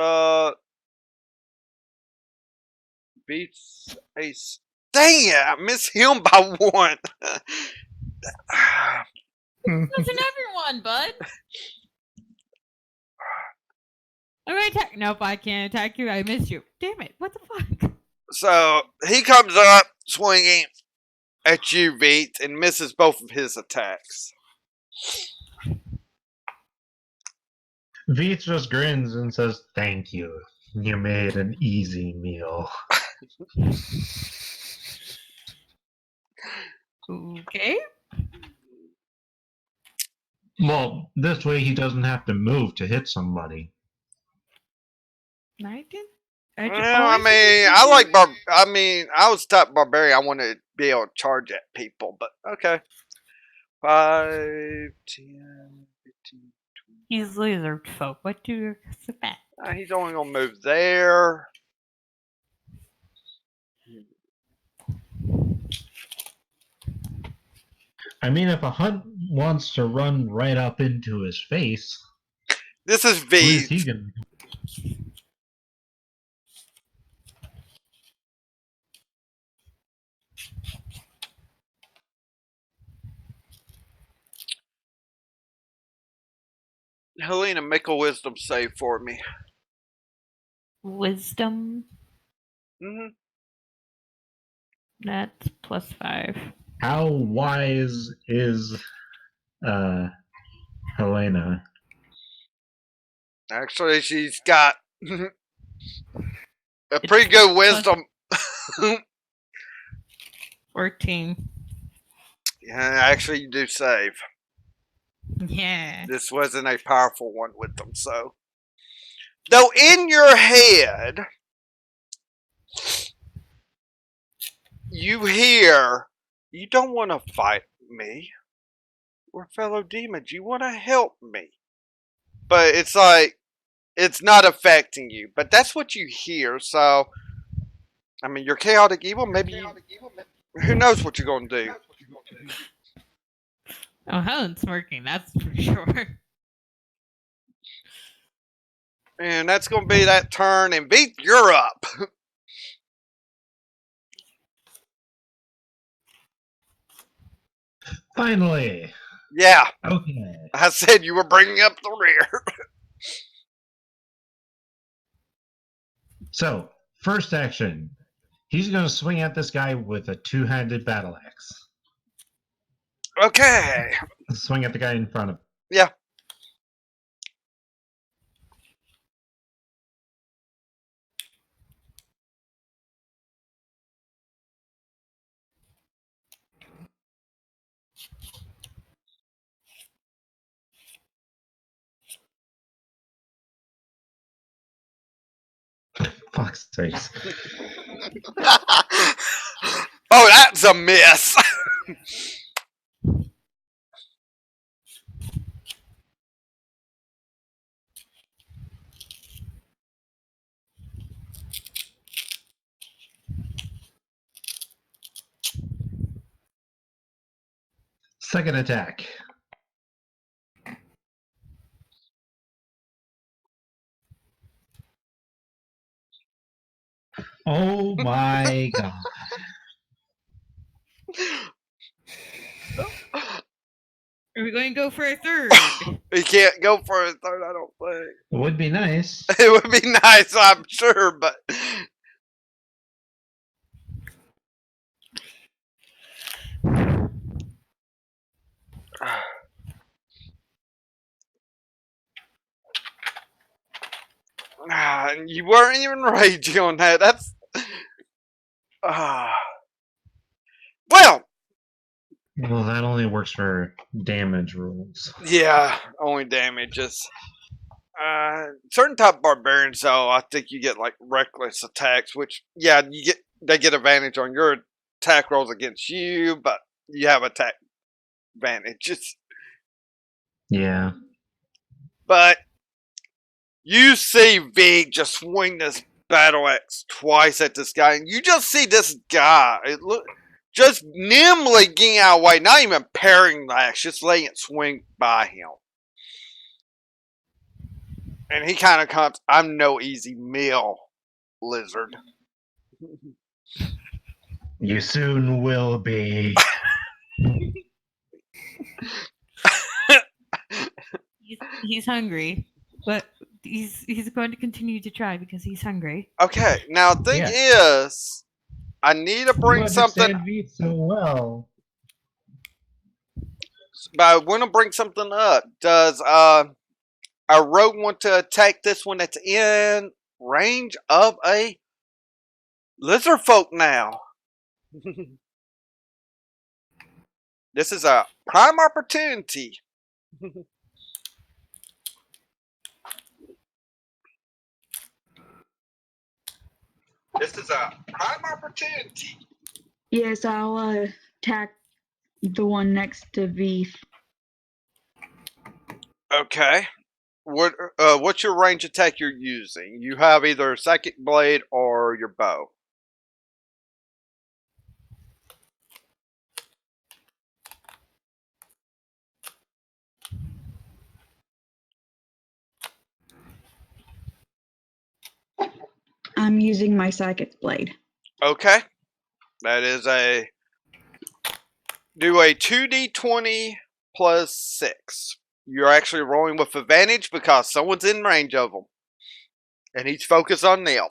beats ace? Dang it! I missed him by 1. Listen, everyone, bud. I'm gonna attack. Nope, I can't attack you. I missed you. Damn it! What the fuck? So he comes up swinging at you, Beat, and misses both of his attacks. Veets just grins and says, "Thank you. You made an easy meal." Okay. Well, this way he doesn't have to move to hit somebody. I did. Well, I mean, I like I was type barbarian. I want to be able to charge at people, but okay. 5, 10, 15, 20. He's lizard folk. What do you expect? He's only gonna move there. I mean, if a hunt wants to run right up into his face, This is who is he V. gonna? Helena, make a wisdom save for me. Wisdom. Mm-hmm. That's +5. How wise is Helena? Actually, she's got a It's pretty good plus wisdom. 14. Yeah, actually, you do save. Yeah. This wasn't a powerful one with them, so. Though in your head, you hear, you don't want to fight me. We're fellow demons. You want to help me. But it's like, it's not affecting you. But that's what you hear, so. I mean, you're chaotic evil. Maybe you, who knows what you're going to do. Oh, Helen's smirking, that's for sure. And that's going to be that turn. And Beat, you're up. Finally. Yeah, Okay. I said you were bringing up the rear. So, first action. He's going to swing at this guy with a two-handed battle axe. Okay. Swing at the guy in front of him. Yeah. Fuck's sakes. Oh, that's a miss. Second attack. Oh my god. Are we going to go for a third? You can't go for a third, I don't think. It would be nice. It would be nice, I'm sure, but. You weren't even raging on that. That's. Well, Well, that only works for damage rules. yeah, only damages. Certain type of barbarians, though, I think you get like reckless attacks, which yeah, they get advantage on your attack rolls against you, but you have attack advantages. Yeah. But you see Vig just swing this battle axe twice at this guy, and you just see this guy just nimbly getting out of the way, not even parrying the axe, just letting it swing by him. And he kind of comes, I'm no easy meal, lizard. You soon will be. He's hungry, but he's going to continue to try because he's hungry. Okay, now the thing is, I need to bring something. V so well. But I want to bring something up. Does a rogue want to attack this one that's in range of a lizard folk now? This is a prime opportunity. This is a prime opportunity. Yes, I'll attack the one next to V. Okay. What's your range attack you're using? You have either a psychic blade or your bow. I'm using my psychic blade. Okay. That is do a 2d20 plus 6. You're actually rolling with advantage because someone's in range of them. And he's focused on them.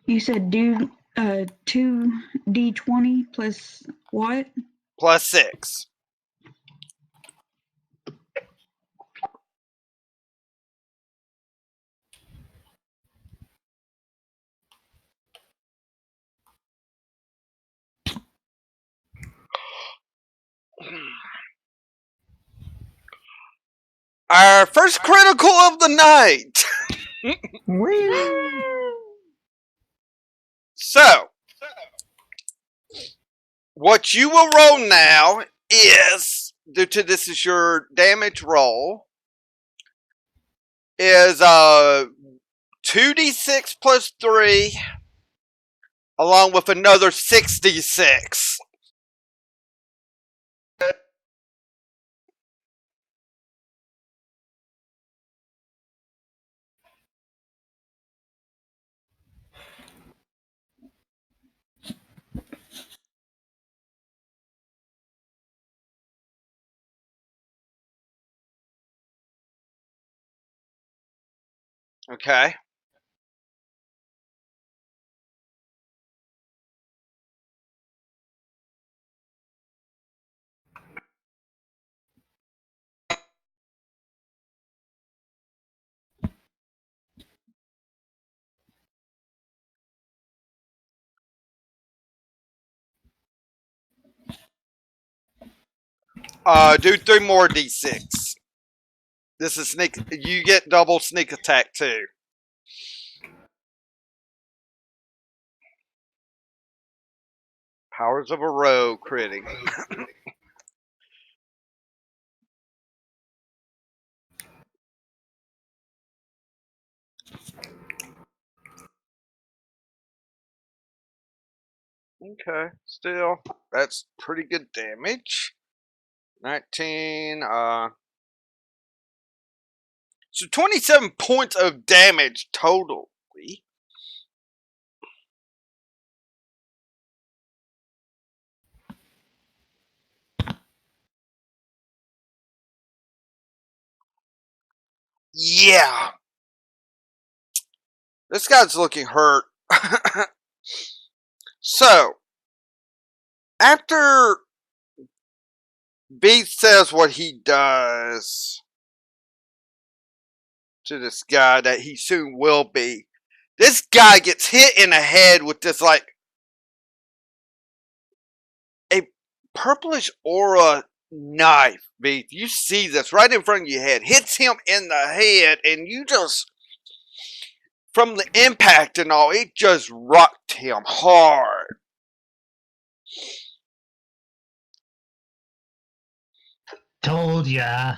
You said do 2d20 plus what? Plus 6. Our first critical of the night. Whee! So, what you will roll now is, due to this is your damage roll, is 2d6 plus 3, along with another 6d6. Okay. Do 3 more d6. This is sneak. You get double sneak attack too. Powers of a rogue critting. Okay, still, that's pretty good damage. 19, so 27 points of damage totally. Yeah. This guy's looking hurt. So, after Beast says what he does to this guy that he soon will be, this guy gets hit in the head with this, like, a purplish aura knife. Beast, you see this right in front of your head. Hits him in the head, and you just, from the impact and all, it just rocked him hard. Told ya.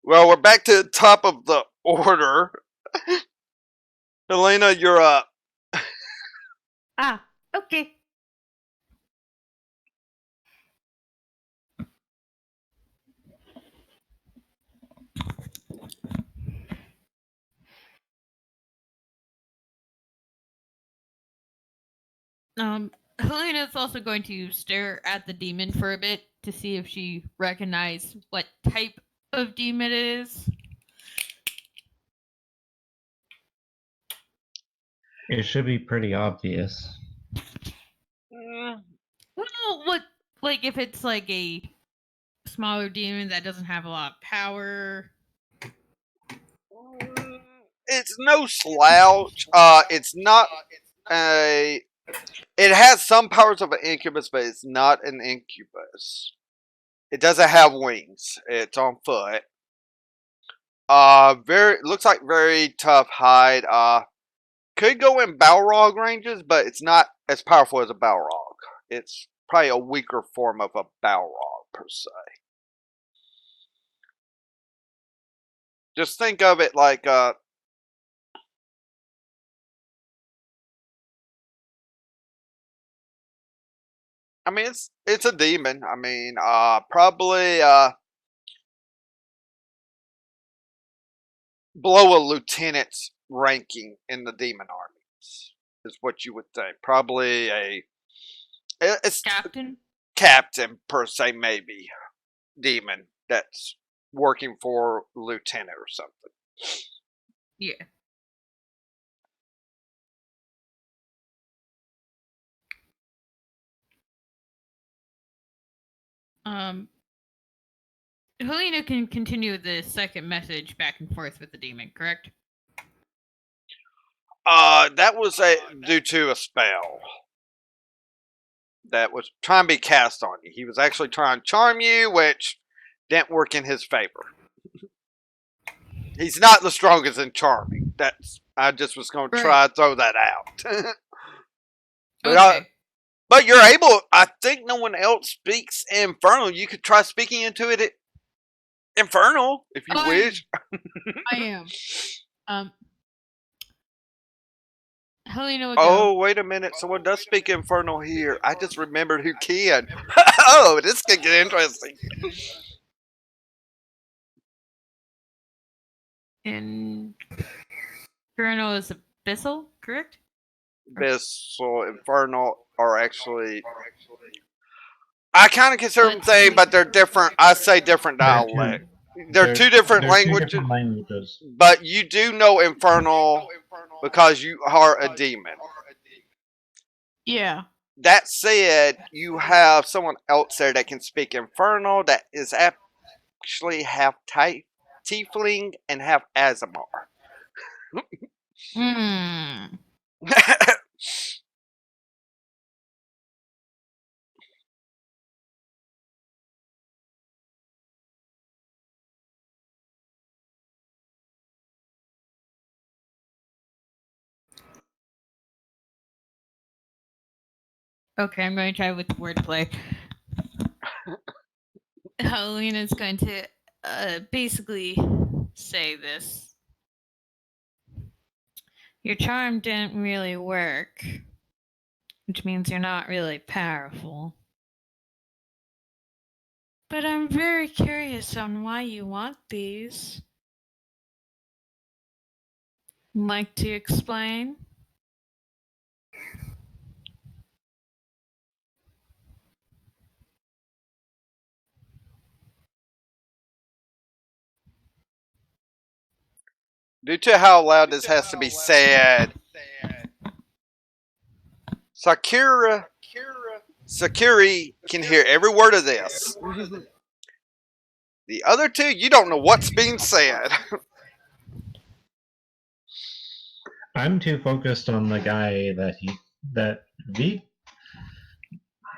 Well, we're back to the top of the order. Helena, you're up. Ah, okay. Helena's also going to stare at the demon for a bit to see if she recognizes what type of demon it is. It should be pretty obvious. Well, what, like if it's like a smaller demon that doesn't have a lot of power? It's no slouch. It's not a. It has some powers of an incubus, but it's not an incubus. It doesn't have wings. It's on foot. Very looks like very tough hide. Could go in Balrog ranges, but it's not as powerful as a Balrog. It's probably a weaker form of a Balrog per se. Just think of it like I mean, it's a demon. I mean, probably below a lieutenant's ranking in the demon armies is what you would think. Probably a It's Captain? captain, per se, maybe. Demon that's working for lieutenant or something. Yeah. Helena can continue the second message back and forth with the demon, correct? That was due to a spell that was trying to be cast on you. He was actually trying to charm you, which didn't work in his favor. He's not the strongest in charming. I just was going to try to throw that out. Okay. But you're able. I think no one else speaks Infernal. You could try speaking into it Infernal if you wish. I am. Helena would go. Oh, wait a minute. Someone does speak Infernal here. I just remembered who can. Oh, this could get interesting. Infernal is abyssal, correct? Abyssal, Infernal are actually. I kind of consider them the same, but they're different. I say different dialect. They're two different languages. But you do know Infernal because you are a demon. Yeah. That said, you have someone else there that can speak Infernal that is actually half Tiefling and half Azamar. Okay, I'm going to try with wordplay. Helena's going to basically say this. Your charm didn't really work, which means you're not really powerful. But I'm very curious on why you want these. Like to explain? Due to how loud this has to be said, Sakuri can hear every word of this. The other two, you don't know what's being said. I'm too focused on the guy that Veet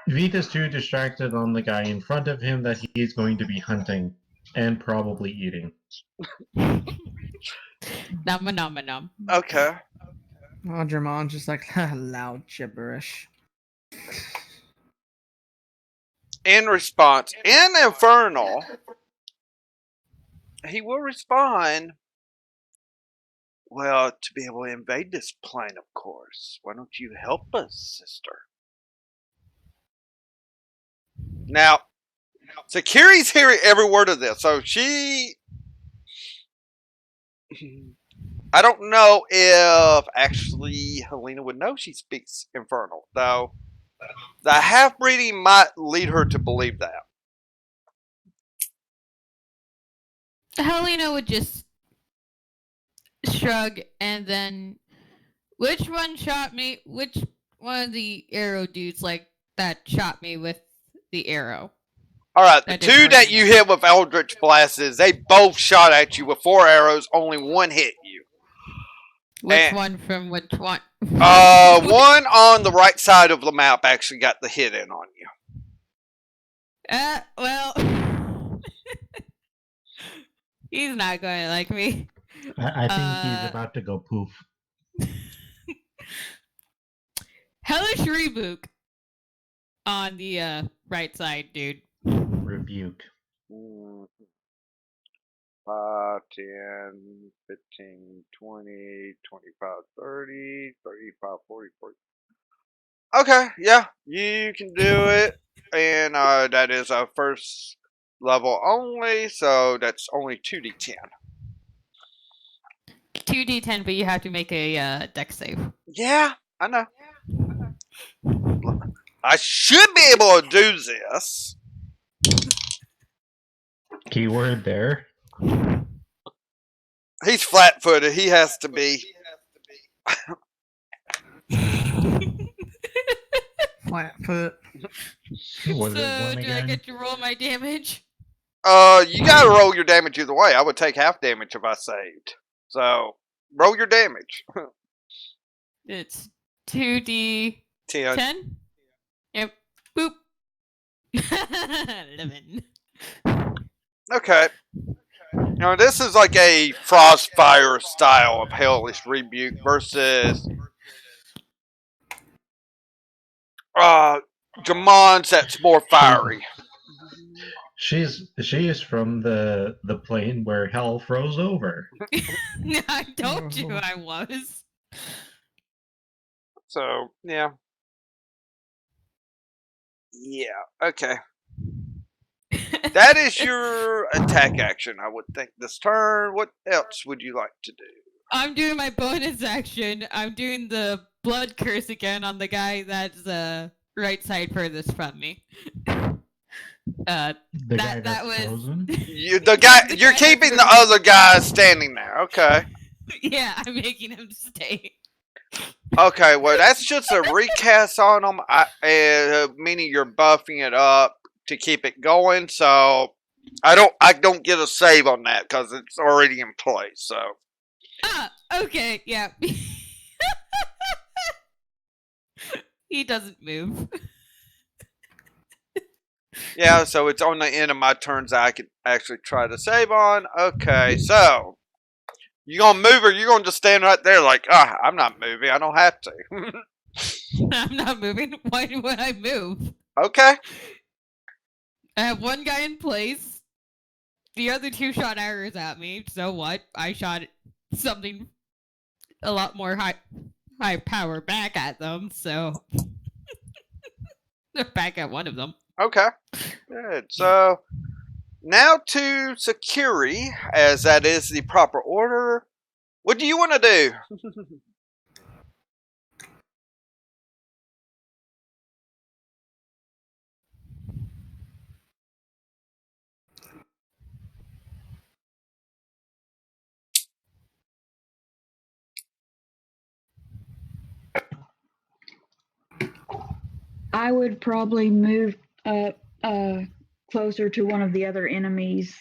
is too distracted on the guy in front of him that he is going to be hunting and probably eating. Nom. Okay. Audremon's just like loud gibberish. In response, in Infernal, he will respond, well, to be able to invade this plane, of course. Why don't you help us, sister? Now, Sakuri's hearing every word of this, so I don't know if actually Helena would know she speaks Infernal, though. The half-breeding might lead her to believe that. Helena would just shrug and then, which one shot me? Which one of the arrow dudes that shot me with the arrow? Alright, the two that you hit with Eldritch Blasts, they both shot at you with 4 arrows, only one hit you. Which one from which one? One on the right side of the map actually got the hit in on you. Well, he's not going to like me. I think he's about to go poof. Hellish Rebuke on the right side, dude. Rebuke. 5, 10, 15, 20, 25, 30, 35, 40, 40. Okay, yeah, you can do it. And that is our first level only, so that's only 2d10. 2d10, but you have to make a dex save. Yeah, I know. I should be able to do this. Keyword there. He's flat-footed. He has to be. Flat foot. Was it So, one do I again? get to roll my damage? You gotta roll your damage either way. I would take half damage if I saved. So, roll your damage. It's 2d10. 10. Yep. Boop. 11. Okay. Now, this is like a Frostfire style of Hellish Rebuke versus Jamon's that's more fiery. She is from the plane where hell froze over. I told you I was. So, yeah. Yeah, okay. That is your attack action, I would think, this turn. What else would you like to do? I'm doing my bonus action. I'm doing the blood curse again on the guy that's right side furthest from me. The guy that that's was frozen. You're guy keeping the that's other guy standing there. Okay. yeah, I'm making him stay. Okay, well, that's just a recast on them, meaning you're buffing it up to keep it going. So I don't get a save on that because it's already in place. So Ah, okay, yeah. He doesn't move. yeah, so it's on the end of my turns I could actually try to save on. Okay, so you gonna move or you gonna just stand right there like, I'm not moving. I don't have to. I'm not moving. Why would I move? Okay. I have one guy in place. The other two shot arrows at me. So what? I shot something a lot more high power back at them. So they're back at one of them. Okay. Good. So now to Sakuri, as that is the proper order. What do you want to do? I would probably move up closer to one of the other enemies.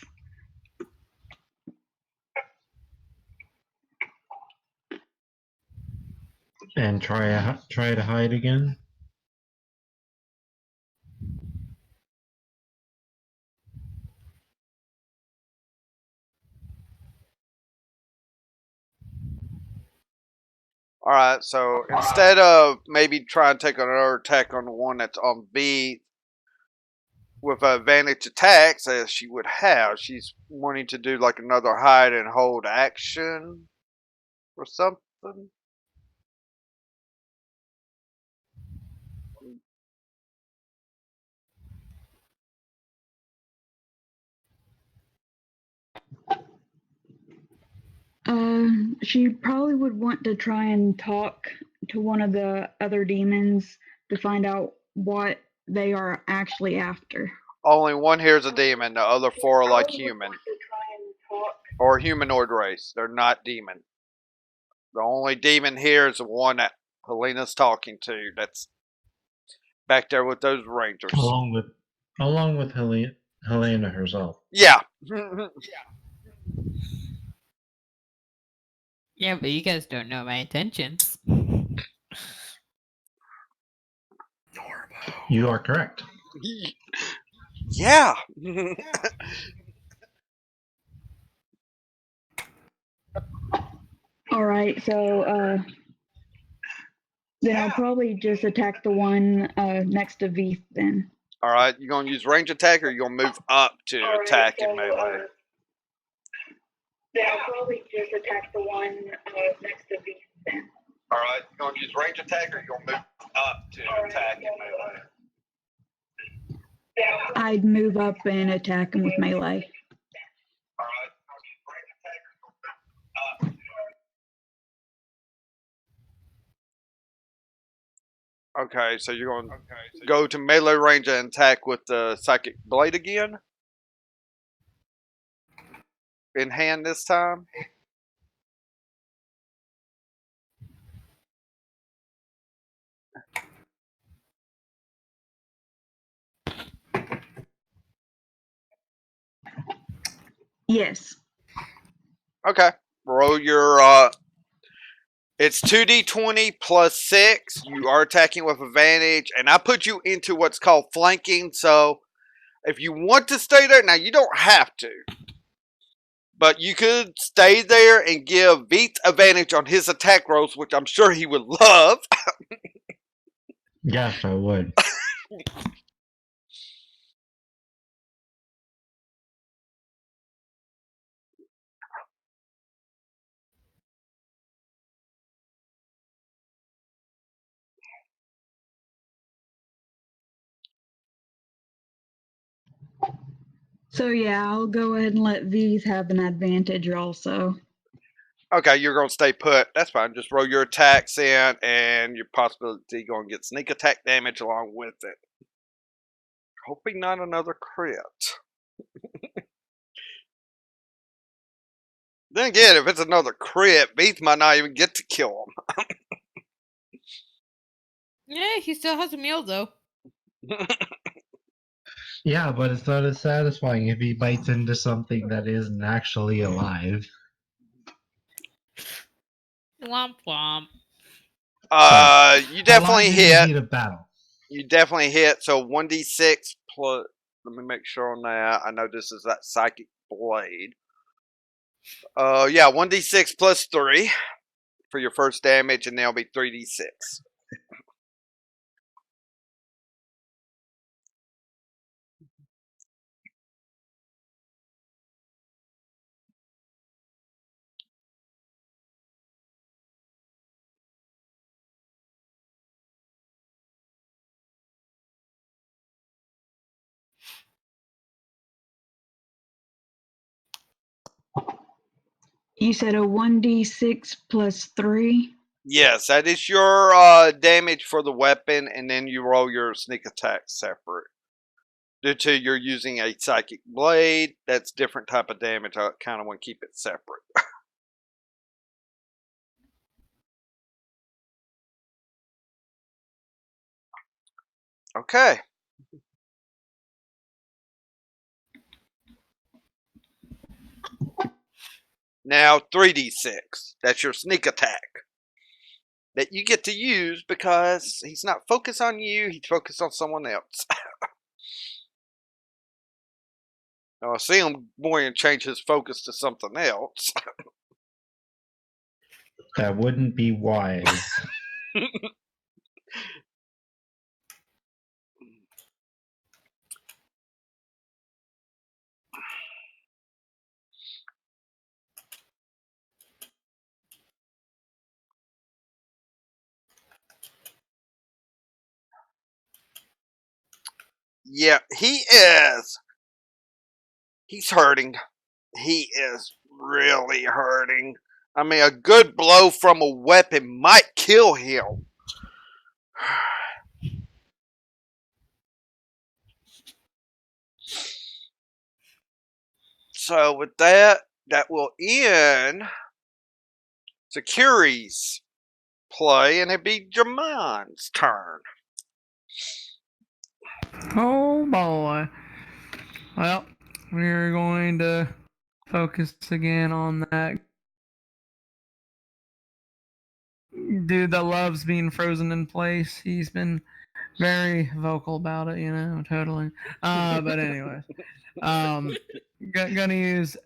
And try to hide again. Alright, so instead of maybe trying to take another attack on the one that's on B with advantage attacks as she would have, she's wanting to do like another hide and hold action or something. She probably would want to try and talk to one of the other demons to find out what they are actually after. Only one here is a demon, the other four are like human. Or humanoid race. They're not demon. The only demon here is the one that Helena's talking to that's back there with those rangers. Along with Helena herself. Yeah. Yeah, but you guys don't know my intentions. You are correct. Yeah. All right, so then I'll probably just attack the one next to V then. Alright, you gonna use range attack or you gonna move up to attack and melee? Then I'll probably just attack the one next to V then. Alright, you gonna use range attack or you gonna move up to attack and melee? I'd move up and attack him with melee. Alright, you gonna use range attack or you gonna move up to. Okay, so you're going to go to melee range and attack with the psychic blade again? In hand this time? Yes. Okay. Roll your it's 2d20 plus 6. You are attacking with advantage, and I put you into what's called flanking, so if you want to stay there, now you don't have to, but you could stay there and give Veets advantage on his attack rolls, which I'm sure he would love. Yes, I would. So yeah, I'll go ahead and let V's have an advantage also. Okay, you're going to stay put. That's fine. Just roll your attacks in, and your possibility going to get sneak attack damage along with it. Hoping not another crit. Then again, if it's another crit, Beats might not even get to kill Yeah, he still has a meal though. him. Yeah, but it's not as satisfying if he bites into something that isn't actually alive. Womp womp. You Alive definitely in the hit. heat of battle. You definitely hit. So 1d6 plus. Let me make sure on that. I know this is that psychic blade. Yeah, 1d6 plus 3 for your first damage, and then it'll be 3d6. You said a 1d6 plus 3? Yes, that is your damage for the weapon, and then you roll your sneak attack separate. Due to you're using a psychic blade, that's different type of damage. I kind of want to keep it separate. Okay. Now 3d6. That's your sneak attack that you get to use because he's not focused on you, he's focused on someone else. Now, I see him going to change his focus to something else. That wouldn't be wise. Yeah, he is. He's hurting. He is really hurting. I mean, a good blow from a weapon might kill him. So with that, that will end Security's play, and it'd be Jamon's turn. Oh boy. Well, we're going to focus again on that dude that loves being frozen in place. He's been very vocal about it, totally. But anyways, gonna use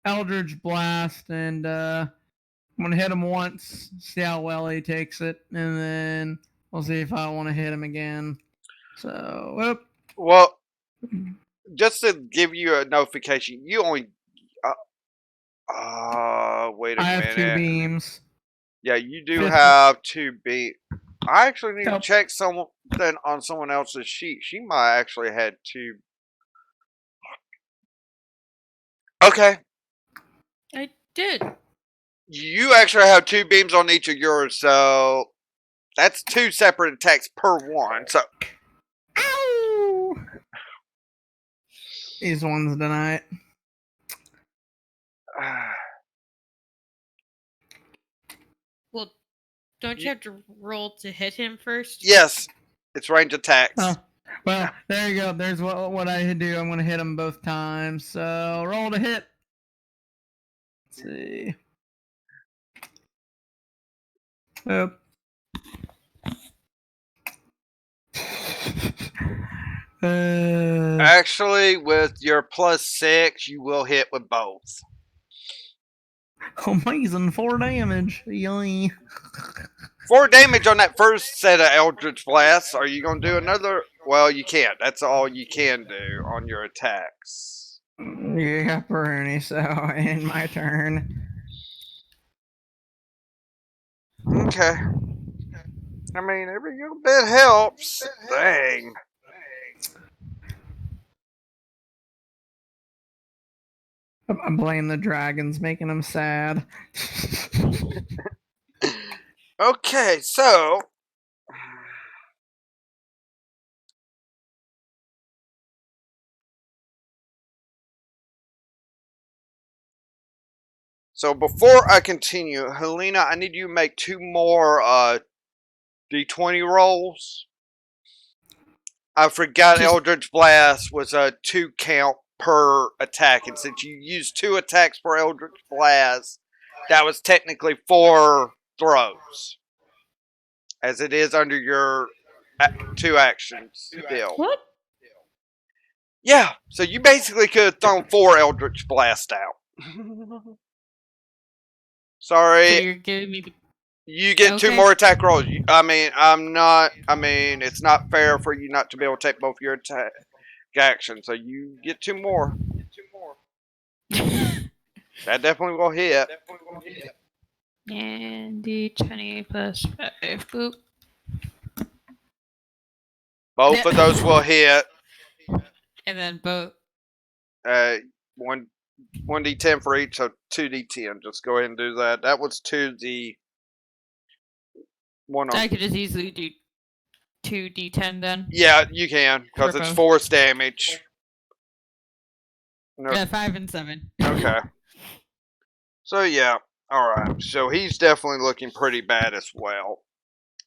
Eldritch Blast, and I'm gonna hit him once, see how well he takes it, and then we'll see if I want to hit him again. So, whoop. Well, just to give you a notification, you only. Wait a I have 2 minute. beams. Yeah, you do 50. have 2 beams. I actually need to Yep. check something on someone else's sheet. She might actually had 2. Okay, I did. you actually have 2 beams on each of yours, so That's 2 separate attacks per one. So Ow! These ones tonight. Well, don't you have to roll to hit him first? yes, it's range attacks. Oh, well, there you go. There's what I do. I'm going to hit them both times. So roll to hit. Let's see. Yep. Actually, with your +6, you will hit with both. Amazing, 4 damage. Yay. 4 damage on that first set of Eldritch Blasts. Are you going to do another? Well, you can't. That's all you can do on your attacks. Yeah, Peruni, so in my turn. Okay. I mean, every little bit helps. Dang. I blame the dragons, making them sad. Okay, so before I continue, Helena, I need you to make 2 more D20 rolls. I forgot Just- Eldritch Blast was a 2 count per attack, and since you used 2 attacks per Eldritch Blast, that was technically 4 throws, as it is under your 2 actions deal. What? Yeah, so you basically could have thrown 4 Eldritch Blast out. Sorry. So you're giving me the... You get 2 Okay. more attack rolls. It's not fair for you not to be able to take both your attack actions. So you get 2 more. That definitely will hit. And D20 plus 5. Boop. Both of those will hit. And then both. 1d10 for each, so 2d10. Just go ahead and do that. That was 2d. I could just easily do 2d10 then. Yeah, you can, because For it's both. force damage. No. Yeah, 5 and 7. Okay. So yeah, alright. So he's definitely looking pretty bad as well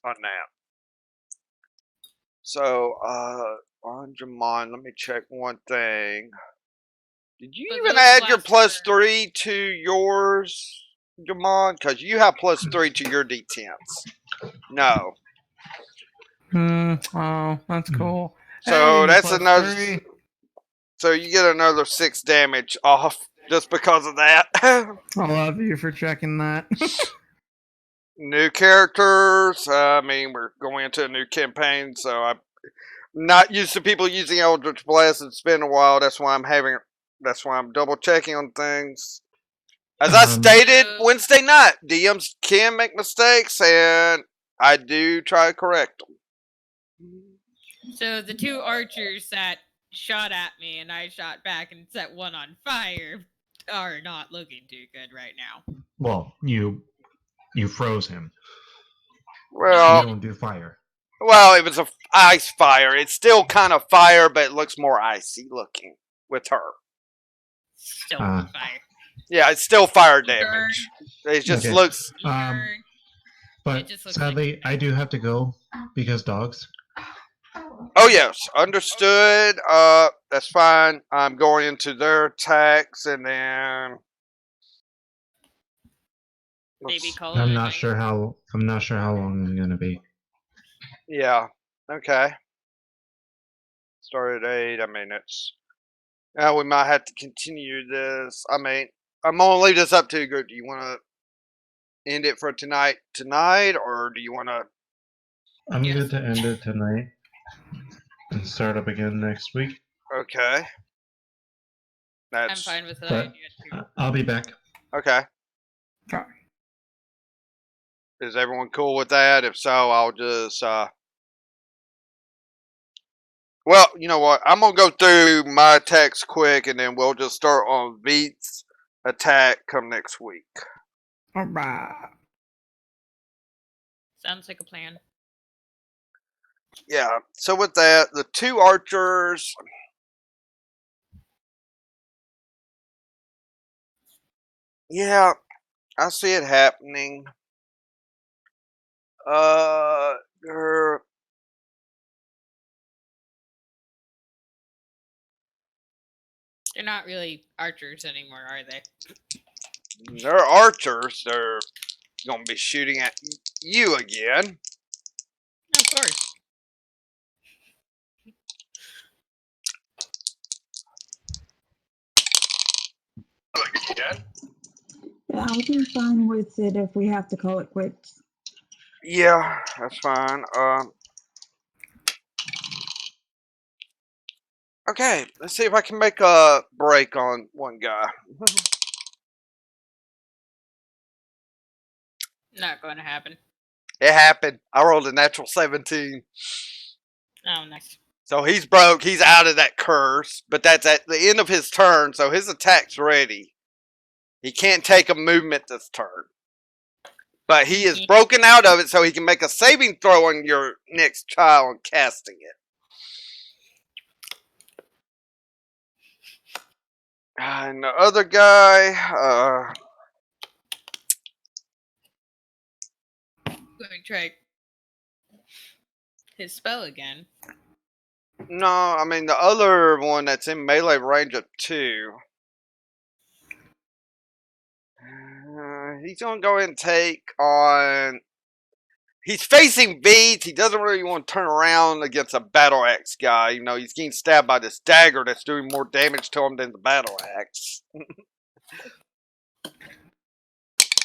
on that. So, on Jamon, let me check one thing. Did you But even those add your last +3 to yours, Jamon? Because you have +3 to your D10s. No. Oh, that's cool. So Hey, that's plus another. 3. So you get another 6 damage off just because of that. I love you for checking that. New characters. We're going into a new campaign, so I'm not used to people using Eldritch Blast. It's been a while. That's why I'm double checking on things. As I stated Wednesday night, DMs can make mistakes, and I do try to correct them. So the 2 archers that shot at me and I shot back and set one on fire are not looking too good right now. Well, you froze him. You Well, don't do fire. it was a ice fire. It's still kind of fire, but it looks more icy looking with her. Still on fire. Yeah, it's still fire damage. It just Okay. looks. But just looks sadly, I do have to go because dogs. Oh yes, understood. That's fine. I'm going into their attacks, and then Maybe call it I'm a not night. sure how long I'm gonna be. Yeah. Okay. Start at 8. It's. Now we might have to continue this. I'm gonna leave this up to you, group. Do you want to end it for tonight, or do you want to? I'm good to end it tonight and start up again next week. Okay. I'm fine with that But idea too. I'll be back. Okay. Sorry. Is everyone cool with that? If so, I'll just. Well, you know what? I'm gonna go through my attacks quick, and then we'll just start on Beat's attack come next week. All right. Sounds like a plan. Yeah. So with that, the 2 archers. Yeah, I see it happening. They're They're not really archers anymore, are they? archers. They're gonna be shooting at you again. Of course. Yeah, I'll be fine with it if we have to call it quits. Yeah, that's fine. Okay, let's see if I can make a break on one guy. Not going to happen. It happened. I rolled a natural 17. Oh, nice. So he's broke. He's out of that curse. But that's at the end of his turn, so his attack's ready. He can't take a movement this turn. But he is broken out of it, so he can make a saving throw on your next trial on casting it. And the other guy, Let me try his spell again. no, I mean the other one that's in melee range of 2. He's gonna go ahead and take on. He's facing beads. He doesn't really want to turn around against a battle axe guy. You know, he's getting stabbed by this dagger that's doing more damage to him than the battle axe.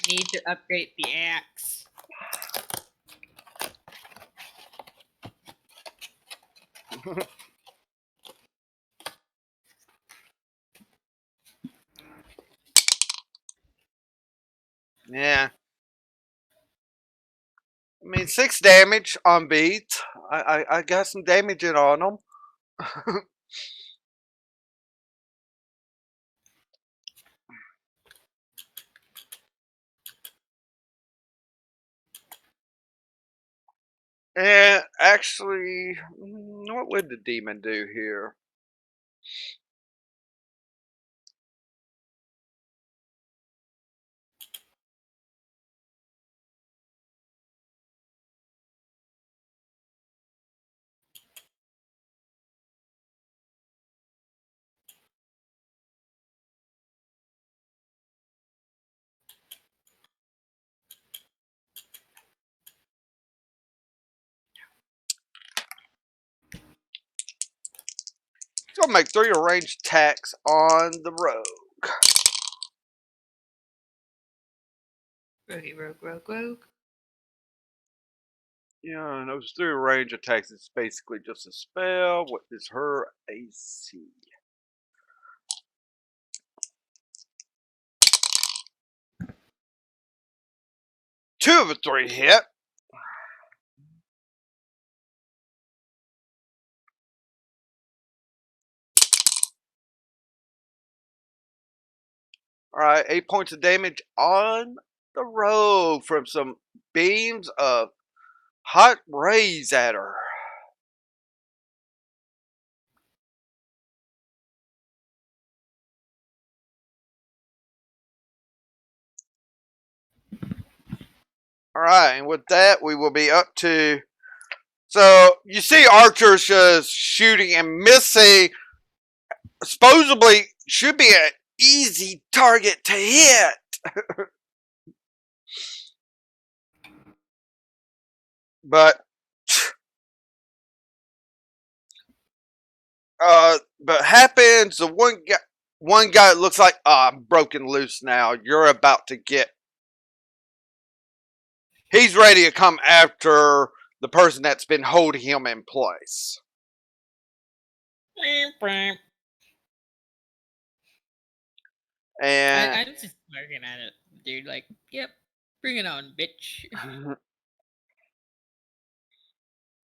Need to upgrade the axe. Yeah. I mean, 6 damage on beads. I got some damage in on him. And actually, what would the demon do here? He's gonna make 3 ranged attacks on the rogue. Rogue. Yeah, and those 3 range attacks is basically just a spell. What is her AC? Two of the 3 hit. Alright, 8 points of damage on the rogue from some beams of hot rays at her. Alright, and with that, we will be up to. So, you see archers just shooting and missing. Supposedly, should be an easy target to hit. But happens the one guy looks like, I'm broken loose now. You're about to get. He's ready to come after the person that's been holding him in place. And I'm just looking at it, dude. Like, yep, bring it on, bitch.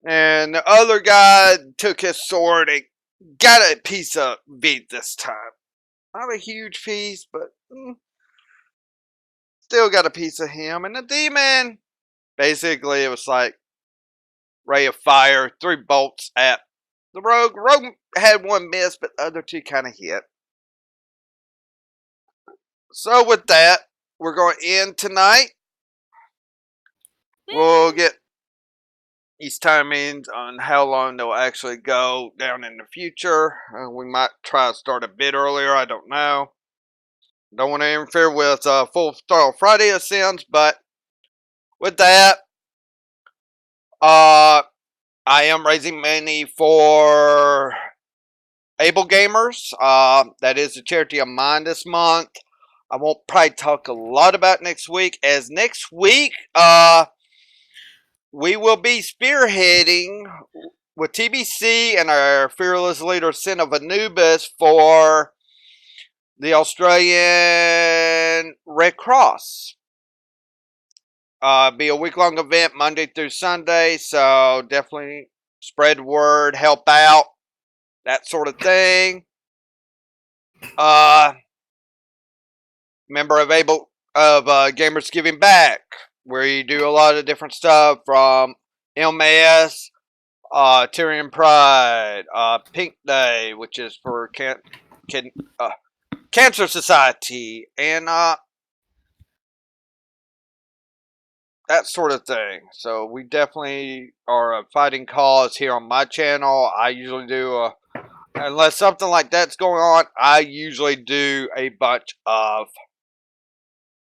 and the other guy took his sword and got a piece of meat this time. Not a huge piece, but still got a piece of him. And the demon, basically, it was like, ray of fire, 3 bolts at the rogue. Rogue had 1 miss, but the other 2 kind of hit. So with that, we're going to end tonight. We'll get these timings on how long they'll actually go down in the future. We might try to start a bit earlier. I don't know. Don't want to interfere with Full Throttle Friday Ascends, but with that, I am raising money for Able Gamers. That is a charity of mine this month. I won't probably talk a lot about next week, as next week, we will be spearheading with TBC and our fearless leader, Sin of Anubis, for the Australian Red Cross. Be a week-long event, Monday through Sunday, so definitely spread word, help out, that sort of thing. Member of Gamers Giving Back, where you do a lot of different stuff from MS, Tyrion Pride, Pink Day, which is for Cancer Society, and that sort of thing. So we definitely are a fighting cause here on my channel. I usually do, unless something like that's going on, I usually do a bunch of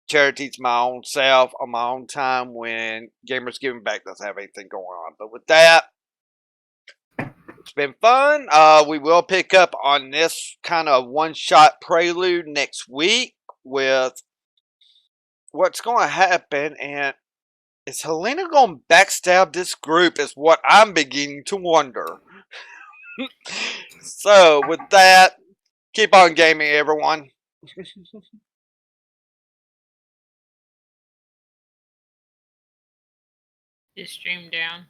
charities my own self on my own time when Gamers Giving Back doesn't have anything going on. But with that, it's been fun. We will pick up on this kind of one-shot prelude next week with what's going to happen, and is Helena going to backstab this group is what I'm beginning to wonder. So, with that, keep on gaming, everyone. Is stream down?